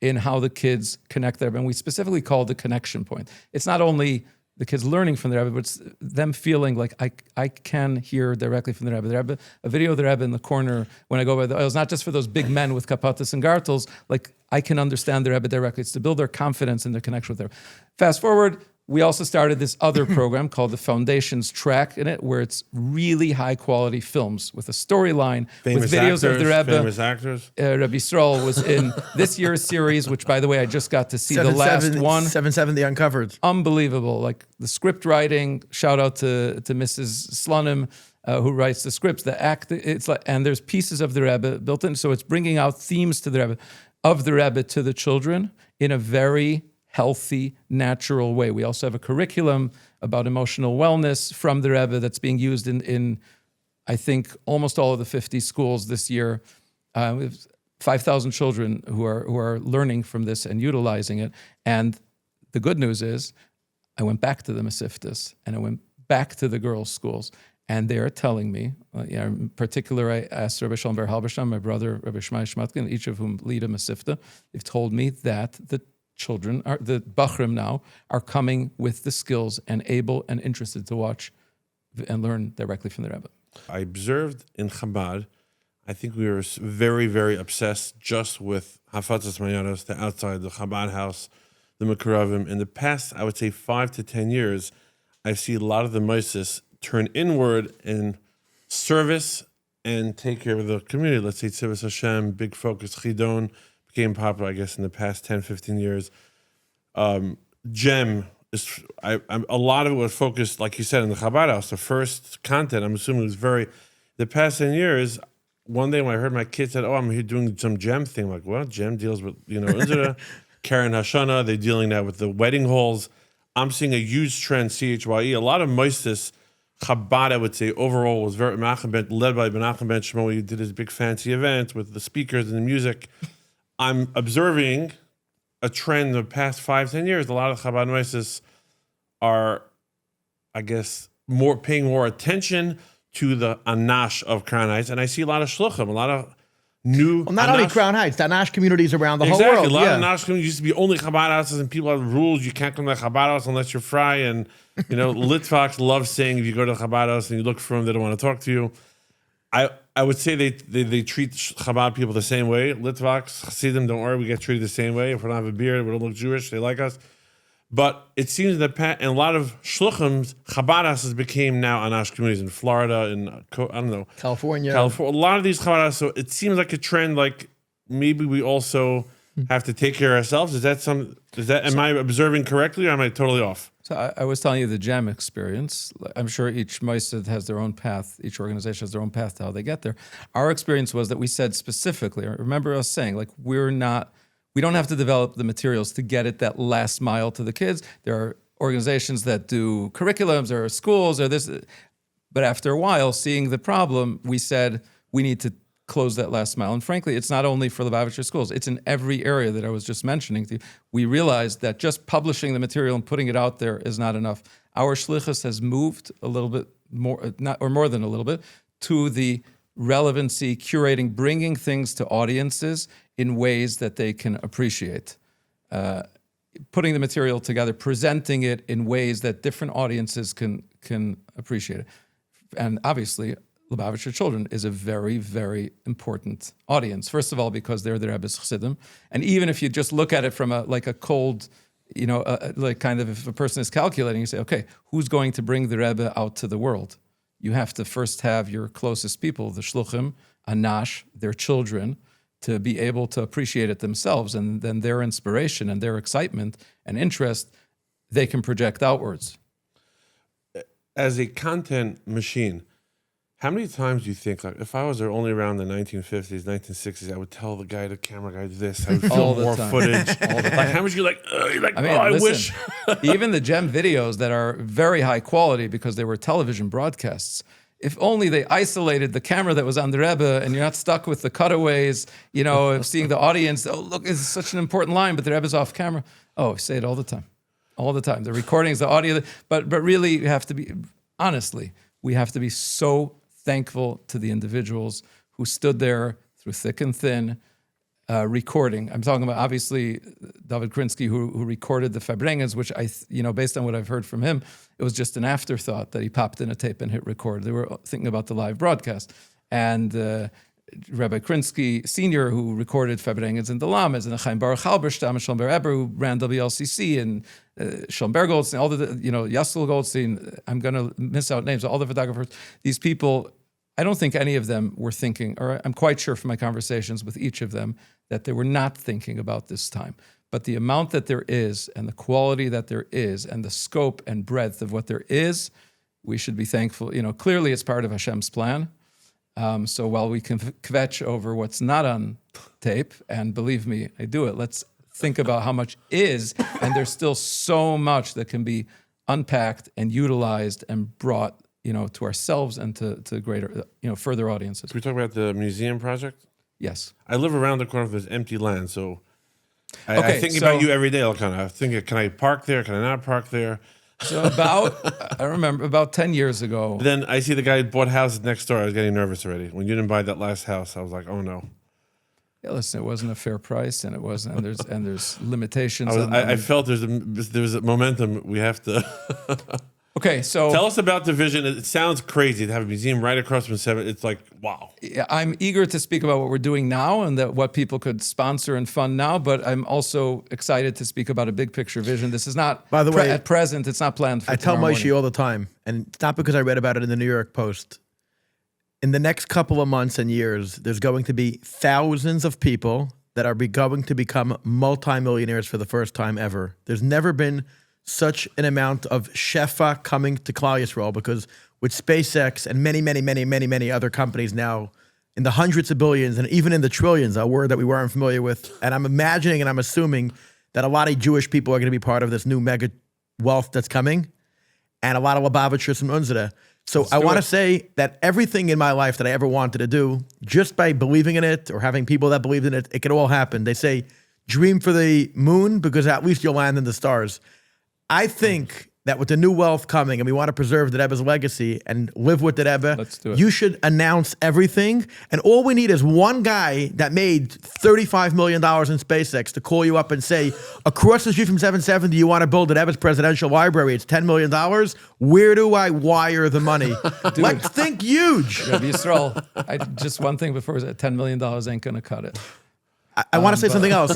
in how the kids connect there. And we specifically called the Connection Point. It's not only the kids learning from the Rebbe, but it's them feeling like I can hear directly from the Rebbe. A video of the Rebbe in the corner when I go by the oils, not just for those big men with kapatas and gartels, like I can understand the Rebbe directly. It's to build their confidence and their connection with the Rebbe. Fast forward, we also started this other program called the Foundations Track in it, where it's really high quality films with a storyline, with videos of the Rebbe. Famous actors. Rebbe Yisrael was in this year's series, which by the way, I just got to see the last one. 770 Uncovered. Unbelievable. Like the script writing, shout out to Mrs. Slonim, who writes the scripts, the act, and there's pieces of the Rebbe built in. So it's bringing out themes to the Rebbe, of the Rebbe to the children in a very healthy, natural way. We also have a curriculum about emotional wellness from the Rebbe that's being used in I think, almost all of the 50 schools this year. We have 5,000 children who are learning from this and utilizing it. And the good news is, I went back to the Mesiftas and I went back to the girls' schools. And they're telling me, in particular, I asked Rebbe Shalom Ber Halberstam, my brother, Rebbe Shmai Shmatkin, each of whom lead a Mesifta. They've told me that the children, the Bachrim now, are coming with the skills and able and interested to watch and learn directly from the Rebbe. I observed in Chabad, I think we were very, very obsessed just with Hafatzas Mayanos, the outside, the Chabad house, the Mekuravim. In the past, I would say 5 to 10 years, I see a lot of the Moses turn inward in service and take care of the community. Let's say Tzivos Hashem, big focus, Chidon, became popular, I guess, in the past 10, 15 years. Gem, a lot of it was focused, like you said, in the Chabad house. The first content, I'm assuming, was the past 10 years, one day when I heard my kid said, I'm here doing some Gem thing, I'm like, well, Gem deals with, Inzira, Karen Hashana, they're dealing now with the wedding halls. I'm seeing a huge trend, CHYE. A lot of Moistus, Chabad, I would say, overall was very led by Menachem Ben Shmuel. He did his big fancy event with the speakers and the music. I'm observing a trend in the past 5, 10 years. A lot of Chabad Moistus are, I guess, paying more attention to the Anash of Crown Heights. And I see a lot of Shluchim, a lot of new... Well, not only Crown Heights, the Anash communities around the whole world. A lot of Anash communities used to be only Chabad houses, and people have rules. You can't come to a Chabad house unless you're fry. And, Litvaks love saying if you go to a Chabad house and you look for them, they don't want to talk to you. I would say they treat Chabad people the same way. Litvaks, Hasidim, don't worry, we get treated the same way. If we don't have a beard, we don't look Jewish, they like us. But it seems that and a lot of shluchims, Chabad houses became now Anash communities in Florida, in California. A lot of these Chabad houses. So it seems like a trend. Like maybe we also have to take care of ourselves. Am I observing correctly, or am I totally off? So I was telling you the Gem experience. I'm sure each Moised has their own path. Each organization has their own path to how they get there. Our experience was that we said specifically. Remember us saying we don't have to develop the materials to get it that last mile to the kids. There are organizations that do curriculums, there are schools, or this. But after a while, seeing the problem, we said we need to close that last mile. And frankly, it's not only for the Lubavitcher schools. It's in every area that I was just mentioning to you. We realized that just publishing the material and putting it out there is not enough. Our shlichus has moved a little bit more, more than a little bit, to the relevancy, curating, bringing things to audiences in ways that they can appreciate. Putting the material together, presenting it in ways that different audiences can appreciate it. And obviously, Lubavitcher children is a very, very important audience. First of all, because they're the Rebbe's Chassidim. And even if you just look at it from a cold, like kind of if a person is calculating, you say, okay, who's going to bring the Rebbe out to the world? You have to first have your closest people, the shluchim, Anash, their children, to be able to appreciate it themselves. And then their inspiration and their excitement and interest, they can project outwards. As a content machine, how many times do you think, like, if I was there only around the 1950s, 1960s, I would tell the camera guy this, I would film more footage. All the time. Like, how much you're like, I wish. Even the Gem videos that are very high quality because they were television broadcasts, if only they isolated the camera that was on the Rebbe and you're not stuck with the cutaways, of seeing the audience, look, it's such an important line, but the Rebbe's off camera. Oh, I say it all the time. All the time. The recordings, the audio, but really you have to be, honestly, we have to be so thankful to the individuals who stood there through thick and thin, recording. I'm talking about obviously David Krinsky, who recorded the Fabrengens, which based on what I've heard from him, it was just an afterthought that he popped in a tape and hit record. They were thinking about the live broadcast. And Rabbi Krinsky Sr., who recorded Fabrengens and the Lames, and Chaim Baruch Halberstam, and Shalom Eber, who ran WLCC, and Shalom Goldstein, all the, Yassel Goldstein, I'm going to miss out names, all the photographers. These people, I don't think any of them were thinking, or I'm quite sure from my conversations with each of them, that they were not thinking about this time. But the amount that there is, and the quality that there is, and the scope and breadth of what there is, we should be thankful. Clearly it's part of Hashem's plan. So while we can kvetch over what's not on tape, and believe me, I do it, let's think about how much is, and there's still so much that can be unpacked and utilized and brought, to ourselves and to greater, further audiences. Can we talk about the museum project? Yes. I live around the corner of this empty land, so I think about you every day, Elkanah. I think, can I park there? Can I not park there? So I remember about 10 years ago. Then I see the guy who bought houses next door. I was getting nervous already. When you didn't buy that last house, I was like, oh no. Yeah, listen, it wasn't a fair price, and it wasn't, and there's limitations. I felt there's a momentum. We have to Okay, so tell us about the vision. It sounds crazy to have a museum right across from 7. It's like, wow. yeah, I'm eager to speak about what we're doing now and what people could sponsor and fund now, but I'm also excited to speak about a big picture vision. This is not, By the way, at present, it's not planned for I tell tomorrow Moshe morning. all the time, and it's not because I read about it in the New York Post. In the next couple of months and years, there's going to be thousands of people that are going to become multimillionaires for the first time ever. There's never been such an amount of shefa coming to Klal Yisrael, because with SpaceX and many other companies now in the hundreds of billions and even in the trillions, a word that we weren't familiar with. And I'm imagining and I'm assuming that a lot of Jewish people are going to be part of this new mega wealth that's coming, and a lot of Lubavitchers from Unzada. So I want to say that everything in my life that I ever wanted to do, just by believing in it or having people that believed in it, it could all happen. They say, dream for the moon because at least you'll land in the stars. I think that with the new wealth coming and we want to preserve the Rebbe's legacy and live with the Rebbe, Let's do it. you should announce everything. And all we need is one guy that made $35 million in SpaceX to call you up and say, across the street from 770, you want to build the Rebbe's presidential library. It's $10 million. Where do I wire the money? Let's think huge. Rebbe Yisrael, just one thing before, $10 million ain't going to cut it. I want to say something else.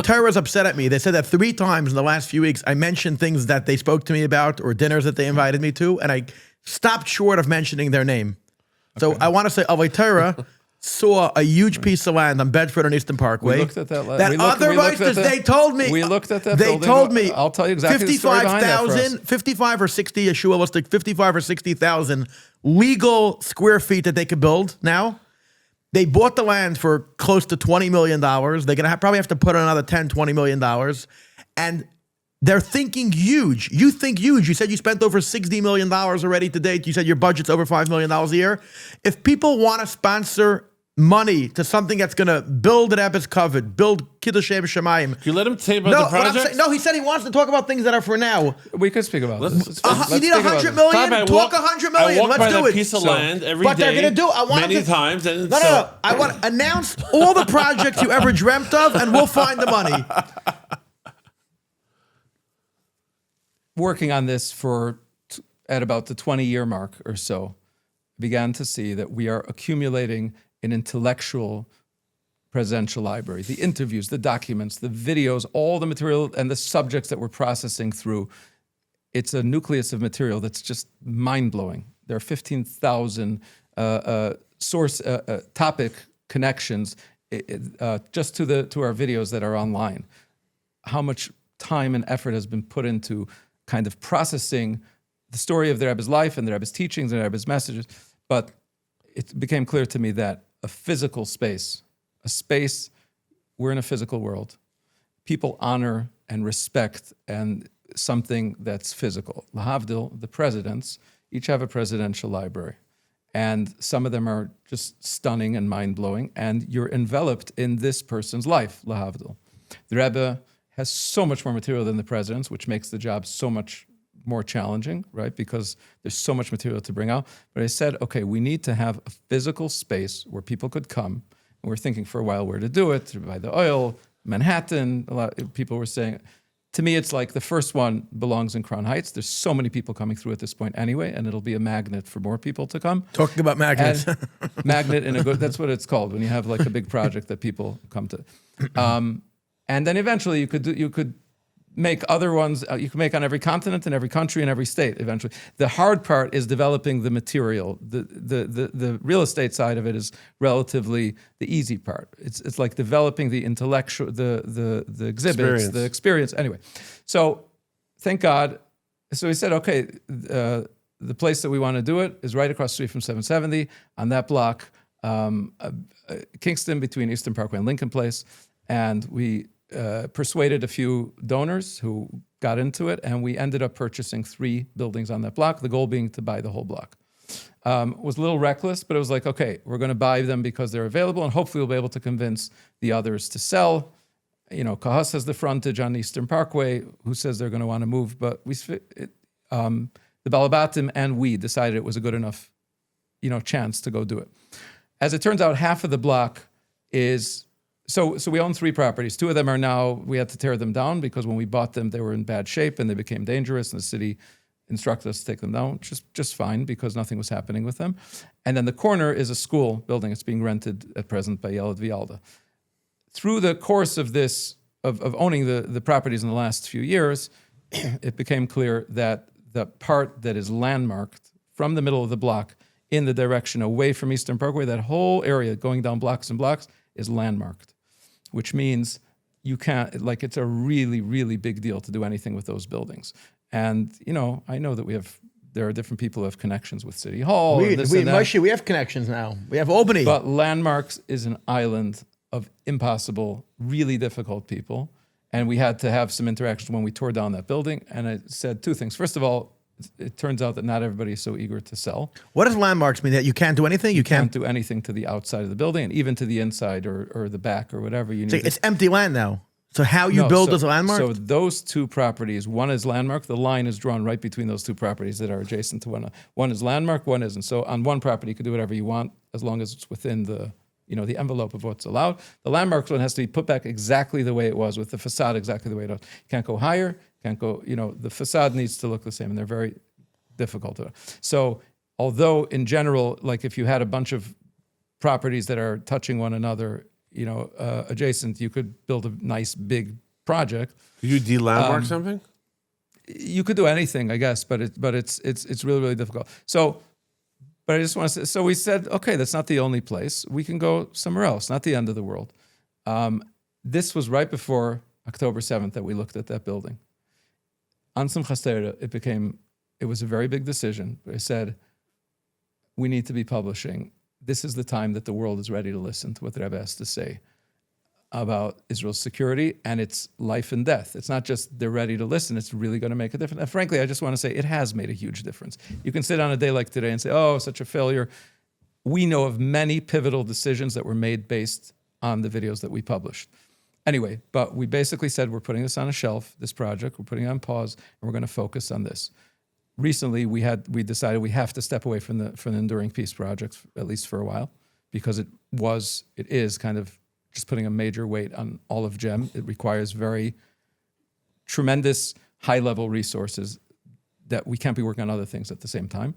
Torah is upset at me. They said that 3 times in the last few weeks I mentioned things that they spoke to me about or dinners that they invited me to, and I stopped short of mentioning their name. So I want to say Torah saw a huge piece of land on Bedford and Eastern Parkway. We looked at that. They told me. We looked at that. They building. told me. I'll tell you exactly the story behind that for us. 55 or 60, Yeshua was like 55 or 60,000 legal square feet that they could build now. They bought the land for close to $20 million. They're going to probably have to put in another $10, $20 million. And they're thinking huge. You think huge. You said you spent over $60 million already to date. You said your budget's over $5 million a year. If people want to sponsor money to something that's going to build the Rebbe's covered, build Kiddush Shem Shemayim. Can you let him tell you about the project? No, he said he wants to talk about things that are for now. We could speak about this. You need $100 million? Talk $100 million. I walk Let's by do that it. piece of land every but day. They're going to do. I want many times. And no. I want to announce all the projects you ever dreamt of, and we'll find the money. Working on this at about the 20-year mark or so, began to see that we are accumulating an intellectual presidential library, the interviews, the documents, the videos, all the material and the subjects that we're processing through. It's a nucleus of material that's just mind-blowing. There are 15,000 topic connections just to our videos that are online. How much time and effort has been put into kind of processing the story of the Rebbe's life and the Rebbe's teachings and the Rebbe's messages. But it became clear to me that a physical space, we're in a physical world. People honor and respect and something that's physical. Lahavdil, the presidents, each have a presidential library. And some of them are just stunning and mind-blowing. And you're enveloped in this person's life, lahavdil. The Rebbe has so much more material than the presidents, which makes the job so much more challenging, right? Because there's so much material to bring out. But I said, okay, we need to have a physical space where people could come. And we're thinking for a while where to do it, by the oil, Manhattan. A lot of people were saying, to me, it's like the first one belongs in Crown Heights. There's so many people coming through at this point anyway, and it'll be a magnet for more people to come. Talking about magnets. Magnet in a good, that's what it's called when you have like a big project that people come to. And then eventually you could make other ones, you can make on every continent and every country and every state eventually. The hard part is developing the material. The real estate side of it is relatively the easy part. It's like developing the intellectual, the exhibits, the experience. Anyway, so thank God. So we said, okay, the place that we want to do it is right across the street from 770 on that block, Kingston between Eastern Parkway and Lincoln Place. And we persuaded a few donors who got into it, and we ended up purchasing 3 buildings on that block, the goal being to buy the whole block. It was a little reckless, but it was like, okay, we're going to buy them because they're available, and hopefully we'll be able to convince the others to sell. You know, Kahas has the frontage on Eastern Parkway, who says they're going to want to move, but the Balabatim and we decided it was a good enough, chance to go do it. As it turns out, half of the block is So we own 3 properties. 2 of them are now, we had to tear them down because when we bought them, they were in bad shape and they became dangerous, and the city instructed us to take them down, just fine because nothing was happening with them. And then the corner is a school building. It's being rented at present by Yelad Vialda. Through the course of this, of owning the properties in the last few years, it became clear that the part that is landmarked from the middle of the block in the direction away from Eastern Parkway, that whole area going down blocks and blocks is landmarked, which means you can't, like, it's a really, really big deal to do anything with those buildings. And, I know that there are different people who have connections with City Hall. Moshe, we have connections now. We have Albany. But landmarks is an island of impossible, really difficult people. And we had to have some interactions when we tore down that building. And I said 2 things. First of all, it turns out that not everybody is so eager to sell. What does landmarks mean? That you can't do anything? You can't do anything to the outside of the building, and even to the inside or the back or whatever. You need. It's empty land now. So how you build is a landmark? So those 2 properties, one is landmark. The line is drawn right between those 2 properties that are adjacent to one. One is landmark, one isn't. So on one property, you can do whatever you want as long as it's within the the envelope of what's allowed. The landmark one has to be put back exactly the way it was, with the facade exactly the way it was. You can't go higher, can't go, the facade needs to look the same, and they're very difficult to do. So although in general, like if you had a bunch of properties that are touching one another, adjacent, you could build a nice big project. Could you de-landmark something? You could do anything, I guess, but it's really, really difficult. So, but I just want to say, so we said, okay, that's not the only place. We can go somewhere else, not the end of the world. This was right before October 7th that we looked at that building. On Simchas Torah, it was a very big decision. I said, we need to be publishing. This is the time that the world is ready to listen to what the Rebbe has to say about Israel's security and its life and death. It's not just they're ready to listen, it's really going to make a difference. And frankly, I just want to say it has made a huge difference. You can sit on a day like today and say, oh, such a failure. We know of many pivotal decisions that were made based on the videos that we published. Anyway, but we basically said we're putting this on a shelf, this project, we're putting it on pause, and we're going to focus on this. Recently, we decided we have to step away from the Enduring Peace project, at least for a while, because it is kind of just putting a major weight on all of GEM. It requires very tremendous high-level resources that we can't be working on other things at the same time.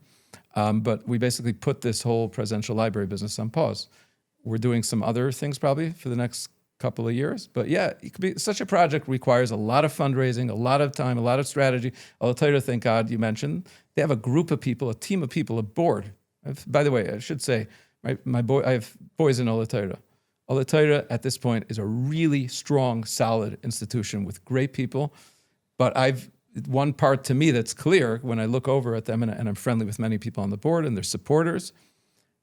But we basically put this whole presidential library business on pause. We're doing some other things probably for the next couple of years. But yeah, it could be, such a project requires a lot of fundraising, a lot of time, a lot of strategy. I'll tell you, thank God you mentioned, they have a group of people, a team of people, a board. By the way, I should say, I have boys in Ola Torah. Ola Torah at this point is a really strong, solid institution with great people. But one part to me that's clear when I look over at them, and I'm friendly with many people on the board and their supporters,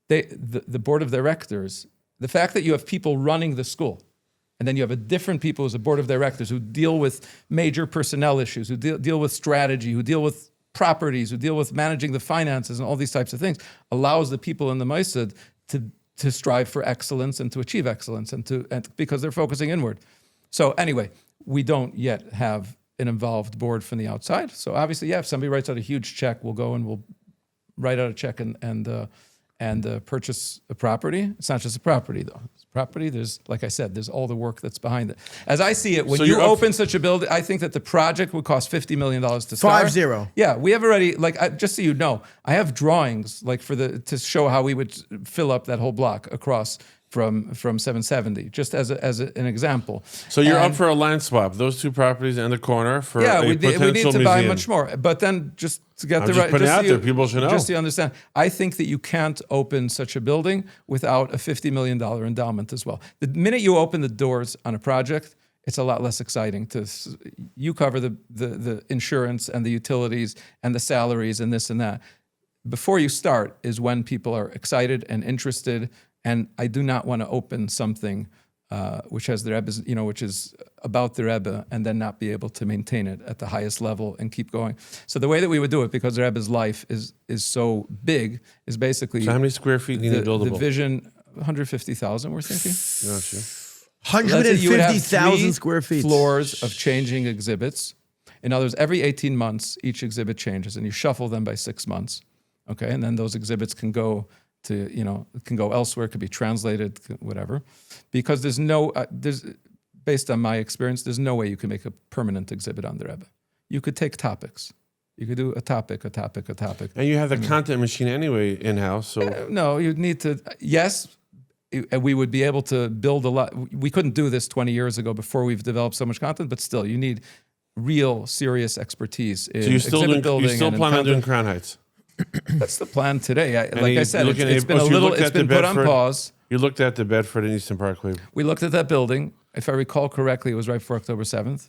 the board of directors, the fact that you have people running the school, and then you have a different people as a board of directors who deal with major personnel issues, who deal with strategy, who deal with properties, who deal with managing the finances and all these types of things, allows the people in the Mossad to strive for excellence and to achieve excellence and because they're focusing inward. So anyway, we don't yet have an involved board from the outside. So obviously, yeah, if somebody writes out a huge check, we'll go and we'll write out a check and purchase a property. It's not just a property, though. It's property. There's, like I said, there's all the work that's behind it. As I see it, when you open such a building, I think that the project would cost $50 million to start. 50. Yeah, we have already, just so you know, I have drawings to show how we would fill up that whole block across from 770, just as an example. So you're up for a land swap, those 2 properties and the corner for a we potential need to museum. buy much more. But then just to get the right, putting it out there, people should know. Just so you understand, I think that you can't open such a building without a $50 million endowment as well. The minute you open the doors on a project, it's a lot less exciting. You cover the insurance and the utilities and the salaries and this and that. Before you start is when people are excited and interested. And I do not want to open something which has the Rebbe, which is about the Rebbe, and then not be able to maintain it at the highest level and keep going. So the way that we would do it, because the Rebbe's life is so big, is basically. So how many square feet do you need buildable? The vision, 150,000. We're thinking. Gotcha. 150,000 square feet. Floors of changing exhibits. In other words, every 18 months, each exhibit changes, and you shuffle them by 6 months. Okay, and then those exhibits can go to, it can go elsewhere, it could be translated, whatever. Because there's based on my experience, there's no way you can make a permanent exhibit on the Rebbe. You could take topics. You could do a topic. And you have the content machine anyway in-house, so... No, you'd need to, yes, we would be able to build a lot. We couldn't do this 20 years ago before we've developed so much content, but still, you need real, serious expertise in exhibit building. You still plan on doing Crown Heights? That's the plan today. Like I said, it's been put on pause. You looked at the Bedford and Eastern Parkway. We looked at that building. If I recall correctly, it was right before October 7th.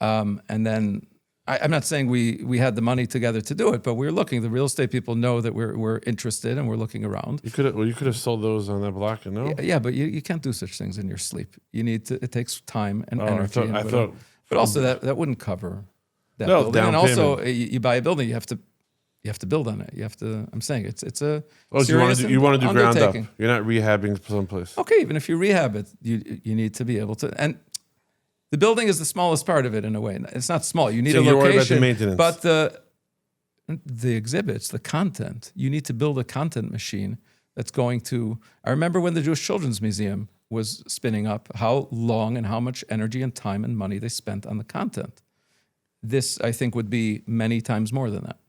And then I'm not saying we had the money together to do it, but we were looking. The real estate people know that we're interested and we're looking around. You could have sold those on that block, no? Yeah, but you can't do such things in your sleep. You need to. It takes time and energy. I thought, but also that wouldn't cover that No, building. down And also, payment. you buy a building, you have to build on it. You have to. I'm saying it's a Oh, so you want to do ground up. undertaking. You're not rehabbing someplace. Okay, even if you rehab it, you need to be able to. And the building is the smallest part of it in a way. It's not small. You need So a you're worried location, about the maintenance. but the exhibits, the content. You need to build a content machine that's going to. I remember when the Jewish Children's Museum was spinning up, how long and how much energy and time and money they spent on the content. This, I think, would be many times more than that.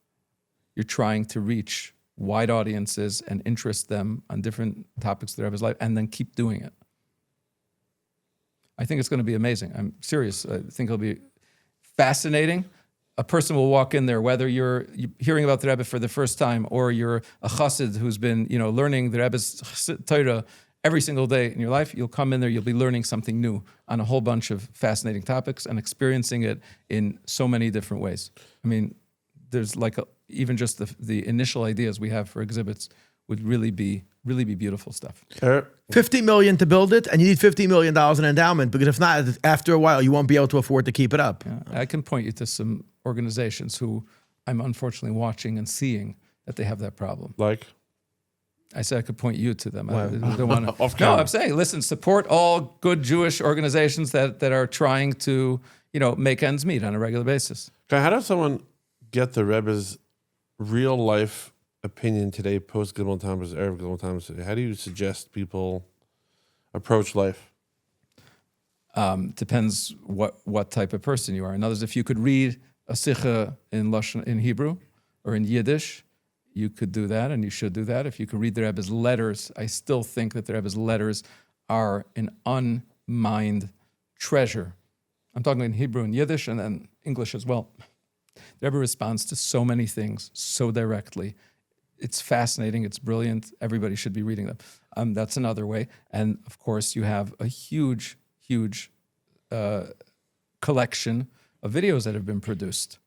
You're trying to reach wide audiences and interest them on different topics of their Rebbe's life, and then keep doing it. I think it's going to be amazing. I'm serious. I think it'll be fascinating. A person will walk in there, whether you're hearing about the Rebbe for the first time or you're a chassid who's been, learning the Rebbe's Torah every single day in your life. You'll come in there, you'll be learning something new on a whole bunch of fascinating topics and experiencing it in so many different ways. I mean, there's even just the initial ideas we have for exhibits would really be beautiful stuff. $50 million to build it, and you need $50 million in endowment, because if not, after a while, you won't be able to afford to keep it up. Yeah, I can point you to some organizations who I'm unfortunately watching and seeing that they have that problem. Like? I said I could point you to them. I Wow. don't want to. Off No, camera. I'm saying, listen, support all good Jewish organizations that are trying to, make ends meet on a regular basis. Okay, how does someone get the Rebbe's real life opinion today, post Gimel Tamuz, Erev Gimel Tamuz? How do you suggest people approach life? Depends what type of person you are. In other words, if you could read a sikha in Hebrew or in Yiddish, you could do that, and you should do that. If you could read the Rebbe's letters, I still think that the Rebbe's letters are an unmined treasure. I'm talking in Hebrew and Yiddish and then English as well. The Rebbe responds to so many things so directly. It's fascinating. It's brilliant. Everybody should be reading them. That's another way. And of course, you have a huge collection of videos that have been produced.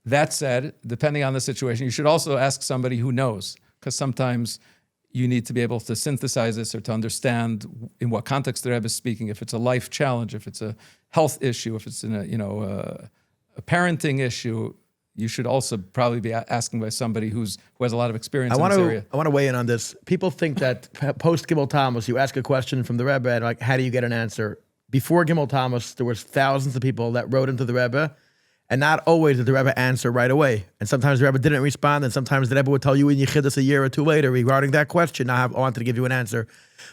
That said, depending on the situation, you should also ask somebody who knows, because sometimes you need to be able to synthesize this or to understand in what context the Rebbe is speaking. If it's a life challenge, if it's a health issue, if it's a parenting issue, you should also probably be asking by somebody who has a lot of experience in this area. I want to weigh in on this. People think that post Gimel Tamuz, you ask a question from the Rebbe, and how do you get an answer? Before Gimel Tamuz, there was thousands of people that wrote into the Rebbe, and not always did the Rebbe answer right away. And sometimes the Rebbe didn't respond, and sometimes the Rebbe would tell you in Yechidus a year or two later regarding that question. I wanted to give you an answer.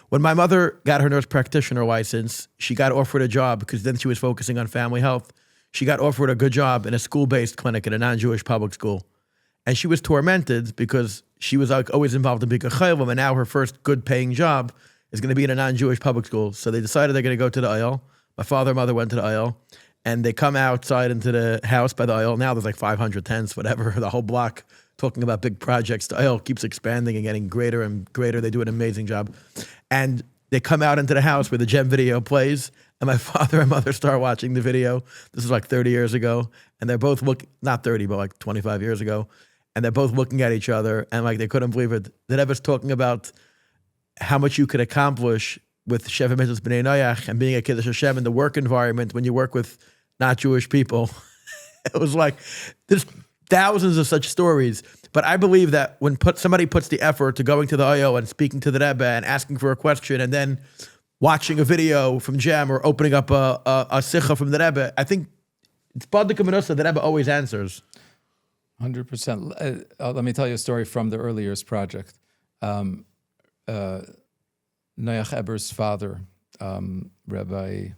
When my mother got her nurse practitioner license, she got offered a job because then she was focusing on family health. She got offered a good job in a school-based clinic at a non-Jewish public school. And she was tormented because she was always involved in Bika Chaylim, and now her first good-paying job is going to be in a non-Jewish public school. So they decided they're going to go to the aisle. My father and mother went to the aisle, and they come outside into the house by the aisle. Now there's like 500 tents, whatever, the whole block, talking about big projects. The aisle keeps expanding and getting greater and greater. They do an amazing job. And they come out into the house where the Gem video plays, and my father and mother start watching the video. This is like 30 years ago, and they're both not 30, but like 25 years ago, and they're both looking at each other, and like they couldn't believe it. The Rebbe's talking about how much you could accomplish with Sheva Mitzvahs B'nai Noach and being a Kiddush Hashem in the work environment when you work with not Jewish people. It was like, there's thousands of such stories. But I believe that when somebody puts the effort to going to the IO and speaking to the Rebbe and asking for a question and then watching a video from Jem or opening up a sikha from the Rebbe, I think it's Badik Menusa, the Rebbe always answers. 100%. Let me tell you a story from the Early Years Project. Noach Eber's father, Rabbi,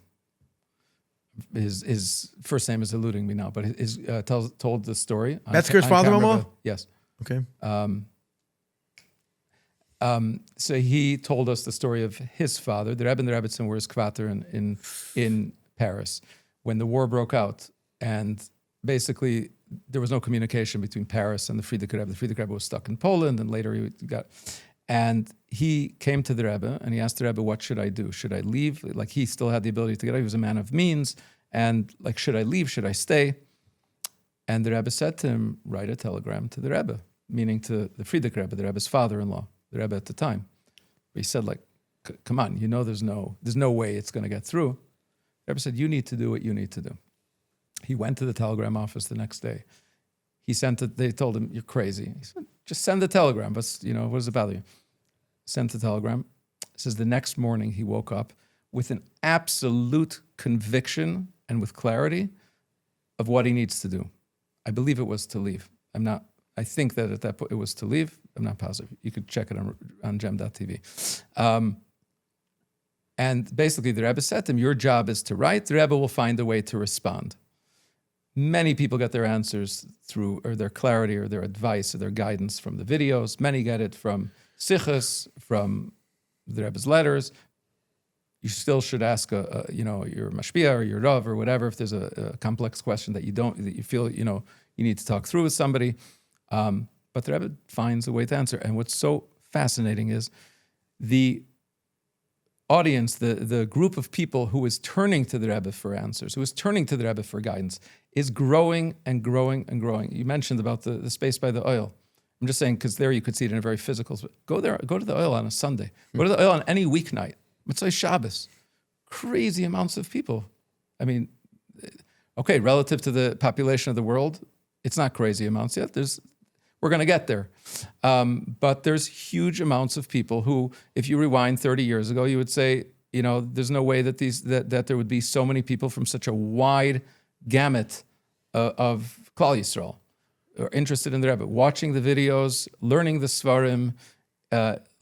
his first name is eluding me now, but his told the story. Metzger's father-in-law? Yes. Okay. So he told us the story of his father. The Rebbe and the Rebbitzin were his kvater in Paris when the war broke out, and basically there was no communication between Paris and the Frierdiker Rebbe. The Frierdiker Rebbe was stuck in Poland, and later he got. And he came to the Rebbe and he asked the Rebbe, "What should I do? Should I leave?" Like, he still had the ability to get out. He was a man of means, and like, should I leave? Should I stay? And the Rebbe said to him, "Write a telegram to the Rebbe," meaning to the Frierdiker Rebbe, the Rebbe's father-in-law, the Rebbe at the time. He said, like, "Come on, you know there's no way it's going to get through." The Rebbe said, "You need to do what you need to do." He went to the telegram office the next day. He sent it. They told him, "You're crazy." He said, "Just send the telegram. But what does it bother you?" Sent the telegram. It says the next morning he woke up with an absolute conviction and with clarity of what he needs to do. I believe it was to leave. I think that at that point it was to leave. I'm not positive. You could check it on gem.tv. And basically the Rebbe said to him, "Your job is to write. The Rebbe will find a way to respond." Many people get their answers through, or their clarity, or their advice, or their guidance from the videos. Many get it from sichos, from the Rebbe's letters. You still should ask your mashpia or your rav or whatever if there's a complex question that you feel you need to talk through with somebody. But the Rebbe finds a way to answer. And what's so fascinating is the audience, the group of people who is turning to the Rebbe for answers, who is turning to the Rebbe for guidance, is growing and growing and growing. You mentioned about the space by the oil. I'm just saying, because there you could see it in a very physical. Go there, go to the oil on a Sunday. Go to the oil on any weeknight. Mitzvah Shabbos. Crazy amounts of people. I mean, okay, relative to the population of the world, it's not crazy amounts yet. We're going to get there. But there's huge amounts of people who, if you rewind 30 years ago, you would say, there's no way that that there would be so many people from such a wide gamut of Klal Yisrael are interested in the Rebbe, watching the videos, learning the Svarim,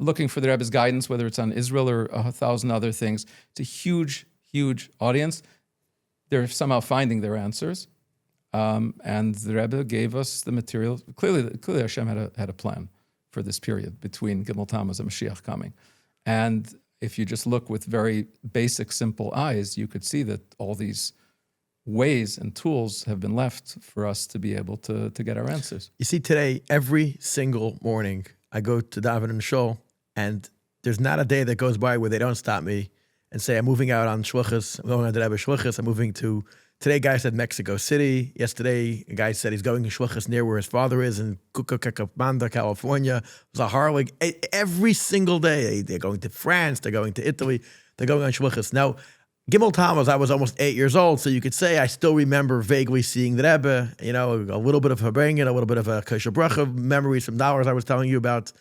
looking for the Rebbe's guidance, whether it's on Israel or 1,000 other things. It's a huge, huge audience. They're somehow finding their answers. And the Rebbe gave us the material. Clearly Hashem had a plan for this period between Gimel Tammuz and Mashiach coming. And if you just look with very basic, simple eyes, you could see that all these ways and tools have been left for us to be able to get our answers. You see, today, every single morning, I go to Daven and Shul, and there's not a day that goes by where they don't stop me and say, "I'm moving out on Shluchas, I'm going on the Rebbe Shluchas, I'm moving to..." Today, a guy said Mexico City. Yesterday, a guy said he's going to Shluchas near where his father is in Cucamonga, California. It was a Harley. Every single day, they're going to France, they're going to Italy, they're going on Shluchas. Now, Gimel Tammuz, I was almost 8 years old, so you could say I still remember vaguely seeing the Rebbe, a little bit of Habrengen, a little bit of a Kosher Bracha memories from dollars I was telling you about.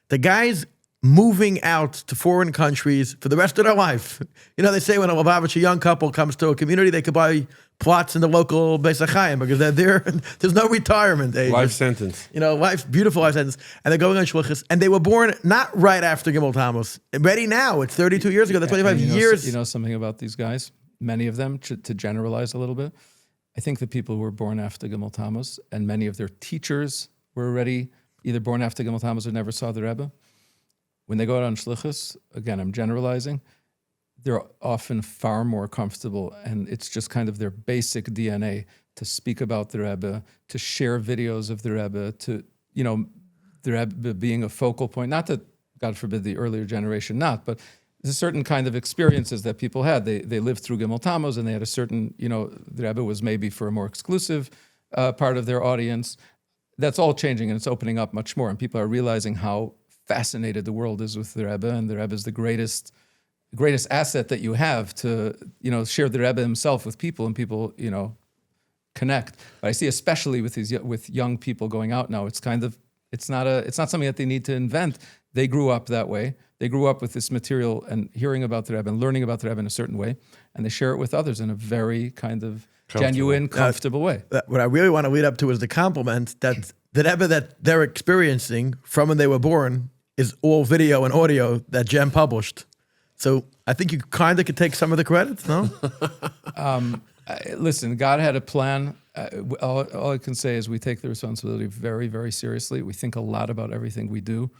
The guys moving out to foreign countries for the rest of their life. They say when a young couple comes to a community, they could buy plots in the local Beis HaChaim because they're there. There's no retirement age. Life sentence. Beautiful life sentence. And they're going on Shluchas. And they were born not right after Gimel Tammuz. Ready now. It's 32 years ago. That's 25 years. You know something about these guys? Many of them, to generalize a little bit, I think the people who were born after Gimel Tammuz, and many of their teachers were already either born after Gimel Tammuz or never saw the Rebbe. When they go out on shlichus, again, I'm generalizing, they're often far more comfortable, and it's just kind of their basic DNA to speak about the Rebbe, to share videos of the Rebbe, to, the Rebbe being a focal point. Not that, God forbid, the earlier generation not, but there's a certain kind of experiences that people had. They lived through Gimel Tammuz, and they had a certain, the Rebbe was maybe for a more exclusive part of their audience. That's all changing, and it's opening up much more, and people are realizing how fascinated the world is with the Rebbe, and the Rebbe is the greatest asset that you have to, share the Rebbe himself with people, and people, connect. But I see, especially with young people going out now, it's not something that they need to invent. They grew up that way. They grew up with this material and hearing about the Rebbe and learning about the Rebbe in a certain way, and they share it with others in a very kind of genuine, comfortable way. What I really want to lead up to is the compliment that the Rebbe that they're experiencing from when they were born is all video and audio that Jem published. So I think you kind of could take some of the credit, no? Listen, God had a plan. All I can say is we take the responsibility very, very seriously. We think a lot about everything we do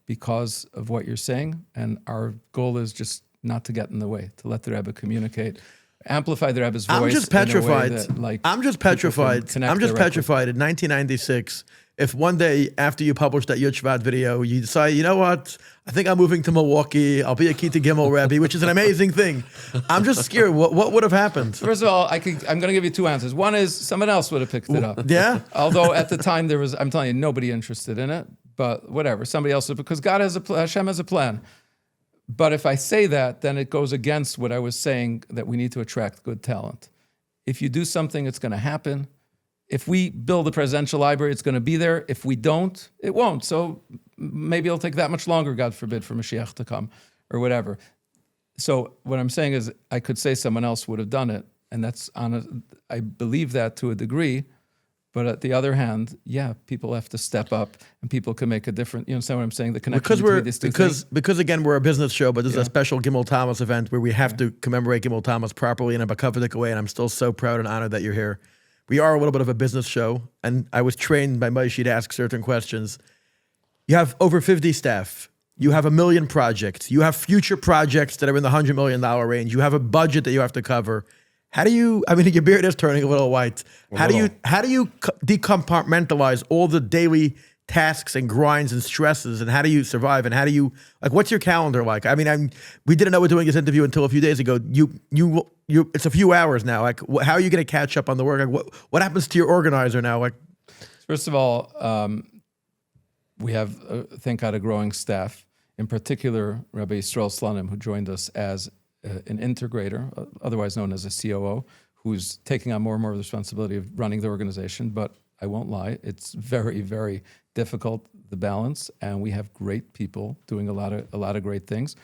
because of what you're saying. And our goal is just not to get in the way, to let the Rebbe communicate, amplify the Rebbe's voice. I'm just petrified. I'm just petrified. I'm just petrified. In 1996, if one day after you published that Yud Shvat video, you decide, you know what, I think I'm moving to Milwaukee. I'll be a Kita Gimel Rebbe, which is an amazing thing. I'm just scared. What would have happened? First of all, I'm going to give you two answers. One is someone else would have picked it up. Yeah. Although at the time I'm telling you, nobody interested in it. But whatever, somebody else, because God has Hashem has a plan. But if I say that, then it goes against what I was saying, that we need to attract good talent. If you do something, it's going to happen. If we build a presidential library, it's going to be there. If we don't, it won't. So maybe it'll take that much longer, God forbid, for Mashiach to come or whatever. So what I'm saying is I could say someone else would have done it. And I believe that to a degree. But at the other hand, yeah, people have to step up and people can make a difference. You understand what I'm saying? The connection between these two things. Because again, we're a business show, but this is a special Gimel Thomas event where we have to commemorate Gimel Thomas properly in a Bakavidik way. And I'm still so proud and honored that you're here. We are a little bit of a business show, and I was trained by Moshe to ask certain questions. You have over 50 staff. You have 1 million projects. You have future projects that are in the $100 million range. You have a budget that you have to cover. How do you, I mean, your beard is turning a little white. How do you decompartmentalize all the daily tasks and grinds and stresses, and how do you survive, and how do you, like, what's your calendar like? I mean, we didn't know we're doing this interview until a few days ago. It's a few hours now. Like, how are you going to catch up on the work? Like, what happens to your organizer now? Like, first of all, we have, thank God, a growing staff. In particular, Rabbi Yisrael Slanim, who joined us as an integrator, otherwise known as a COO, who's taking on more and more of the responsibility of running the organization. But I won't lie, it's very, very difficult, the balance, and we have great people doing a lot of great things.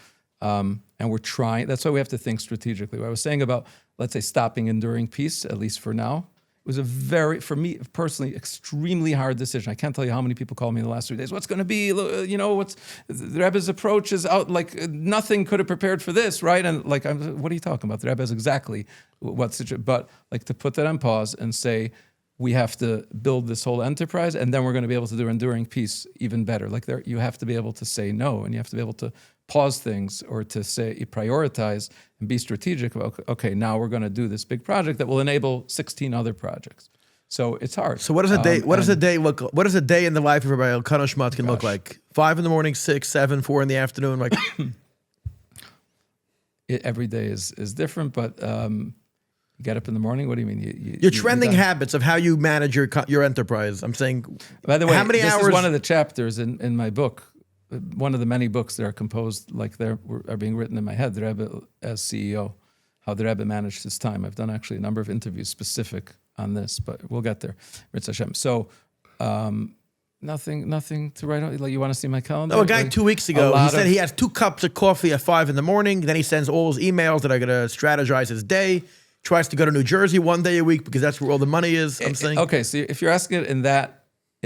And we're trying, that's why we have to think strategically. What I was saying about, let's say, stopping enduring peace, at least for now, it was a very, for me personally, extremely hard decision. I can't tell you how many people called me in the last 3 days. What's going to be, what's the Rebbe's approach is out, like nothing could have prepared for this, right? And like, what are you talking about? The Rebbe is exactly what's, but like to put that on pause and say, we have to build this whole enterprise, and then we're going to be able to do enduring peace even better. Like you have to be able to say no, and you have to be able to pause things or to say prioritize and be strategic about, okay, now we're going to do this big project that will enable 16 other projects. So it's hard. So what does a day? What does a day look? What does a day in the life of Rabbi Elkanah Shmutkin look like? 5 a.m, 6, 7, 4 in the afternoon. Like every day is different, but. You get up in the morning. What do you mean? Your trending habits of how you manage your enterprise. I'm saying. By the way, how many this hours? is one of the chapters in my book. One of the many books that are composed like are being written in my head. The Rebbe as CEO, how the Rebbe managed his time. I've done actually a number of interviews specific on this, but we'll get there. Ritz Hashem. So. Nothing to write on. Like, you want to see my calendar? No, a guy 2 weeks ago, he said he has 2 cups of coffee at 5 a.m. Then he sends all his emails that are going to strategize his day. Tries to go to New Jersey 1 day a week because that's where all the money is. I'm saying. Okay, so if you're asking it in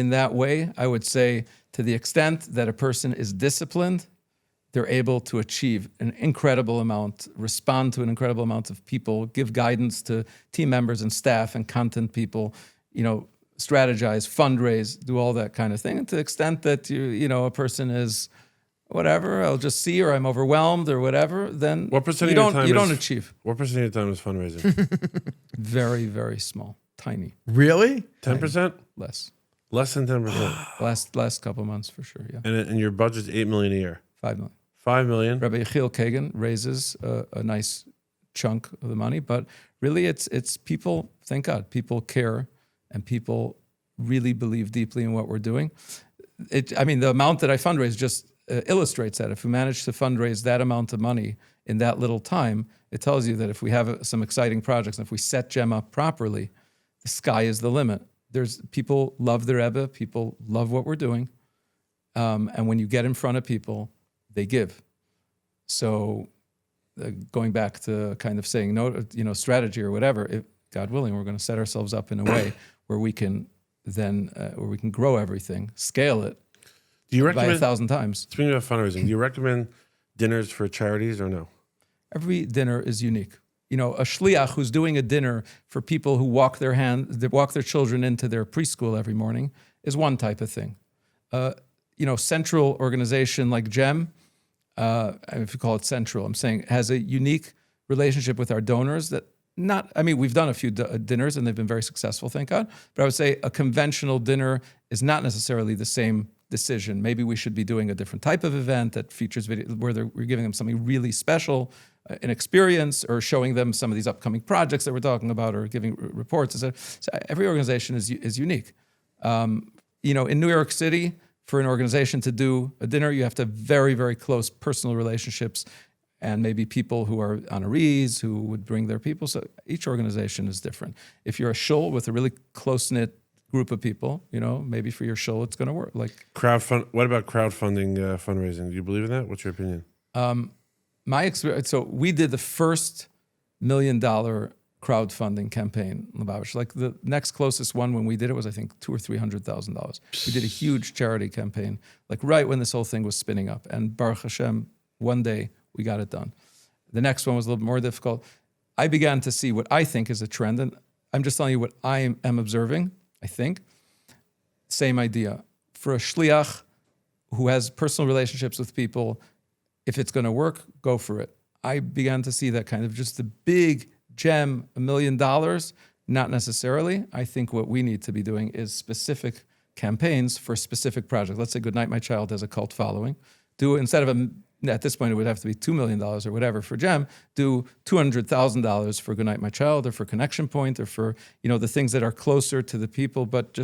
that way, I would say to the extent that a person is disciplined, they're able to achieve an incredible amount, respond to an incredible amount of people, give guidance to team members and staff and content people, strategize, fundraise, do all that kind of thing. And to the extent that a person is whatever, I'll just see, or I'm overwhelmed, or whatever, then what percentage of your time you don't achieve. What percentage of your time is fundraising? Very, very small, tiny. Really? 10%? Less. Less than 10%. Last couple months for sure. Yeah. And your budget's $8 million a year. 5 million. 5 million. Rabbi Yechiel Kagan raises a nice chunk of the money, but really it's people. Thank God, people care, and people really believe deeply in what we're doing. The amount that I fundraise just illustrates that. If we manage to fundraise that amount of money in that little time, it tells you that if we have some exciting projects, and if we set Gem up properly, the sky is the limit. People love the Rebbe, people love what we're doing, and when you get in front of people, they give. So, going back to kind of saying no, strategy or whatever. If God willing, we're going to set ourselves up in a way where we can then grow everything, scale it. Do you by recommend 1,000 times. Speaking of fundraising, do you recommend dinners for charities or no? Every dinner is unique. You know, a shliach who's doing a dinner for people who walk their children into their preschool every morning is one type of thing. You know, central organization like GEM, if you call it central, I'm saying has a unique relationship with our donors that we've done a few dinners and they've been very successful, thank God. But I would say a conventional dinner is not necessarily the same decision. Maybe we should be doing a different type of event that features video where we're giving them something really special, an experience, or showing them some of these upcoming projects that we're talking about, or giving reports. So every organization is unique. You know, in New York City, for an organization to do a dinner, you have to have very, very close personal relationships and maybe people who are honorees who would bring their people. So each organization is different. If you're a shul with a really close-knit group of people, you know, maybe for your shul it's going to work. Like What about crowdfunding fundraising? Do you believe in that? What's your opinion? My experience, so we did the first $1 million crowdfunding campaign, Lubavitch. Like the next closest one when we did it was, I think, $200,000 or $300,000. We did a huge charity campaign, like right when this whole thing was spinning up. And Baruch Hashem, one day we got it done. The next one was a little more difficult. I began to see what I think is a trend, and I'm just telling you what I am observing, I think. Same idea. For a shliach who has personal relationships with people, if it's going to work, go for it. I began to see that kind of just the big gem, $1 million, not necessarily. I think what we need to be doing is specific campaigns for specific projects. Let's say Goodnight My Child has a cult following. Do instead of at this point it would have to be $2 million or whatever for GEM, do $200,000 for Goodnight My Child or for Connection Point or for, you know, the things that are closer to the people, but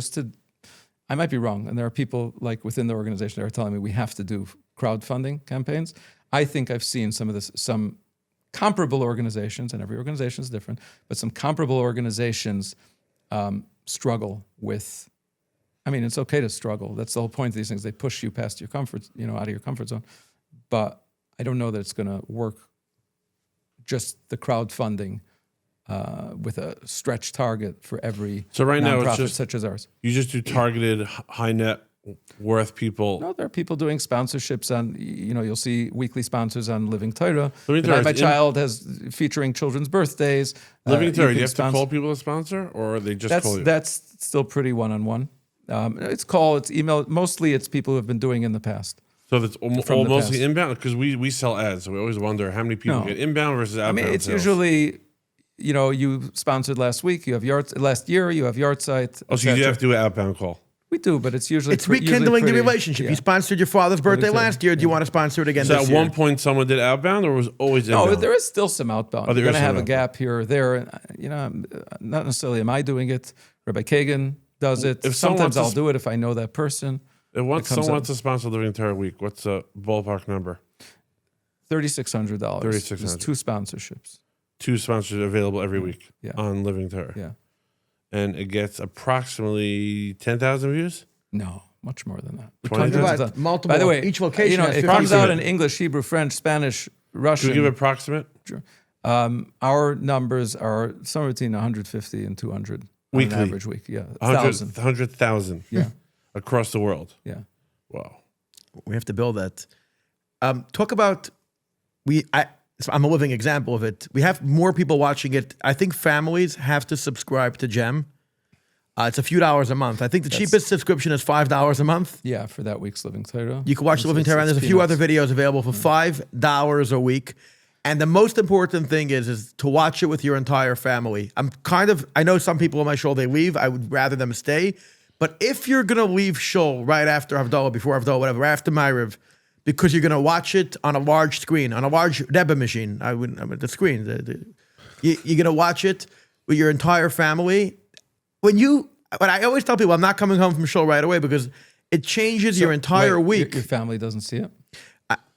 I might be wrong. And there are people like within the organization that are telling me we have to do crowdfunding campaigns. I think I've seen some comparable organizations, and every organization is different, but some comparable organizations struggle with, it's okay to struggle. That's the whole point of these things. They push you past your comfort, out of your comfort zone. But I don't know that it's going to work, just the crowdfunding with a stretch target for every so right now it's nonprofit just, such as ours. You just do targeted high net worth people. No, there are people doing sponsorships on, you'll see weekly sponsors on Living Torah. Living My Child has featuring children's birthdays. Living Torah, do you have to call people to sponsor, or are they just call you? That's still pretty one-on-one. It's email. Mostly it's people who have been doing in the past. So that's mostly inbound? Because we sell ads, so we always wonder how many people get inbound versus outbound it's sales. Usually, you sponsored last week, you have last year, you have yard site. Oh, so you do have to do an outbound call. We do, but it's usually rekindling the relationship. Yeah. You sponsored your father's birthday last year. Do you want to sponsor it again so this year? at one point someone did outbound, or was always inbound? No, there is still some outbound. You're going to have a gap here or there. Not necessarily am I doing it. Rebbe Kagan does it. Sometimes I'll do it if I know that person. If someone wants to sponsor Living Torah Week, what's the ballpark number? $3,600. $3,600. There's 2 sponsorships. 2 sponsors available every week on Living Torah. Yeah. And it gets approximately 10,000 views? No, much more than that. 20,000? Multiple. By the way, each location has it comes out in English, Hebrew, French, Spanish, Russian. Can you give approximate? Sure. Our numbers are somewhere between 150 and 200 weekly. On an average week. Yeah, 100,000. Yeah. Across the world. Yeah. Wow. We have to build that. Talk about I'm a living example of it. We have more people watching it. I think families have to subscribe to GEM. It's a few dollars a month. I think the cheapest subscription is $5 a month. Yeah, for that week's Living Torah. You can watch the Living Torah, and there's a few other videos available for $5 a week. And the most important thing is to watch it with your entire family. I know some people on my show, they leave. I would rather them stay. But if you're going to leave shul right after Havdalah, before Havdalah, whatever, after Ma'ariv, because you're going to watch it on a large screen, on a large Rebbe machine, the screen, you're going to watch it with your entire family. But I always tell people, I'm not coming home from shul right away because it changes your entire week. Your family doesn't see it?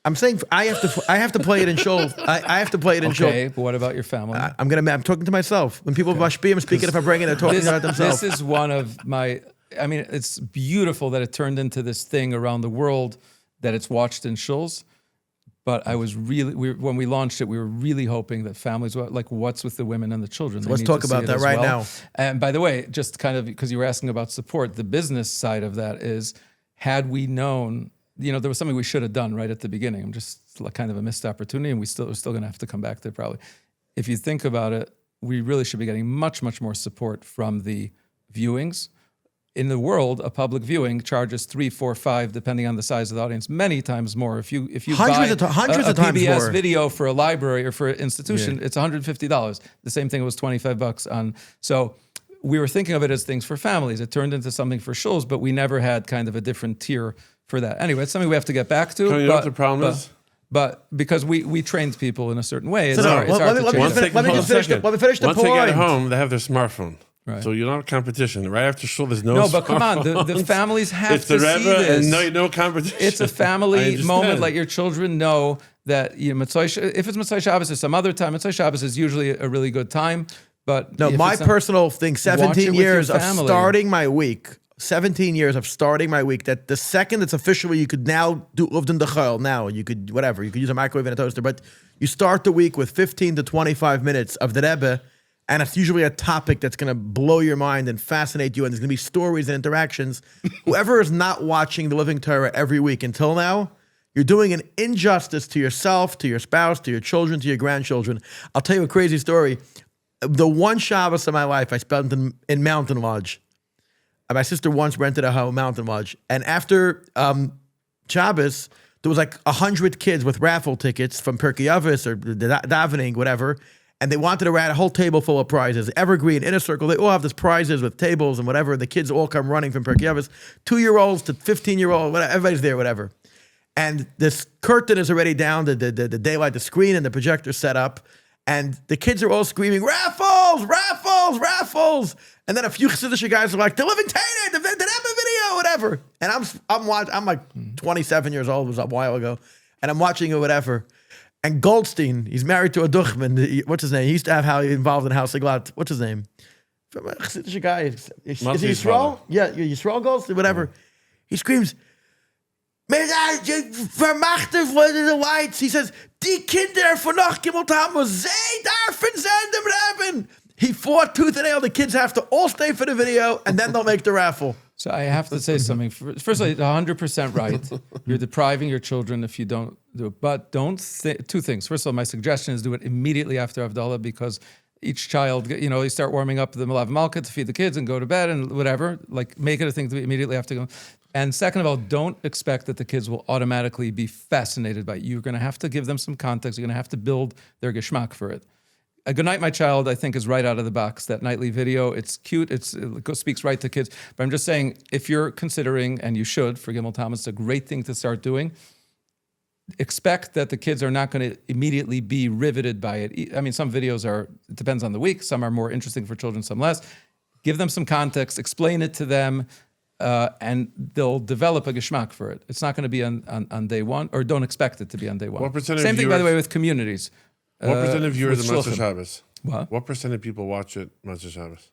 I'm saying I have to play it in shul. I have to play it in shul. Okay, but what about your family? I'm talking to myself. When people mashpia, I'm speaking. If I bring it, they're talking about themselves. This is one of my. It's beautiful that it turned into this thing around the world that it's watched in shuls. But when we launched it, we were really hoping that families were like, what's with the women and the children? Let's talk about that right now. And by the way, just kind of because you were asking about support, the business side of that is, had we known there was something we should have done right at the beginning. I'm just like kind of a missed opportunity, and we're still going to have to come back to it probably. If you think about it, we really should be getting much, much more support from the viewings. In the world, a public viewing charges 3, 4, 5, depending on the size of the audience, many times more. If you Hundreds buy of times PBS more. video for a library or for an institution, it's $150. The same thing was $25 on. So we were thinking of it as things for families. It turned into something for shuls, but we never had kind of a different tier for that. Anyway, it's something we have to get back to. You know what the problem is? But because we trained people in a certain way, it's So, hard, it's hard to change that. let me finish the Once point. they get home, they have their smartphone. Right. So you don't have competition. Right after shul, there's no. No, but come on, the smartphones. families have It's to the see Rebbe this. and no competition. It's a I family understand. moment. Let your children know that if it's Motzei Shabbos or some other time, Motzei Shabbos is usually a really good time. But No, if my it's not- personal thing, Watch it 17 with your years of family. starting my week, 17 years of starting my week, that the second it's officially, you could now do Uvden Dechel, now you could, whatever, you could use a microwave and a toaster, but you start the week with 15 to 25 minutes of the Rebbe, and it's usually a topic that's going to blow your mind and fascinate you, and there's going to be stories and interactions. Whoever is not watching the Living Torah every week until now, you're doing an injustice to yourself, to your spouse, to your children, to your grandchildren. I'll tell you a crazy story. The one Shabbos of my life I spent in Mountain Lodge. My sister once rented a home, Mountain Lodge, and after Shabbos, there was like 100 kids with raffle tickets from Pirkei Avos or the davening, whatever, and they wanted to rat a whole table full of prizes. Evergreen, Inner Circle, they all have these prizes with tables and whatever. The kids all come running from Pirkei Avos, 2-year-olds to 15-year-old, whatever, everybody's there, whatever. And this curtain is already down, the daylight, the screen, and the projector set up. And the kids are all screaming, raffles, raffles, raffles. And then a few Chassidish guys are like, the Living Torah, the Rebbe video, whatever. And I'm like 27 years old, it was a while ago. And I'm watching it, whatever. And Goldstein, he's married to a Duchman. What's his name? He used to have how he involved in House of Glad. What's his name? From a Chassidish guy. Is he Yisrael? Yeah, Yisrael Goldstein, whatever. He screams, vermachte worden de lights. He says, die Kinder von noch Gimel Tamuz, zij darfen zijn dem Rebbe. He fought tooth and nail. The kids have to all stay for the video, and then they'll make the raffle. So I have to say something. First of all, 100% right. You're depriving your children if you don't do it. But two things. First of all, my suggestion is do it immediately after Havdalah, because each child, you start warming up the Malav Malka to feed the kids and go to bed and whatever. Like, make it a thing to be immediately after going. And second of all, don't expect that the kids will automatically be fascinated by it. You're going to have to give them some context. You're going to have to build their geschmack for it. A Good Night, My Child, I think, is right out of the box. That nightly video, it's cute. It speaks right to kids. But I'm just saying, if you're considering, and you should, for Gimel Tamuz, it's a great thing to start doing. Expect that the kids are not going to immediately be riveted by it. I mean, some videos it depends on the week. Some are more interesting for children, some less. Give them some context, explain it to them, and they'll develop a geschmack for it. It's not going to be on day one, or don't expect it to be on day one. What percent of Same thing, by the viewers- way, with communities. What percent of viewers with of Motzei Shulchan. Shabbos? What percent of people watch it Motzei Shabbos?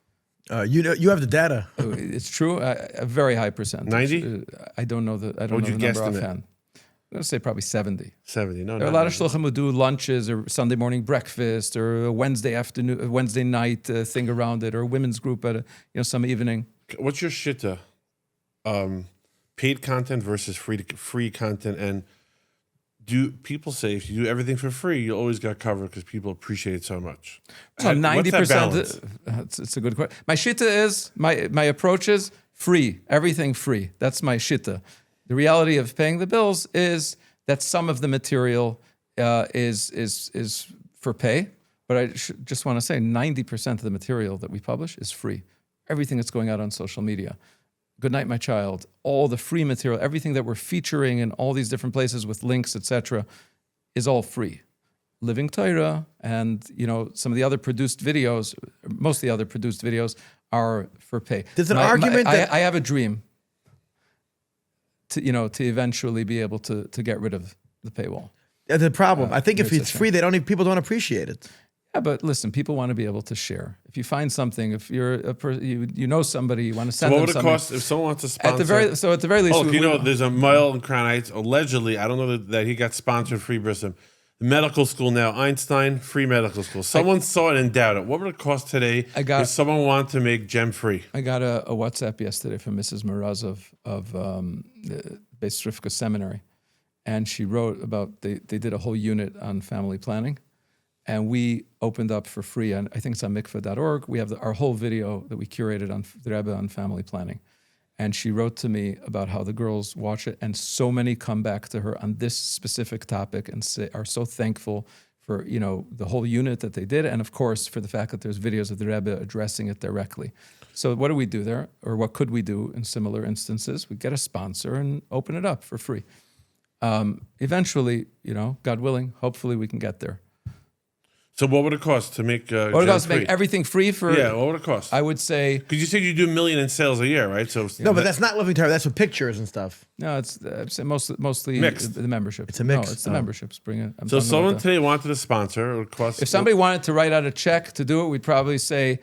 You have the data. It's true. A very high percentage. 90? I don't know the. I don't Would know you the number guestimate? offhand. I'm going to say probably 70. 70. No, There are a lot of shluchim who do lunches or Sunday morning breakfast or a Wednesday afternoon, a Wednesday night thing around it, or a women's group at some evening. What's your shitta? Paid content versus free content, and do people say if you do everything for free, you always got covered because people appreciate it so much? So What's that 90%. balance? It's a good question. My shitta is my approach is free, everything free. That's my shitta. The reality of paying the bills is that some of the material is for pay, but I just want to say 90% of the material that we publish is free. Everything that's going out on social media. Good Night, My Child, all the free material, everything that we're featuring in all these different places with links, etc., is all free. Living Torah and some of the other produced videos, most of the other produced videos are for pay. There's an argument that I have a dream to eventually be able to get rid of the paywall. That's the problem. I think if it's it's a free, people don't appreciate it. Yeah, but listen, people want to be able to share. If you find something, if you're you know somebody, you want to send What them would it something. cost if someone wants to sponsor? At the very least, Oh, there's a mile in Crown Heights. Allegedly, I don't know that he got sponsored free Brisbane. The medical school now, Einstein, free medical school. Someone saw it and doubted. What would it cost today if someone wanted to make gem free? I got a WhatsApp yesterday from Mrs. Miraz of Beis Rivka Seminary. And she wrote about, they did a whole unit on family planning. And we opened up for free, and I think it's on mikvah.org. We have our whole video that we curated on the Rebbe on family planning. And she wrote to me about how the girls watch it, and so many come back to her on this specific topic and are so thankful for the whole unit that they did, and of course for the fact that there's videos of the Rebbe addressing it directly. So what do we do there, or what could we do in similar instances? We get a sponsor and open it up for free. Eventually, God willing, hopefully we can get there. So what would it cost to make what would it cost to make everything free for? Yeah, what would it cost? I would say, because you said you do $1 million in sales a year, right? So no, but that's not living together. That's with pictures and stuff. No, it's mostly Mixed. the membership. It's a mix. No, it's the memberships. Bring it. So someone today wanted a sponsor. It would cost. If somebody wanted to write out a check to do it, we'd probably say.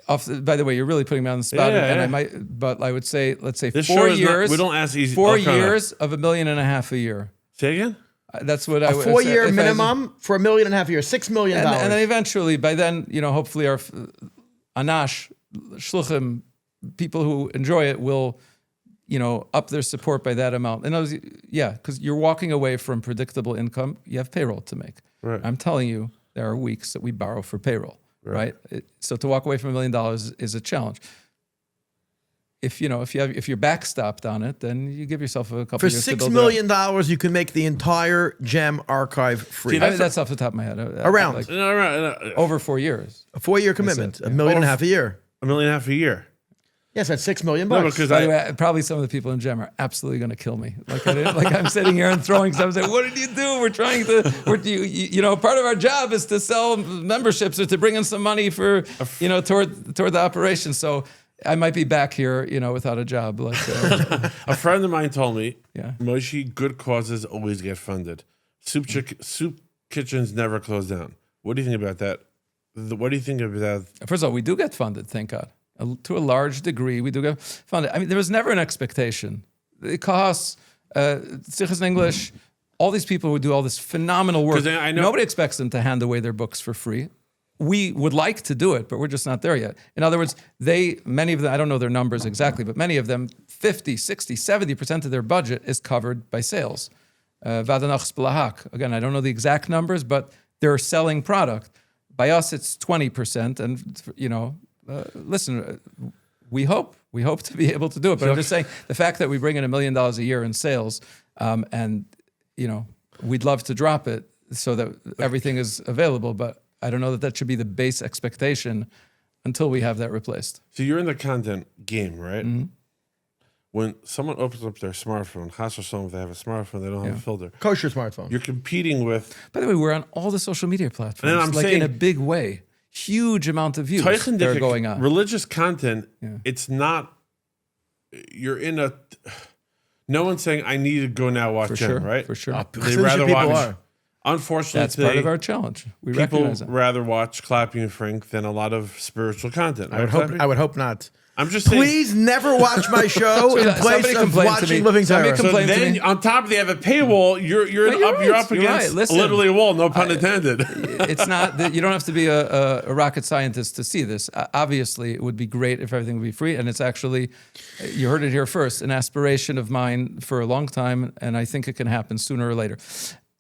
By the way, you're really putting me on the spot, and I might. But I would say, let's say This 4 years. we don't ask easy. 4 years of $1.5 million a year. Say again. That's what I would. 4 year minimum for $1.5 million a year, $6 million. And then eventually, by then, hopefully our anash shluchim, people who enjoy it, will, up their support by that amount. And because you're walking away from predictable income. You have payroll to make. Right. I'm telling you, there are weeks that we borrow for payroll. Right. So to walk away from $1 million is a challenge. If you're backstopped on it, then you give yourself a couple for years to build $6 million, you can make the entire Gem archive free. That's off the top of my head. Around over 4 years. A 4 year commitment, $1.5 million a year. $1.5 million a year. Yes, that's $6 million. No, because by the way, probably some of the people in Gem are absolutely going to kill me. Like I'm sitting here and throwing stuff. Saying, "What did you do? We're trying to. Part of our job is to sell memberships or to bring in some money for toward the operation." So I might be back here, without a job. A friend of mine told me, yeah, Moshe, good causes always get funded. Soup kitchens never close down. What do you think about that? What do you think about that? First of all, we do get funded, thank God. To a large degree, we do get funded. I mean, there was never an expectation. It costs, Sichas in English, all these people who do all this phenomenal work. I know nobody expects them to hand away their books for free. We would like to do it, but we're just not there yet. In other words, many of them, I don't know their numbers exactly, but many of them, 50, 60, 70% of their budget is covered by sales. Vadanach Splahak. Again, I don't know the exact numbers, but they're selling product. By us, it's 20%. And, listen, we hope to be able to do it. But I'm just saying, the fact that we bring in $1 million a year in sales, and, we'd love to drop it so that everything is available, but I don't know that should be the base expectation until we have that replaced. So you're in the content game, right? Mm-hmm. When someone opens up their smartphone, Chas v'shalom, if they have a smartphone, they don't have a filter. Kosher smartphone. You're competing with. By the way, we're on all the social media platforms, And I'm saying, in a big way. Huge amount of views that are going on. Religious content, it's not. You're in a. No one's saying I need to go now watch him, right? For sure. They rather watch. Unfortunately, that's part of our challenge. We people recognize that. rather watch Clappy and Frank than a lot of spiritual content. I would hope not. I'm just saying. Please never watch my show in place of watching Living Torah. So then, on top of they have a paywall, you're up against literally a wall. No pun intended. It's not. You don't have to be a rocket scientist to see this. Obviously, it would be great if everything would be free, and it's actually, you heard it here first, an aspiration of mine for a long time, and I think it can happen sooner or later.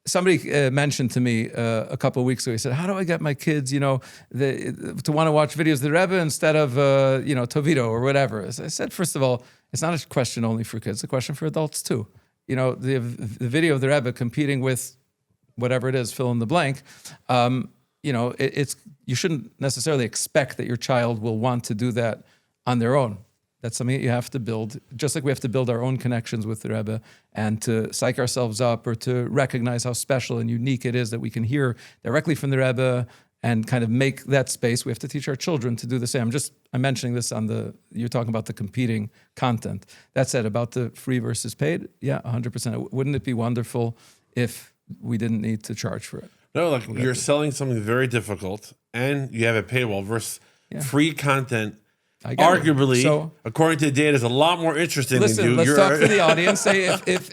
Somebody mentioned to me a couple of weeks ago, he said, how do I get my kids, to want to watch videos of the Rebbe instead of, Tovito or whatever? As I said, first of all, it's not a question only for kids, it's a question for adults too. The video of the Rebbe competing with whatever it is, fill in the blank, you shouldn't necessarily expect that your child will want to do that on their own. That's something that you have to build, just like we have to build our own connections with the Rebbe and to psych ourselves up or to recognize how special and unique it is that we can hear directly from the Rebbe and kind of make that space. We have to teach our children to do the same. I'm mentioning this you're talking about the competing content. That said, about the free versus paid, yeah, 100%. Wouldn't it be wonderful if we didn't need to charge for it? No, you're selling something very difficult and you have a paywall versus free content. Arguably, according to the data, is a lot more interesting than you. Let's talk to the audience. Say if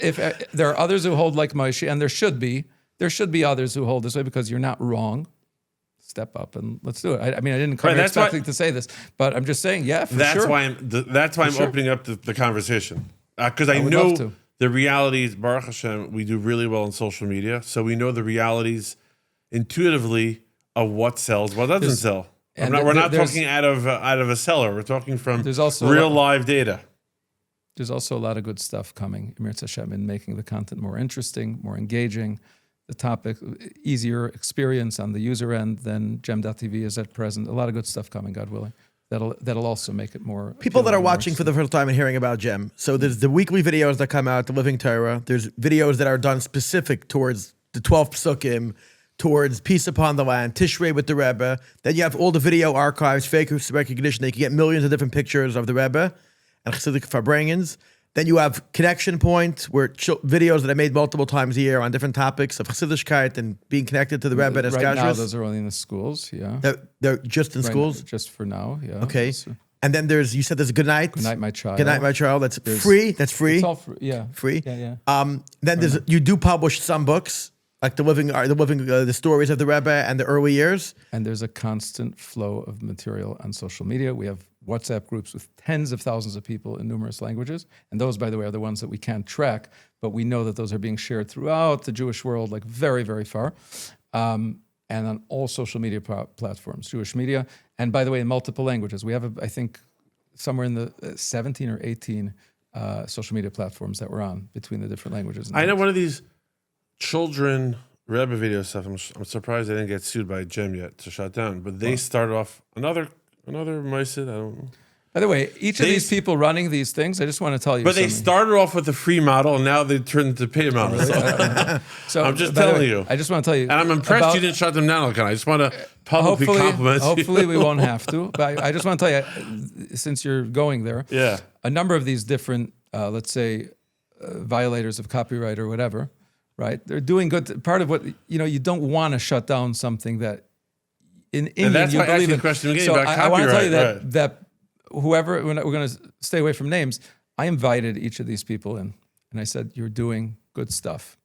there are others who hold like Moshe, and there should be others who hold this way because you're not wrong. Step up and let's do it. I didn't come here expecting to say this, but I'm just saying, for that's sure. That's why I'm opening up the conversation because I know the realities, Baruch Hashem, we do really well on social media. So we know the realities intuitively of what sells, what doesn't sell. We're not talking out of a seller. We're talking from real live data. There's also a lot of good stuff coming, Emir Hashem, in making the content more interesting, more engaging, the topic, easier experience on the user end than Gem.tv is at present. A lot of good stuff coming, God willing. That'll also make it more. People that are watching for the first time and hearing about Gem. So there's the weekly videos that come out, the Living Torah. There's videos that are done specific towards the 12 Psukim, towards Peace Upon the Land, Tishrei with the Rebbe. Then you have all the video archives, fake recognition. They can get millions of different pictures of the Rebbe and Chassidic Farbrengens. Then you have Connection Point, where videos that I made multiple times a year on different topics of Chassidishkeit and being connected to the Rebbe and Right now, those are only in the schools, yeah. They're just in schools? Just for now, yeah. Okay. And then you said there's Good Night. Good Night, My Child. Good Night, My Child. That's free. That's free. It's all free, yeah. Free. Yeah. Then you do publish some books, like the stories of the Rebbe and the early years. And there's a constant flow of material on social media. We have WhatsApp groups with tens of thousands of people in numerous languages. And those, by the way, are the ones that we can't track, but we know that those are being shared throughout the Jewish world, like very, very far. And on all social media platforms, Jewish media. And by the way, in multiple languages. We have, I think, somewhere in the 17 or 18 social media platforms that we're on between the different languages. I know one of these children Rebbe video stuff. I'm surprised they didn't get sued by Gem yet to shut down. But they started off another Meisid. I don't know. By the way, each of these people running these things, I just want to tell you. But they started off with a free model, and now they turned into pay model. So I'm just telling you. I just want to tell you. And I'm impressed you didn't shut them down, Elkan. I just want to publicly compliment you. Hopefully we won't have to. But I just want to tell you, since you're going there, a number of these different, let's say, violators of copyright or whatever, right? They're doing good. Part of what, you don't want to shut down something that in India you believe in. So I want to tell you that whoever, we're going to stay away from names, I invited each of these people in and I said, you're doing good stuff.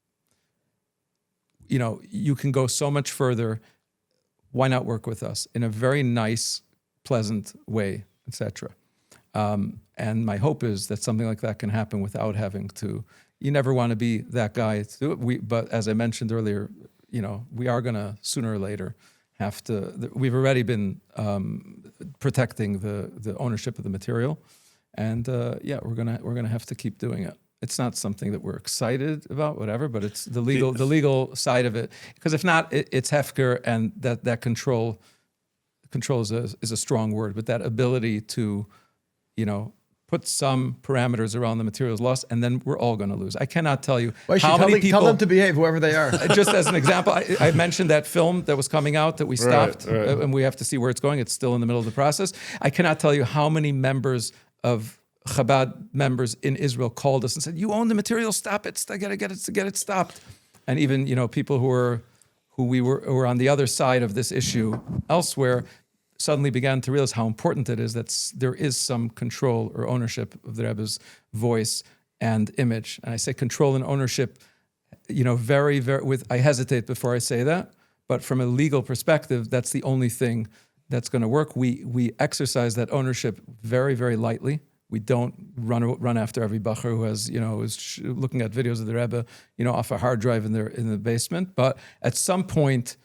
You can go so much further. Why not work with us in a very nice, pleasant way, etc. And my hope is that something like that can happen without having to, you never want to be that guy to do it. But as I mentioned earlier, we are going to sooner or later have to, we've already been protecting the ownership of the material. And we're gonna have to keep doing it. It's not something that we're excited about, whatever, but it's the legal side of it. Because if not, it's hefker, and that control is a strong word, but that ability to, put some parameters around the materials lost, and then we're all going to lose. I cannot tell you how many people. Tell them to behave, whoever they are. Just as an example, I mentioned that film that was coming out that we stopped, and we have to see where it's going. It's still in the middle of the process. I cannot tell you how many members of Chabad members in Israel called us and said, "You own the material. Stop it. I gotta get it stopped." And even people who were on the other side of this issue elsewhere suddenly began to realize how important it is that there is some control or ownership of the Rebbe's voice and image. And I say control and ownership, very, very, I hesitate before I say that, but from a legal perspective, that's the only thing that's going to work. We exercise that ownership very, very lightly. We don't run after every bacher who has, is looking at videos of the Rebbe, off a hard drive in the basement. But at some point,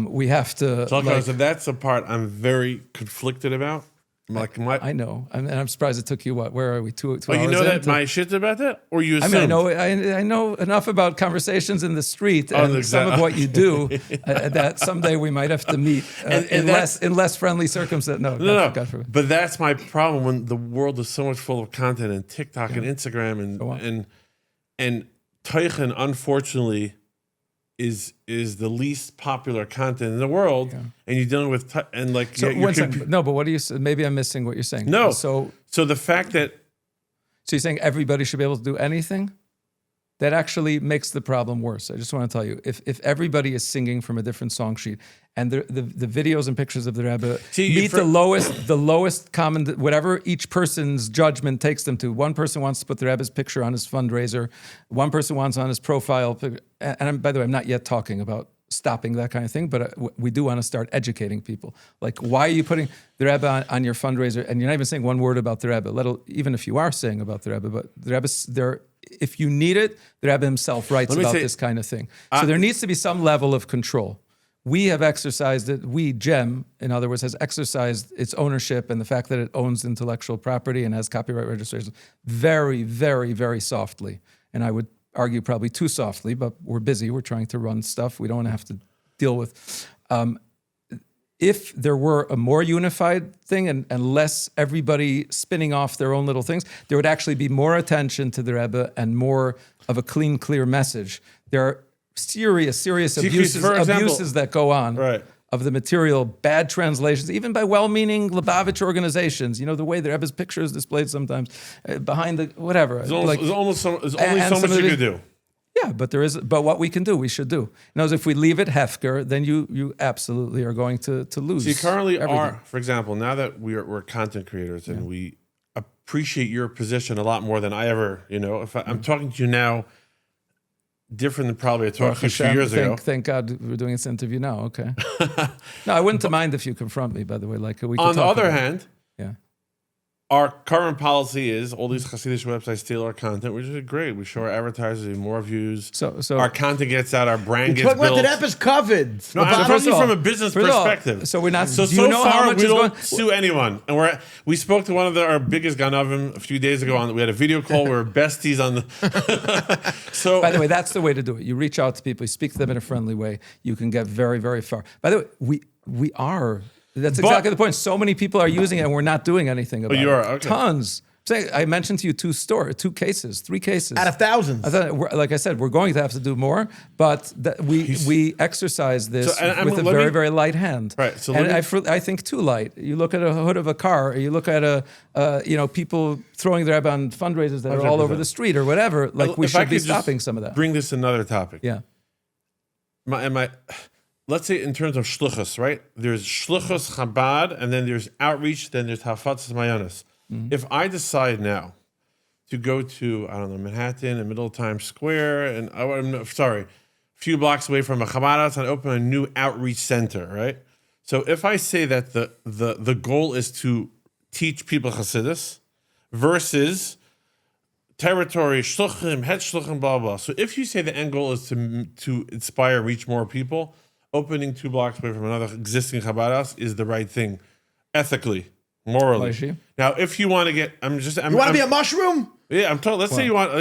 we have to. So that's the part I'm very conflicted about. I know, and I'm surprised it took you. Where are we? 2 hours? You know that my shit about that, or you assume? I know enough about conversations in the street and some of what you do that someday we might have to meet in less friendly circumstances. No. God forbid. But that's my problem when the world is so much full of content and TikTok and Instagram and Teichen, unfortunately, is the least popular content in the world, and you're dealing with No, but what do you? Maybe I'm missing what you're saying. No, so the fact that you're saying everybody should be able to do anything, that actually makes the problem worse. I just want to tell you, if everybody is singing from a different song sheet, and the videos and pictures of the Rebbe meet the lowest common, whatever each person's judgment takes them to. One person wants to put the Rebbe's picture on his fundraiser. One person wants on his profile. And by the way, I'm not yet talking about stopping that kind of thing, but we do want to start educating people. Like, why are you putting the Rebbe on your fundraiser? And you're not even saying one word about the Rebbe, even if you are saying about the Rebbe, but the Rebbe, if you need it, the Rebbe himself writes Let me about say- this kind of thing. So there needs to be some level of control. We have exercised it. We, GEM, in other words, has exercised its ownership and the fact that it owns intellectual property and has copyright registration very, very, very softly. And I would argue probably too softly, but we're busy. We're trying to run stuff we don't want to have to deal with. If there were a more unified thing and less everybody spinning off their own little things, there would actually be more attention to the Rebbe and more of a clean, clear message. There are serious abuses, for example, abuses that go on Right. of the material, bad translations, even by well-meaning Lubavitch organizations. You know, the way the Rebbe's picture is displayed sometimes behind the whatever. There's only so much you can do. Yeah, but what we can do, we should do. Now, if we leave it hefker, then you absolutely are going to lose. So you currently everything. are, for example, now that we're content creators and we appreciate your position a lot more than I ever, if I'm talking to you now, different than probably I talked to you a few years ago. Thank God we're doing this interview now. Okay. No, I wouldn't mind if you confront me. By the way, like we. On the other hand, yeah. our current policy is all these Hasidic websites steal our content, which is great. We show our advertisers more views. So our content gets out, our brand gets Talk about built. the Rebbe's covered. No, I'm first talking of all- from a business first of all, perspective. so we're not. So do you know how far, much we is don't going? sue anyone, and we spoke to one of our biggest ganavim a few days ago. We had a video call. We were besties on the. So, By the way, that's the way to do it. You reach out to people, you speak to them in a friendly way. You can get very, very far. By the way, we are. That's exactly the point. So many people are using it, and we're not doing anything about it. you are? Okay. Tons. Say, I mentioned to you 3 cases. Out of thousands. I thought, like I said, we're going to have to do more, but we exercise this with a very, very light hand. Right, so and I think too light. You look at a hood of a car, or you look at people throwing their Rebbe on fundraisers that are all over the street or whatever. Like we If I should be could just stopping some of that. Bring this another topic. Yeah. Let's say in terms of shluchus, right? There's shluchus Chabad, and then there's outreach, then there's hafatzas mayonis. Mm-hmm. If I decide now to go to, I don't know, Manhattan and middle of Times Square, and a few blocks away from a Chabad house, and open a new outreach center, right? So if I say that the goal is to teach people Hasidus versus territory, shluchim, het shluchim, blah, blah. So if you say the end goal is to inspire, reach more people, opening 2 blocks away from another existing Chabad house is the right thing, ethically, morally. Why, Now, if you want to get, You want to be a mushroom? yeah, I'm told. Let's say you want,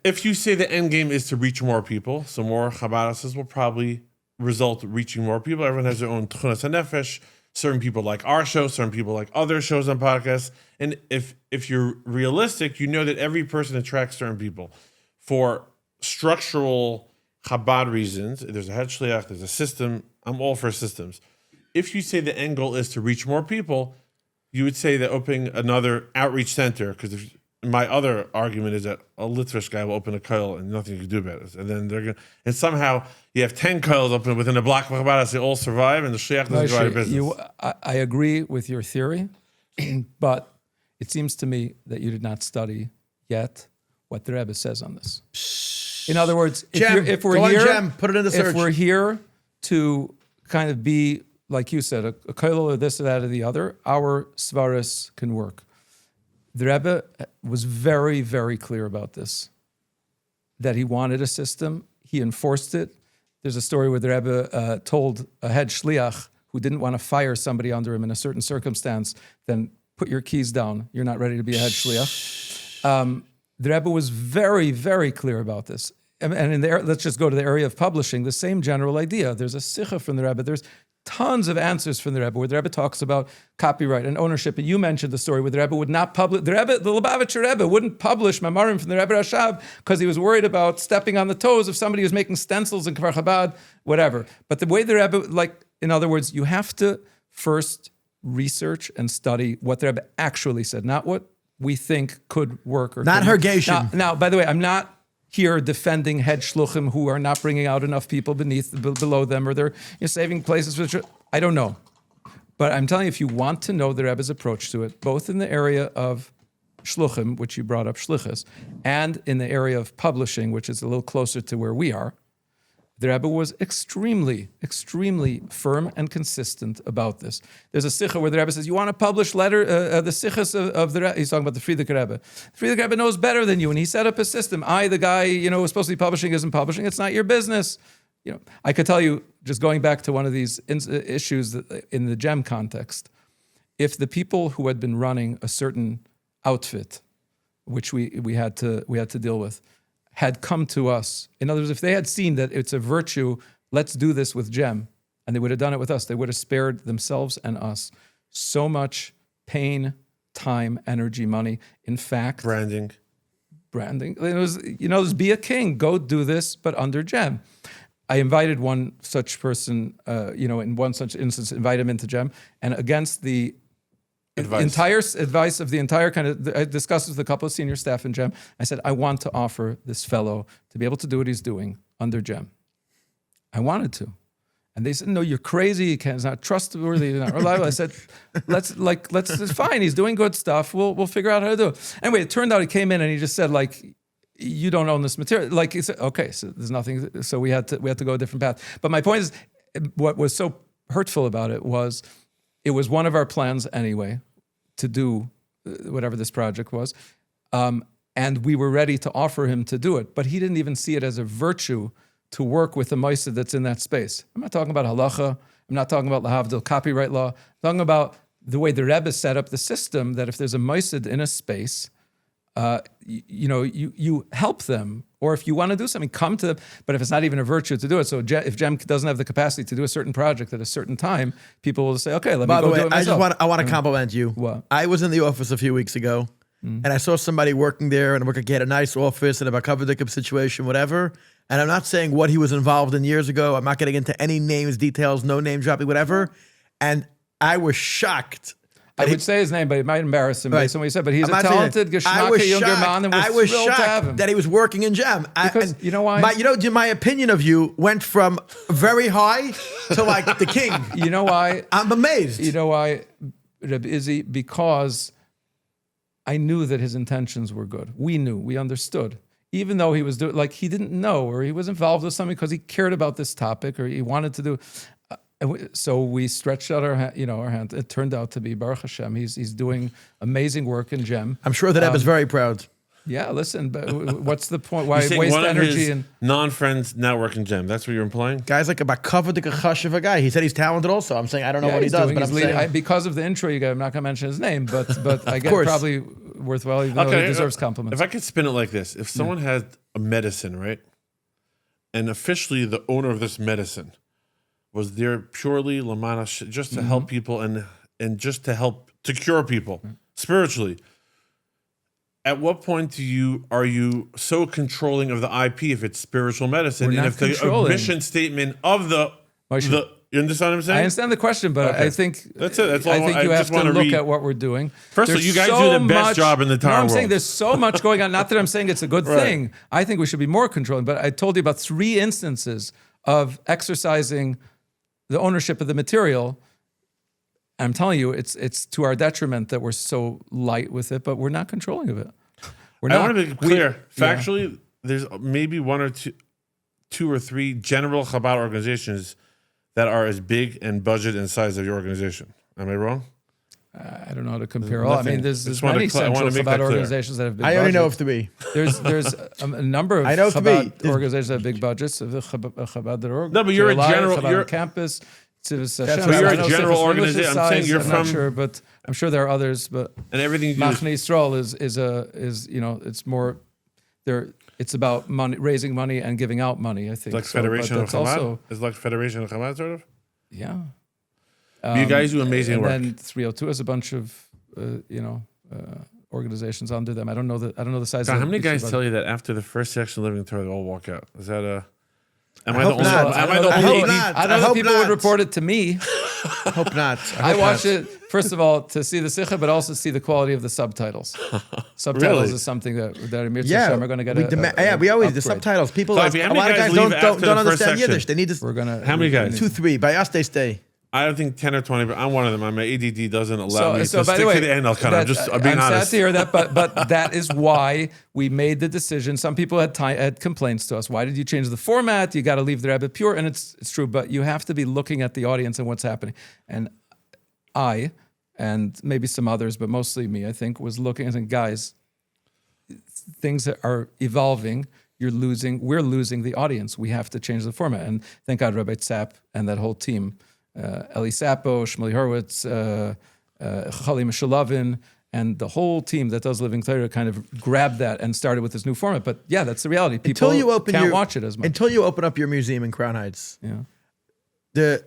If you say the end game is to reach more people, so more Chabad houses will probably result in reaching more people. Everyone has their own tchunas hanefesh. Certain people like our show, certain people like other shows on podcasts. And if you're realistic, you know that every person attracts certain people. For structural Chabad reasons, there's a head shliach, there's a system. I'm all for systems. If you say the end goal is to reach more people, you would say that opening another outreach center, because my other argument is that a Litvish guy will open a koil and nothing you can do about it. And then and somehow you have 10 koils open within a block of Chabad, they all survive, and the shliach doesn't go out of business. I agree with your theory, but it seems to me that you did not study yet what the Rebbe says on this. In other words, if we're here, Gem, put it in the search. If we're here to kind of be, like you said, a koil or this or that or the other, our svaris can work. The Rebbe was very, very clear about this, that he wanted a system. He enforced it. There's a story where the Rebbe told a head shliach who didn't want to fire somebody under him in a certain circumstance, then put your keys down. You're not ready to be a head shliach. The Rebbe was very, very clear about this. And let's just go to the area of publishing, the same general idea. There's a sikha from the Rebbe. There's tons of answers from the Rebbe where the Rebbe talks about copyright and ownership. And you mentioned the story where the Rebbe would not publish, the Lubavitcher Rebbe wouldn't publish Mamarim from the Rebbe Rashav because he was worried about stepping on the toes of somebody who's making stencils in Kfar Chabad, whatever. But the way the Rebbe, in other words, you have to first research and study what the Rebbe actually said, not what we think could work or not Hergation. Now, by the way, I'm not here defending head shluchim who are not bringing out enough people below them, or they're saving places. I don't know. But I'm telling you, if you want to know the Rebbe's approach to it, both in the area of shluchim, which you brought up, shlichus, and in the area of publishing, which is a little closer to where we are, The Rebbe was extremely, extremely firm and consistent about this. There's a sikha where the Rebbe says, you want to publish the sikhas of the Rebbe? He's talking about the Frierdiker Rebbe. The Frierdiker Rebbe knows better than you, and he set up a system. The guy, who's supposed to be publishing isn't publishing. It's not your business. I could tell you, just going back to one of these issues in the GEM context, if the people who had been running a certain outfit, which we had to deal with, had come to us. In other words, if they had seen that it's a virtue, let's do this with GEM, and they would have done it with us, they would have spared themselves and us so much pain, time, energy, money. In fact, Branding. It was, be a king, go do this, but under GEM. I invited one such person, in one such instance, invite him into GEM, and against the entire advice of the entire I discussed with a couple of senior staff in GEM. I said, I want to offer this fellow to be able to do what he's doing under GEM. I wanted to. And they said, no, you're crazy. He's not trustworthy. He's not reliable. I said, it's fine. He's doing good stuff. We'll figure out how to do it. Anyway, it turned out he came in and he just said, you don't own this material. He said, okay, so there's nothing. So we had to go a different path. But my point is, what was so hurtful about it was one of our plans anyway, to do whatever this project was. And we were ready to offer him to do it. But he didn't even see it as a virtue to work with a ma'aseh that's in that space. I'm not talking about halacha. I'm not talking about lahavdil, copyright law. I'm talking about the way the Rebbe set up the system, that if there's a ma'aseh in a space, you help them. Or if you want to do something, come to them. But if it's not even a virtue to do it, so if GEM doesn't have the capacity to do a certain project at a certain time, people will say, okay, let me go do it myself. I want to compliment you. What? I was in the office a few weeks ago, and I saw somebody working there, and he had a nice office and a covered situation, whatever. And I'm not saying what he was involved in years ago. I'm not getting into any names, details, no name dropping, whatever. And I was shocked. I would say his name, but it might embarrass him based on what he said. But he's a talented, geschmacke younger man, and I was thrilled to have him. shocked that he was working in GEM. Because you know why? My opinion of you went from very high to the king. You know why? I'm amazed. You know why, Rebbe Izzy? Because I knew that his intentions were good. We understood. Even though he was doing, he didn't know, or he was involved with something because he cared about this topic, or he wanted to do. So we stretched out our hand. It turned out to be Baruch Hashem. He's doing amazing work in GEM. I'm sure that Ebba's very proud. Yeah, listen, but what's the point? Why waste one energy of his and non-friends now work in GEM? That's what you're implying? Guy's about covered the chash of a guy. He said he's talented also. I'm saying I don't know what he does, but I'm saying because of the intro you got. I'm not going to mention his name, but I get probably worthwhile. Even though he deserves compliments. If I could spin it like this: if someone had a medicine, right, and officially the owner of this medicine was there purely lamana, just to help people and just to cure people spiritually. At what point are you so controlling of the IP if it's spiritual medicine? We're and not if the controlling. mission statement of you understand what I'm saying? I understand the question, but Okay. I think That's it. That's all I think you have to look at what we're doing. First of all, you guys do the best job in the entire I'm world. saying there's so much going on. Not that I'm saying it's a good thing. I think we should be more controlling. But I told you about 3 instances of exercising the ownership of the material. I'm telling you, it's to our detriment that we're so light with it, but we're not controlling of it. I want to be clear. Factually, there's maybe 1 or 2 or 3 general Chabad organizations that are as big and budget and size of your organization. Am I wrong? I don't know how to compare all. I mean, there's many central Chabad organizations that have big I budgets. only know of 3. There's a number of Chabad organizations that have big budgets. Chabad.org. No, but you're a general. Chabad campus. You're a general organization. I'm saying you're I'm from. not sure, but I'm sure there are others. But and everything you do Machne Yisrael is it's more there. It's about money, raising money and giving out money. I think like Federation of Chabad. Also, It's like Federation of Chabad, sort of. Yeah. You guys do amazing work. And then 302 has a bunch of organizations under them. I don't know the size. God, of how many guys but tell you that after the first section of Living Torah they all walk out? Is that a? Am I I the hope only? not. Am I the I only? hope not. I don't know hope if people not. would report it to me. I hope not. I watch it, first of all, to see the sikha, but also see the quality of the subtitles. Subtitles Really? is something that Amir Tzashem are going to get we always the upgrade. subtitles. People, So a if you- how lot many of guys guys leave don't after the first understand section? Yiddish. They need this. We're going to... How many guys? 2, 3. By us, they stay. I don't think 10 or 20, but I'm one of them. My ADD doesn't allow me to by stick the way, to the end. I'm being I'm honest. sad to hear that, but that is why we made the decision. Some people had complaints to us. Why did you change the format? You got to leave the Rebbe pure, and it's true. But you have to be looking at the audience and what's happening. And I, and maybe some others, but mostly me, I think, was looking and saying, guys, things that are evolving. We're losing the audience. We have to change the format. And thank God, Rabbi Tzap and that whole team. Eli Sapo, Shmuley Horowitz, Chali Mishalavin, and the whole team that does Living Torah kind of grabbed that and started with this new format. But yeah, that's the reality. People can't watch it as much. Until you open up your museum in Crown Heights. Yeah. There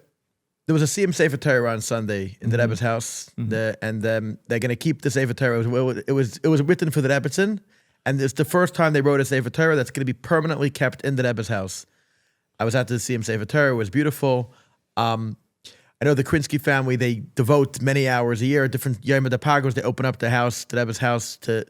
was a Siyum Sefer Torah on Sunday in the Rebbe's house, and they're going to keep the Sefer Torah. It was written for the Rebbetzin, and it's the first time they wrote a Sefer Torah that's going to be permanently kept in the Rebbe's house. I was at the Siyum Sefer Torah. It was beautiful. I know the Krinsky family, they devote many hours a year, different Yom HaPagos, they open up the house, the Rebbe's house to...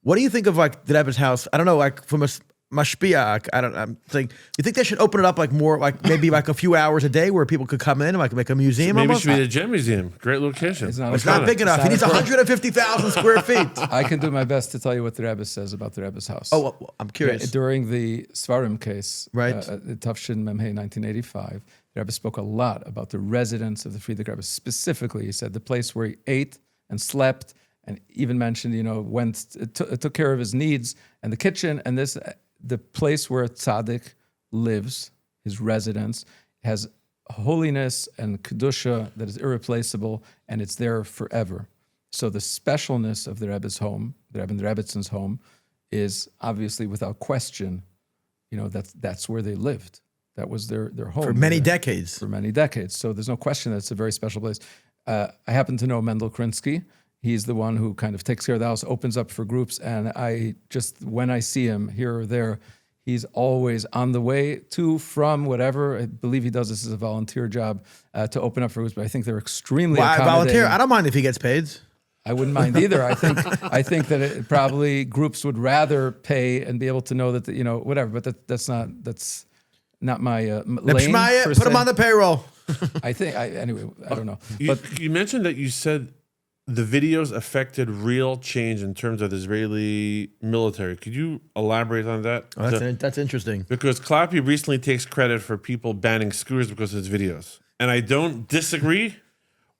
What do you think of like the Rebbe's house? I don't know, like from a mashpia, I'm saying, you think they should open it up like more, like maybe like a few hours a day where people could come in and like make a museum Maybe it almost? should be the Gem Museum. Great location. It's It's not big enough. He needs 150,000 square feet. I can do my best to tell you what the Rebbe says about the Rebbe's house. Oh, well, I'm curious. During the Svarim case, Right. Tafshin Memhei 1985, the Rebbe spoke a lot about the residence of the Frierdiker Rebbe. Specifically, he said the place where he ate and slept, and even mentioned, took care of his needs, and the kitchen, and the place where a tzaddik lives, his residence, has holiness and kedusha that is irreplaceable, and it's there forever. So the specialness of the Rebbe's home, the Rebbe and the Rebbetzins' home, is obviously without question, that's where they lived. That was their home. For many decades. For many decades. So there's no question that it's a very special place. I happen to know Mendel Krinsky. He's the one who kind of takes care of the house, opens up for groups, and when I see him here or there, he's always on the way from whatever. I believe he does this as a volunteer job to open up for groups, but I think they're extremely accommodating. Volunteer? I don't mind if he gets paid. I wouldn't mind either. I think that probably groups would rather pay and be able to know that whatever. But that's not my lane. Put him on the payroll. Anyway, I don't know. You mentioned that you said the videos affected real change in terms of the Israeli military. Could you elaborate on that? Oh, that's interesting. Because Clappy recently takes credit for people banning scooters because of his videos. And I don't disagree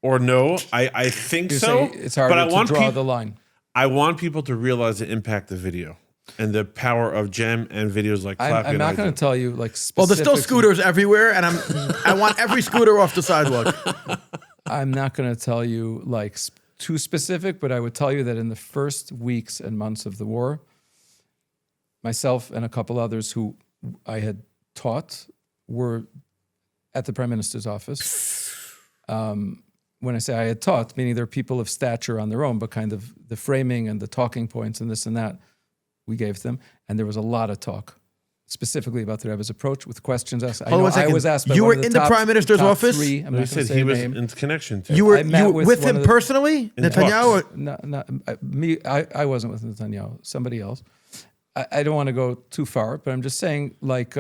or no. I think so. It's hard to draw the line. I want people to realize the impact of video and the power of Gem and videos like Clappy. I'm not going to tell you like specifics. Well, there's still scooters everywhere, and I want every scooter off the sidewalk. I'm not going to tell you like too specific, but I would tell you that in the first weeks and months of the war, myself and a couple others who I had taught were at the Prime Minister's office. When I say I had taught, meaning they're people of stature on their own, but kind of the framing and the talking points and this and that we gave them. And there was a lot of talk, specifically about the Rebbe's approach with questions asked. I was asked by you one were of the in the Prime Minister's office? Three. I'm You not going to said say he a was name. in connection to. You were met with one him of the- personally, Netanyahu? Me. I wasn't with Netanyahu. Somebody else. I don't want to go too far, but I'm just saying, like,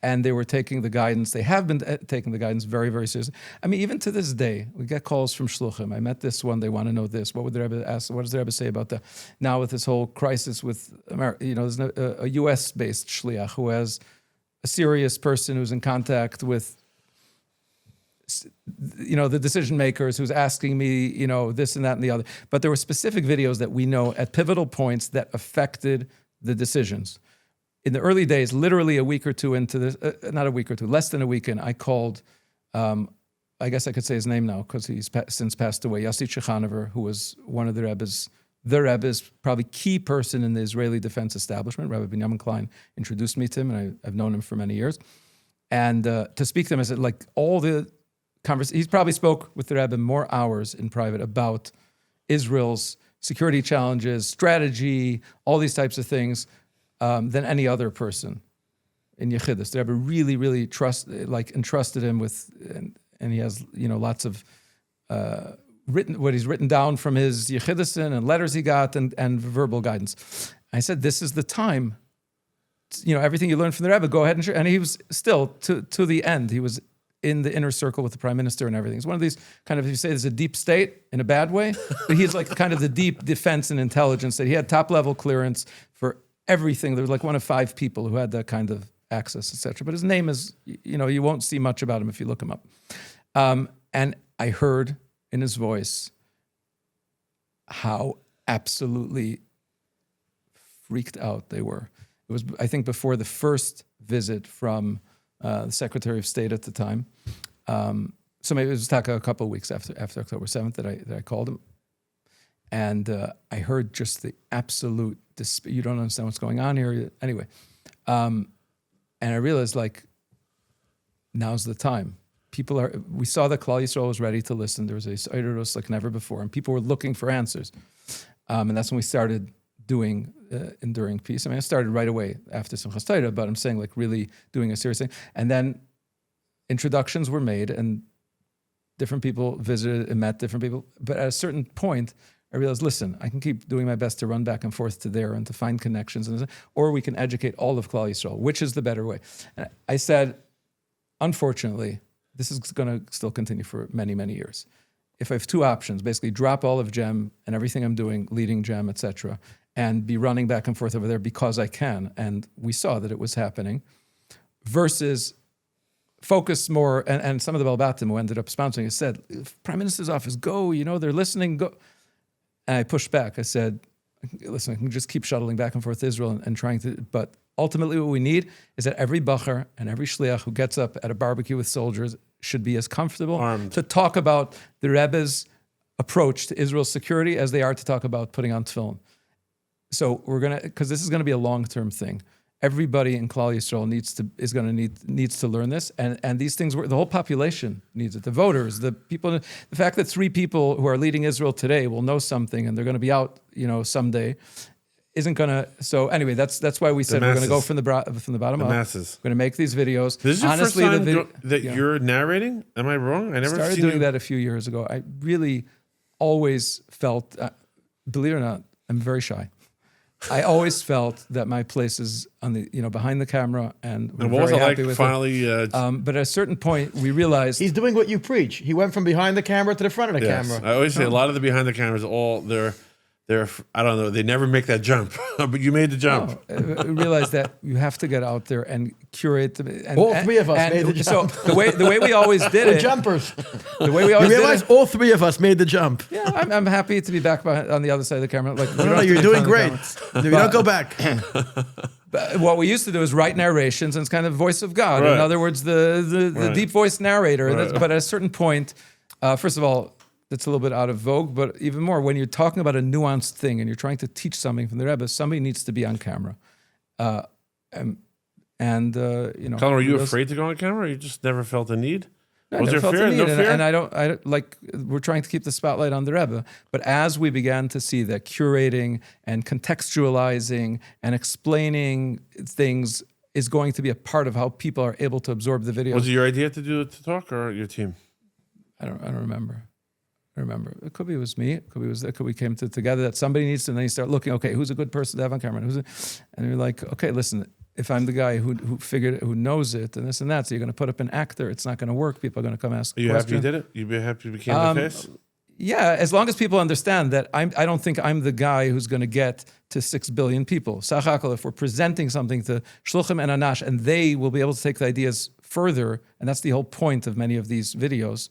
and they were taking the guidance. They have been taking the guidance very, very seriously. I mean, even to this day, we get calls from shluchim. I met this one. They want to know this. What would the Rebbe ask? What does the Rebbe say about that? Now with this whole crisis with America, there's a U.S.-based shliach who has a serious person who's in contact with, the decision makers, who's asking me, this and that and the other. But there were specific videos that we know at pivotal points that affected the decisions. In the early days, literally a week or two into this, not a week or two, less than a week in, I called, I guess I could say his name now because he's since passed away, Yossi Chechanover, who was one of the Rebbe's probably key person in the Israeli defense establishment. Rabbi Binyamin Klein introduced me to him, and I've known him for many years. And to speak to him, I said, like, all the he's probably spoke with the Rebbe more hours in private about Israel's security challenges, strategy, all these types of things, than any other person in Yechidus. The Rebbe really, really entrusted him with, and he has, lots of what he's written down from his Yechidusin and letters he got and verbal guidance. I said, this is the time, everything you learned from the Rebbe, go ahead and share. And he was still, to the end, he was in the inner circle with the prime minister and everything. He's one of these kind of, you say there's a deep state in a bad way, but he's like kind of the deep defense and intelligence that he had top level clearance for everything. There was like one of 5 people who had that kind of access, etc. But his name is, you won't see much about him if you look him up. And I heard in his voice how absolutely freaked out they were. It was, I think, before the first visit from the Secretary of State at the time. So maybe it was a couple of weeks after October 7th that I called him. And I heard just the absolute despair. You don't understand what's going on here. Anyway. And I realized, like, now's the time. We saw that Klal Yisrael was ready to listen. There was a Seiros like never before, and people were looking for answers. And that's when we started doing Enduring Peace. I mean, I started right away after Simchas Torah, but I'm saying, like, really doing a serious thing. And then introductions were made, and different people visited and met different people. But at a certain point, I realized, listen, I can keep doing my best to run back and forth to there and to find connections, or we can educate all of Klal Yisrael. Which is the better way? And I said, unfortunately, this is going to still continue for many, many years. If I have 2 options, basically drop all of GEM and everything I'm doing, leading GEM, etc., and be running back and forth over there because I can, and we saw that it was happening, versus focus more, and some of the Balbatim who ended up sponsoring it said, Prime Minister's office, go, they're listening, go. And I pushed back. I said, listen, I can just keep shuttling back and forth to Israel and trying to, but ultimately what we need is that every bacher and every shliach who gets up at a barbecue with soldiers should be as comfortable Armed to talk about the Rebbe's approach to Israel's security as they are to talk about putting on tefillin. So because this is going to be a long-term thing. Everybody in Klal Yisrael needs to learn this, and these things the whole population needs it. The voters, the people, the fact that 3 people who are leading Israel today will know something and they're going to be out, someday, isn't going to. So anyway, that's why we said we're going to go from the bottom up. Masses. We're going to make these videos. This is Honestly, the first time that you're narrating? Am I wrong? I never started doing that a few years ago. I really always felt, believe it or not, I'm very shy. I always felt that my place is on the, behind the camera, and we're what was very it happy like with finally? it. But at a certain point, we realized He's doing what you preach. He went from behind the camera to the front of the Yes. camera. I always say a lot of the behind the cameras, they're I don't know, they never make that jump, but you made the jump. we realized that you have to get out there and curate. All 3 of us made the jump. So the way we always did The it, jumpers. the way we always You did realize it. all 3 of us made the jump. Yeah, I'm happy to be back on the other side of the camera. Like, No, you're doing great. You don't go back. But what we used to do is write narrations, and it's kind of voice of God. Right. In other words, the deep voice narrator. Right. But at a certain point, first of all, that's a little bit out of vogue. But even more, when you're talking about a nuanced thing and you're trying to teach something from the Rebbe, somebody needs to be on camera. Colin, were you afraid to go on camera? Or you just never felt the need? No, Was I there never felt fear? the No need, fear? and I don't like. We're trying to keep the spotlight on the Rebbe, but as we began to see that curating and contextualizing and explaining things is going to be a part of how people are able to absorb the video. Was it your idea to talk, or your team? I don't remember. It could be it was me. It could be we came together that somebody needs to. And then you start looking. Okay, who's a good person to have on camera? And you're like, okay, listen. If I'm the guy who knows it and this and that, so you're going to put up an actor, it's not going to work. People are going to come ask. Are you questions. happy you did it? You be happy you became the face? Yeah, as long as people understand that I don't think I'm the guy who's going to get to 6 billion people. Sachakal, if we're presenting something to Shluchim and Anash, and they will be able to take the ideas further, and that's the whole point of many of these videos,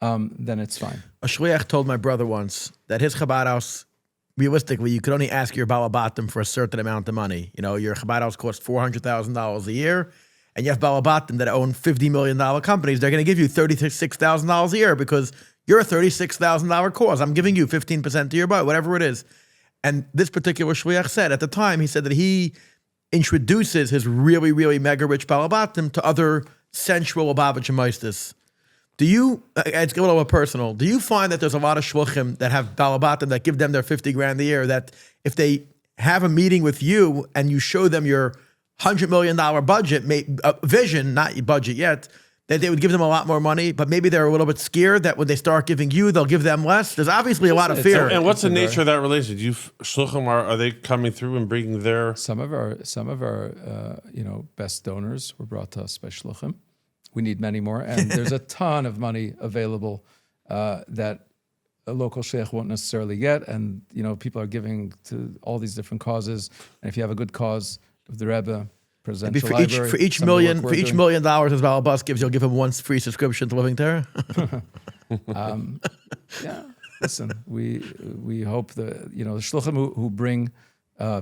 then it's fine. A shliach told my brother once that his Chabad house, realistically, you could only ask your balabatim for a certain amount of money. Your Chabad house costs $400,000 a year, and you have balabatim that own $50 million companies. They're going to give you $36,000 a year because you're a $36,000 cause. I'm giving you 15% to your budget, whatever it is. And this particular shliach said, at the time, he said that he introduces his really, really mega rich balabatim to other sensual Lubavitcher meisters. Do you, it's a little personal, do you find that there's a lot of shluchim that have balabatim that give them their $50,000 a year, that if they have a meeting with you and you show them your $100 million budget, vision, not your budget yet, that they would give them a lot more money, but maybe they're a little bit scared that when they start giving you, they'll give them less? There's obviously a lot of fear. And what's the nature of that relationship? Shluchim, are they coming through and bringing their... Some of our best donors were brought to us by shluchim. We need many more. And there's a ton of money available that a local sheikh won't necessarily get. And, people are giving to all these different causes. And if you have a good cause of the Rebbe, presidential library. For each $1 million his Balabas gives, you'll give him one free subscription to Living Terror? Yeah. Listen, we hope that, the shluchim who bring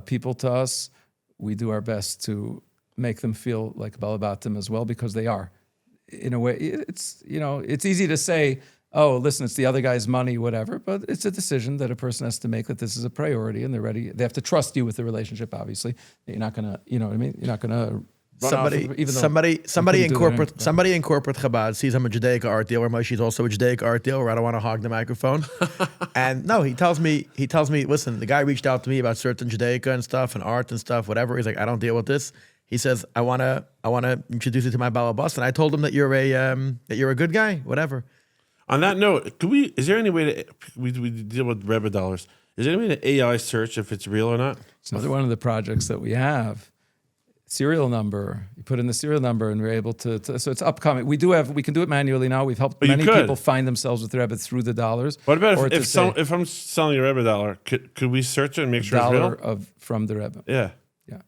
people to us, we do our best to make them feel like Balabatim as well, because they are. In a way, it's easy to say, oh, listen, it's the other guy's money, whatever, but it's a decision that a person has to make, that this is a priority, and they're ready. They have to trust you with the relationship, obviously. You're not going to, You're not going to somebody in corporate Chabad sees I'm a Judaic art dealer. Moshe's also a Judaic art dealer. I don't want to hog the microphone. And no, he tells me, listen, the guy reached out to me about certain Judaica and stuff and art and stuff, whatever. He's like, I don't deal with this. He says, I wanna introduce you to my Balabas, and I told him that you're a good guy, whatever. On that note, is there any way to we deal with Rebbe dollars? Is there any way to AI search if it's real or not? It's another one of the projects that we have. Serial number. You put in the serial number, and we're able to so it's upcoming. We can do it manually now. We've helped many people find themselves with Rebbe through the dollars. What about if I'm selling a Rebbe dollar, could we search it and make sure it's real? From the Rebbe. Yeah. Yeah.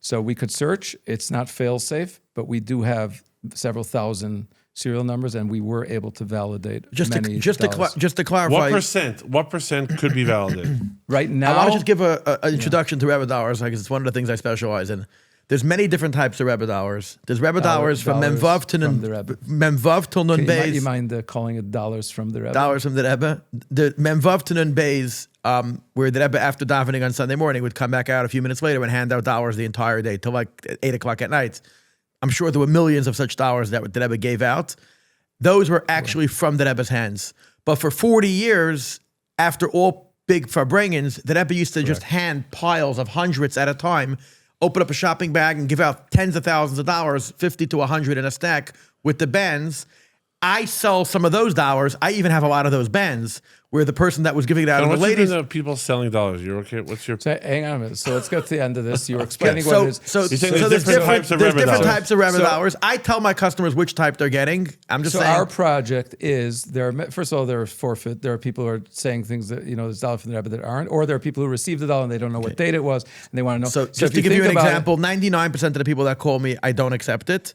So we could search. It's not fail safe, but we do have several thousand serial numbers, and we were able to validate just to clarify. What percent could be validated? Right now, I want to just give an introduction to Rebbe dollars, because it's one of the things I specialize in. There's many different types of Rebbe dollars. There's Rebbe dollars from Memvav to Nun Beis. You mind calling it dollars from the Rebbe? Dollars from the Rebbe. The Memvav to Nun Beis, where the Rebbe, after davening on Sunday morning, would come back out a few minutes later and hand out dollars the entire day till like 8 o'clock at night. I'm sure there were millions of such dollars that the Rebbe gave out. Those were actually from the Rebbe's hands. But for 40 years, after all big Farbrengens, the Rebbe used to just hand piles of hundreds at a time, open up a shopping bag and give out tens of thousands of dollars, 50 to 100 in a stack with the bands. I sell some of those dollars. I even have a lot of those bands where the person that was giving it out, and the ladies. What's people selling dollars? You're okay? What's your? So, hang on a minute. So let's get to the end of this. You were explaining what it is. So there's different types of Rebbe dollars. I tell my customers which type they're getting. I'm just saying. So our project is first of all, there are forfeit. There are people who are saying things that there's dollar from the Rebbe that aren't, or there are people who received the dollar and they don't know what date it was and they want to know. So just to give you an example, 99% of the people that call me, I don't accept it.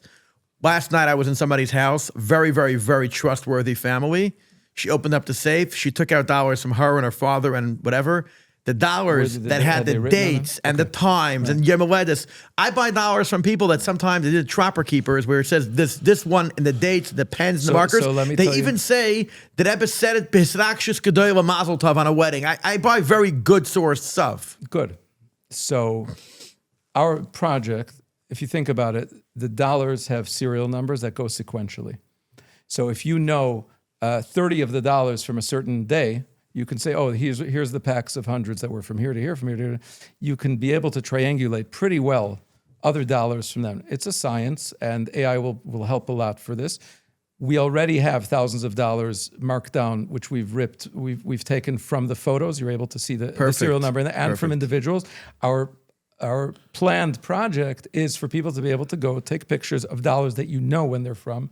Last night I was in somebody's house, very, very, very trustworthy family. She opened up the safe. She took out dollars from her and her father and whatever. The dollars that had the dates and the times and Yom Haledes. I buy dollars from people that sometimes they did trapper keepers where it says this one and the dates, the pens, and the markers. So let me they even say that Rebbe said it B'Hisrakshus Gedolah Mazel Tov on a wedding. I buy very good sourced stuff. Good. So our project, if you think about it, the dollars have serial numbers that go sequentially. So if you know 30 of the dollars from a certain day, you can say, oh, here's the packs of hundreds that were from here to here, from here to here. You can be able to triangulate pretty well other dollars from them. It's a science, and AI will help a lot for this. We already have thousands of dollars marked down, which we've ripped. We've taken from the photos. You're able to see the serial number and from individuals. Our planned project is for people to be able to go take pictures of dollars that you know when they're from.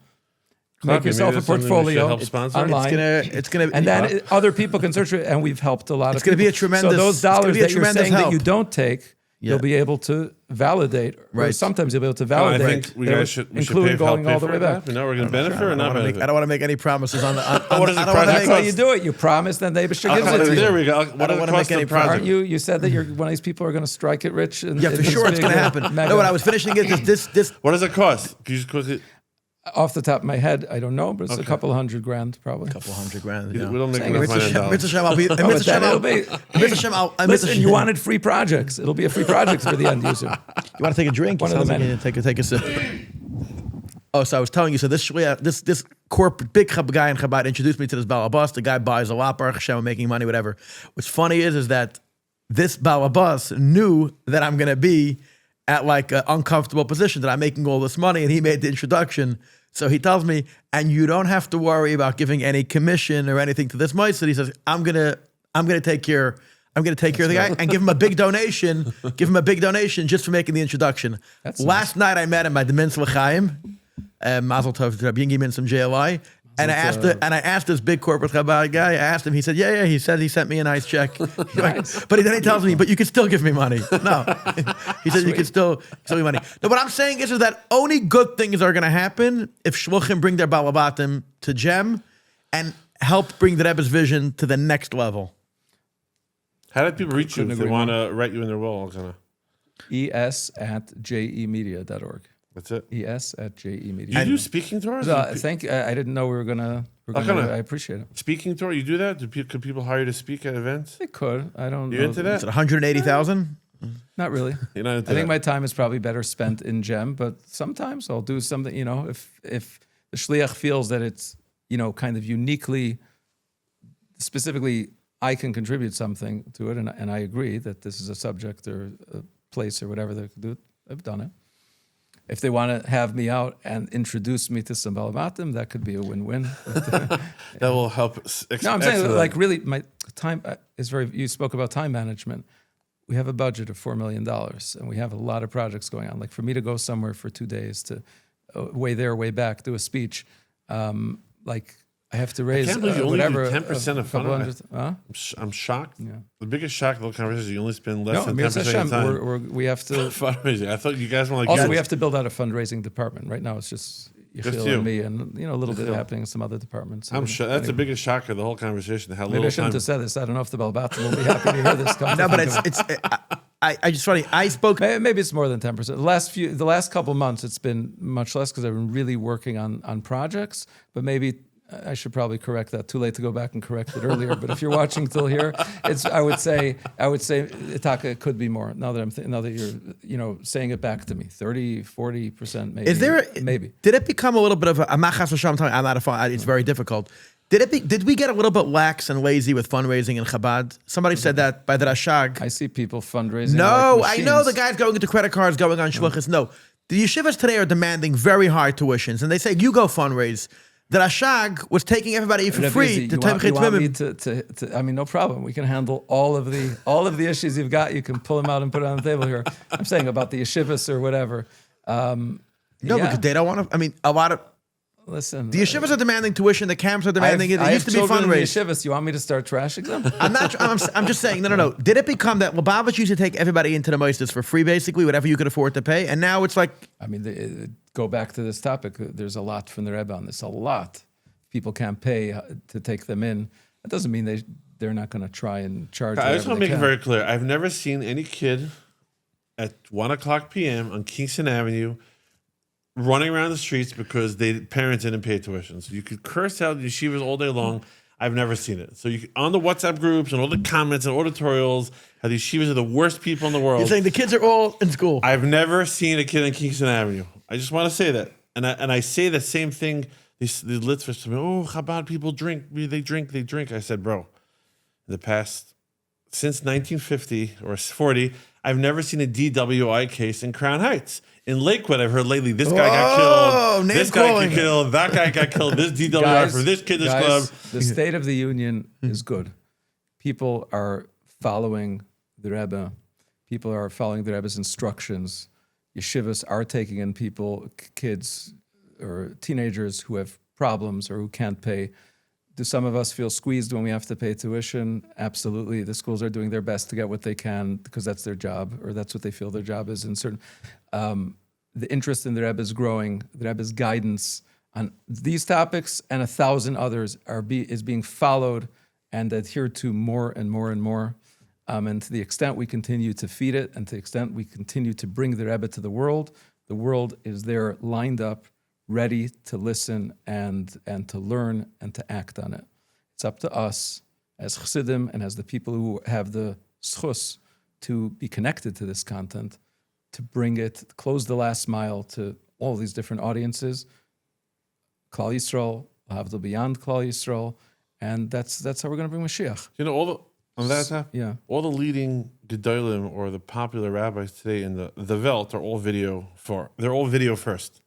Make yourself a portfolio online. It's gonna, and then other people can search it, and we've helped a lot of people. It's going to be a tremendous. So those dollars that you're saying help. that you don't take, you'll be able to validate. Right. Or sometimes you'll be able to validate. I think we should pay going all the way back. You know, we're going to benefit or not benefit. I don't want to make any promises on the. That's how you do it. You promise, then they should give it to you. There we go. What does it cost the project? Aren't you? You said that one of these people are going to strike it rich. Yeah, for sure it's going to happen. No, when I was finishing it, this. What does it cost? Can you just quickly? Off the top of my head, I don't know, but it's a couple $100,000 probably. A couple $100,000. Yeah. We don't make enough money on dollars. Listen, you wanted free projects. It'll be a free project for the end user. You want to take a drink? One of the many. Take a sip. Oh, so I was telling you. So this corporate big guy in Chabad introduced me to this Balabas. The guy buys a lot, Baruch Hashem, making money, whatever. What's funny is that this Balabas knew that I'm going to be at like an uncomfortable position, that I'm making all this money, and he made the introduction. So he tells me, and you don't have to worry about giving any commission or anything to this meister. He says, I'm gonna take care of the guy and give him a big donation. Give him a big donation just for making the introduction. Last night I met him by the Minz L'Chaim. Mazel Tov to Rabbi Yingi Min some JLI. And I asked this big corporate Chabad guy. I asked him. He said, "Yeah." He said he sent me a nice check. But then he tells me, "But you can still give me money." No, he said you can still give me money. No, what I'm saying is that only good things are going to happen if shluchim bring their balabatim to Gem and help bring the Rebbe's vision to the next level. How do people reach you if they want to write you in their will? es@jemedia.org. That's it. es@jemedia. You do speaking tours? Thank you. I didn't know we were gonna. I appreciate it. Speaking tour, you do that? Could people hire you to speak at events? They could. I don't know. You into that? Is it 180,000? Not really. You're not into I think that? my time is probably better spent in Gem, but sometimes I'll do something. If the shliach feels that it's kind of uniquely, specifically, I can contribute something to it, and I agree that this is a subject or a place or whatever they could do it, I've done it. If they want to have me out and introduce me to some balavatim, that could be a win-win. That will help. No, I'm saying like really, my time is very. You spoke about time management. We have a budget of $4 million, and we have a lot of projects going on. Like for me to go somewhere for 2 days to way there, way back, do a speech, like I have to raise. I can't believe you only whatever, do 10% of fun. I'm shocked. Yeah. The biggest shock of the conversation is you only spend less than Mir 10% of Hashem, the time. we have to. Fundraising. I thought you guys were like. Also, guys, we have to build out a fundraising department. Right now, it's just Yechiel you. and me, and a little bit happening in some other departments. I'm sure that's the biggest shock of the whole conversation. How Maybe I little shouldn't time. have said this. I don't know if the Balbatim will be happy to hear this. No, but I just funny. I spoke. Maybe it's more than 10%. The last couple months, it's been much less because I've been really working on projects. But maybe I should probably correct that. Too late to go back and correct it earlier. But if you're watching till here, I would say Itaka, it could be more. Now that you're saying it back to me, 30-40% maybe. Is there maybe? Did it become a little bit of a machas v'shalom? I'm not a fan. It's very difficult. Did we get a little bit lax and lazy with fundraising in Chabad? Somebody said that by the Rashag. I see people fundraising. No, like I know the machines. guys going into credit cards, going on shluchas. No, the yeshivas today are demanding very high tuitions, and they say you go fundraise. The Rashag was taking everybody for free to you want Tamuz me to I mean, no problem. We can handle all of the issues you've got. You can pull them out and put it on the table here. I'm saying about the yeshivas or whatever. No, because they don't want to. I mean, a lot of listen. the yeshivas are demanding tuition. The camps are demanding it. It used to be fundraising. Yeshivas. You want me to start trashing them? I'm just saying. No. Did it become that Lubavitch used to take everybody into the moistus for free, basically, whatever you could afford to pay, and now it's like. I mean, go back to this topic. There's a lot from the Rebbe on this. A lot. People can't pay to take them in. That doesn't mean they're not going to try and charge. I just want to make it very clear. I've never seen any kid at 1:00 p.m. on Kingston Avenue running around the streets because parents didn't pay tuition. So you could curse out yeshivas all day long. I've never seen it. So on the WhatsApp groups and all the comments and editorials, how the yeshivas are the worst people in the world. You're saying the kids are all in school. I've never seen a kid on Kingston Avenue. I just want to say that. And I say the same thing. The Litvers to me, Chabad people drink. They drink. I said, bro, in the past, since 1950 or 40, I've never seen a DWI case in Crown Heights. In Lakewood, I've heard lately, this guy got killed, this guy got killed, that guy got killed, this DWI for this kid, this club. The State of the Union is good. People are following the Rebbe. People are following the Rebbe's instructions. Yeshivas are taking in people, kids, or teenagers who have problems or who can't pay. Do some of us feel squeezed when we have to pay tuition? Absolutely. The schools are doing their best to get what they can because that's their job, or that's what they feel their job is. In certain, the interest in the Rebbe is growing. The Rebbe's guidance on these topics and 1,000 others is being followed and adhered to more and more and more. And to the extent we continue to feed it, and to the extent we continue to bring the Rebbe to the world is there lined up, ready to listen and to learn and to act on it. It's up to us as Chassidim and as the people who have the schus to be connected to this content, to bring it, close the last mile to all these different audiences, Klal Yisrael, Havdil beyond Klal Yisrael, and that's how we're going to bring Mashiach. You know, all the leading gedolim or the popular rabbis today in the Welt are all video they're all video first.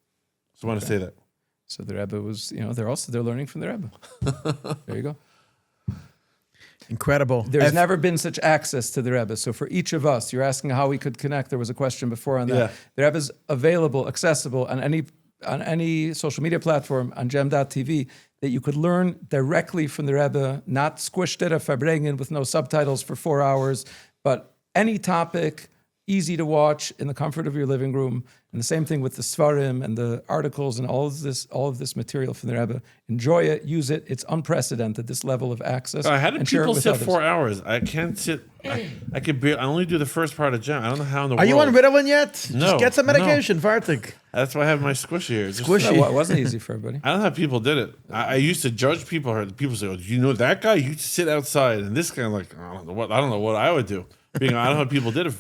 So I want to say that. So the Rebbe was, they're learning from the Rebbe. There you go. Incredible. There's never been such access to the Rebbe. So for each of us, you're asking how we could connect. There was a question before on that. Yeah. The Rebbe is available, accessible on any on any social media platform, on gem.tv, that you could learn directly from the Rebbe, not squished at a Farbrengen with no subtitles for 4 hours, but any topic, easy to watch in the comfort of your living room. And the same thing with the Svarim and the articles and all of this material from the Rebbe. Enjoy it, use it. It's unprecedented, this level of access. How do and share it people with sit others. 4 hours? I can't sit. I could be. I only do the first part of Gem. I don't know how in the Are world. you on Ritalin yet? No, Just get some no. medication, Vartik. That's why I have my squishy here. Just- Squishy. No, it wasn't easy for everybody. I don't know how people did it. I used to judge people. People say, "Oh, do you know that guy? You used to sit outside." And this guy, I'm like, I don't know what I would do. I don't know how people did it.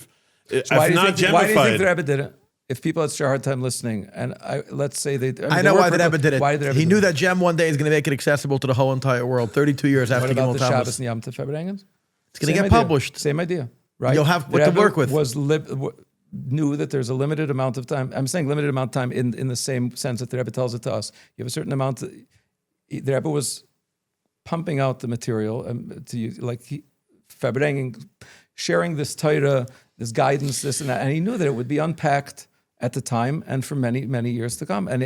Why If do, not why do you think the gemified, Rebbe did it? If people had such a hard time listening, and let's say they, I know why the Rebbe did it. Why did the Rebbe He do knew it? that Gem one day is going to make it accessible to the whole entire world. 32 years after What about Gimel the Tammuz. Shabbos and Yom Tov Farbrengens? It's going to get published. Same idea, right? You'll have The what to Rebbe work with. Knew that there's a limited amount of time. I'm saying limited amount of time in the same sense that the Rebbe tells it to us. You have a certain amount. The Rebbe was pumping out the material to you, like Farbrengen, sharing this Torah, this guidance, this and that, and he knew that it would be unpacked at the time and for many, many years to come. And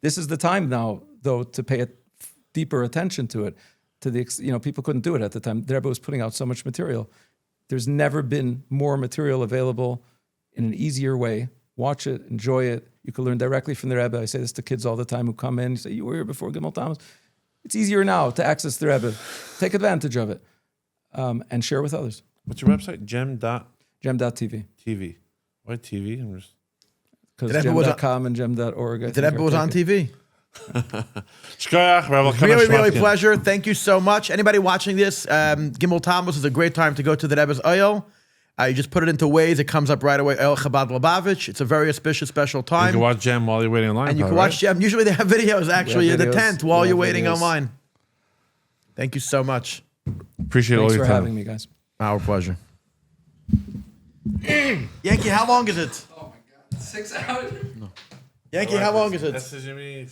this is the time now, though, to pay deeper attention to it. People couldn't do it at the time. The Rebbe was putting out so much material. There's never been more material available in an easier way. Watch it, enjoy it. You can learn directly from the Rebbe. I say this to kids all the time who come in. You say, you were here before Gimel Tammuz. It's easier now to access the Rebbe. Take advantage of it and share with others. what's your website? Gem.tv. TV. Why TV? I'm just. Because The Rebbe was gem.com and gem.org. The Rebbe was on TV. Shkoyach, Rabbi Really, Kana really Shmachkin. pleasure. Thank you so much. Anybody watching this, Gimel Tammuz is a great time to go to the Rebbe's oil. You just put it into Waze. It comes up right away. El Chabad Lubavitch. It's a very auspicious, special You time. can watch Gem while you're waiting in line. And you can probably, watch Gem. Usually they have videos actually in the videos. tent while We you're have waiting videos. online. Thank you so much. right? Appreciate all Thanks your for time. having me, guys. Our pleasure. Yankee, how long is it? Oh my God. 6 hours? Yankee, how long is it? That's Jimmy.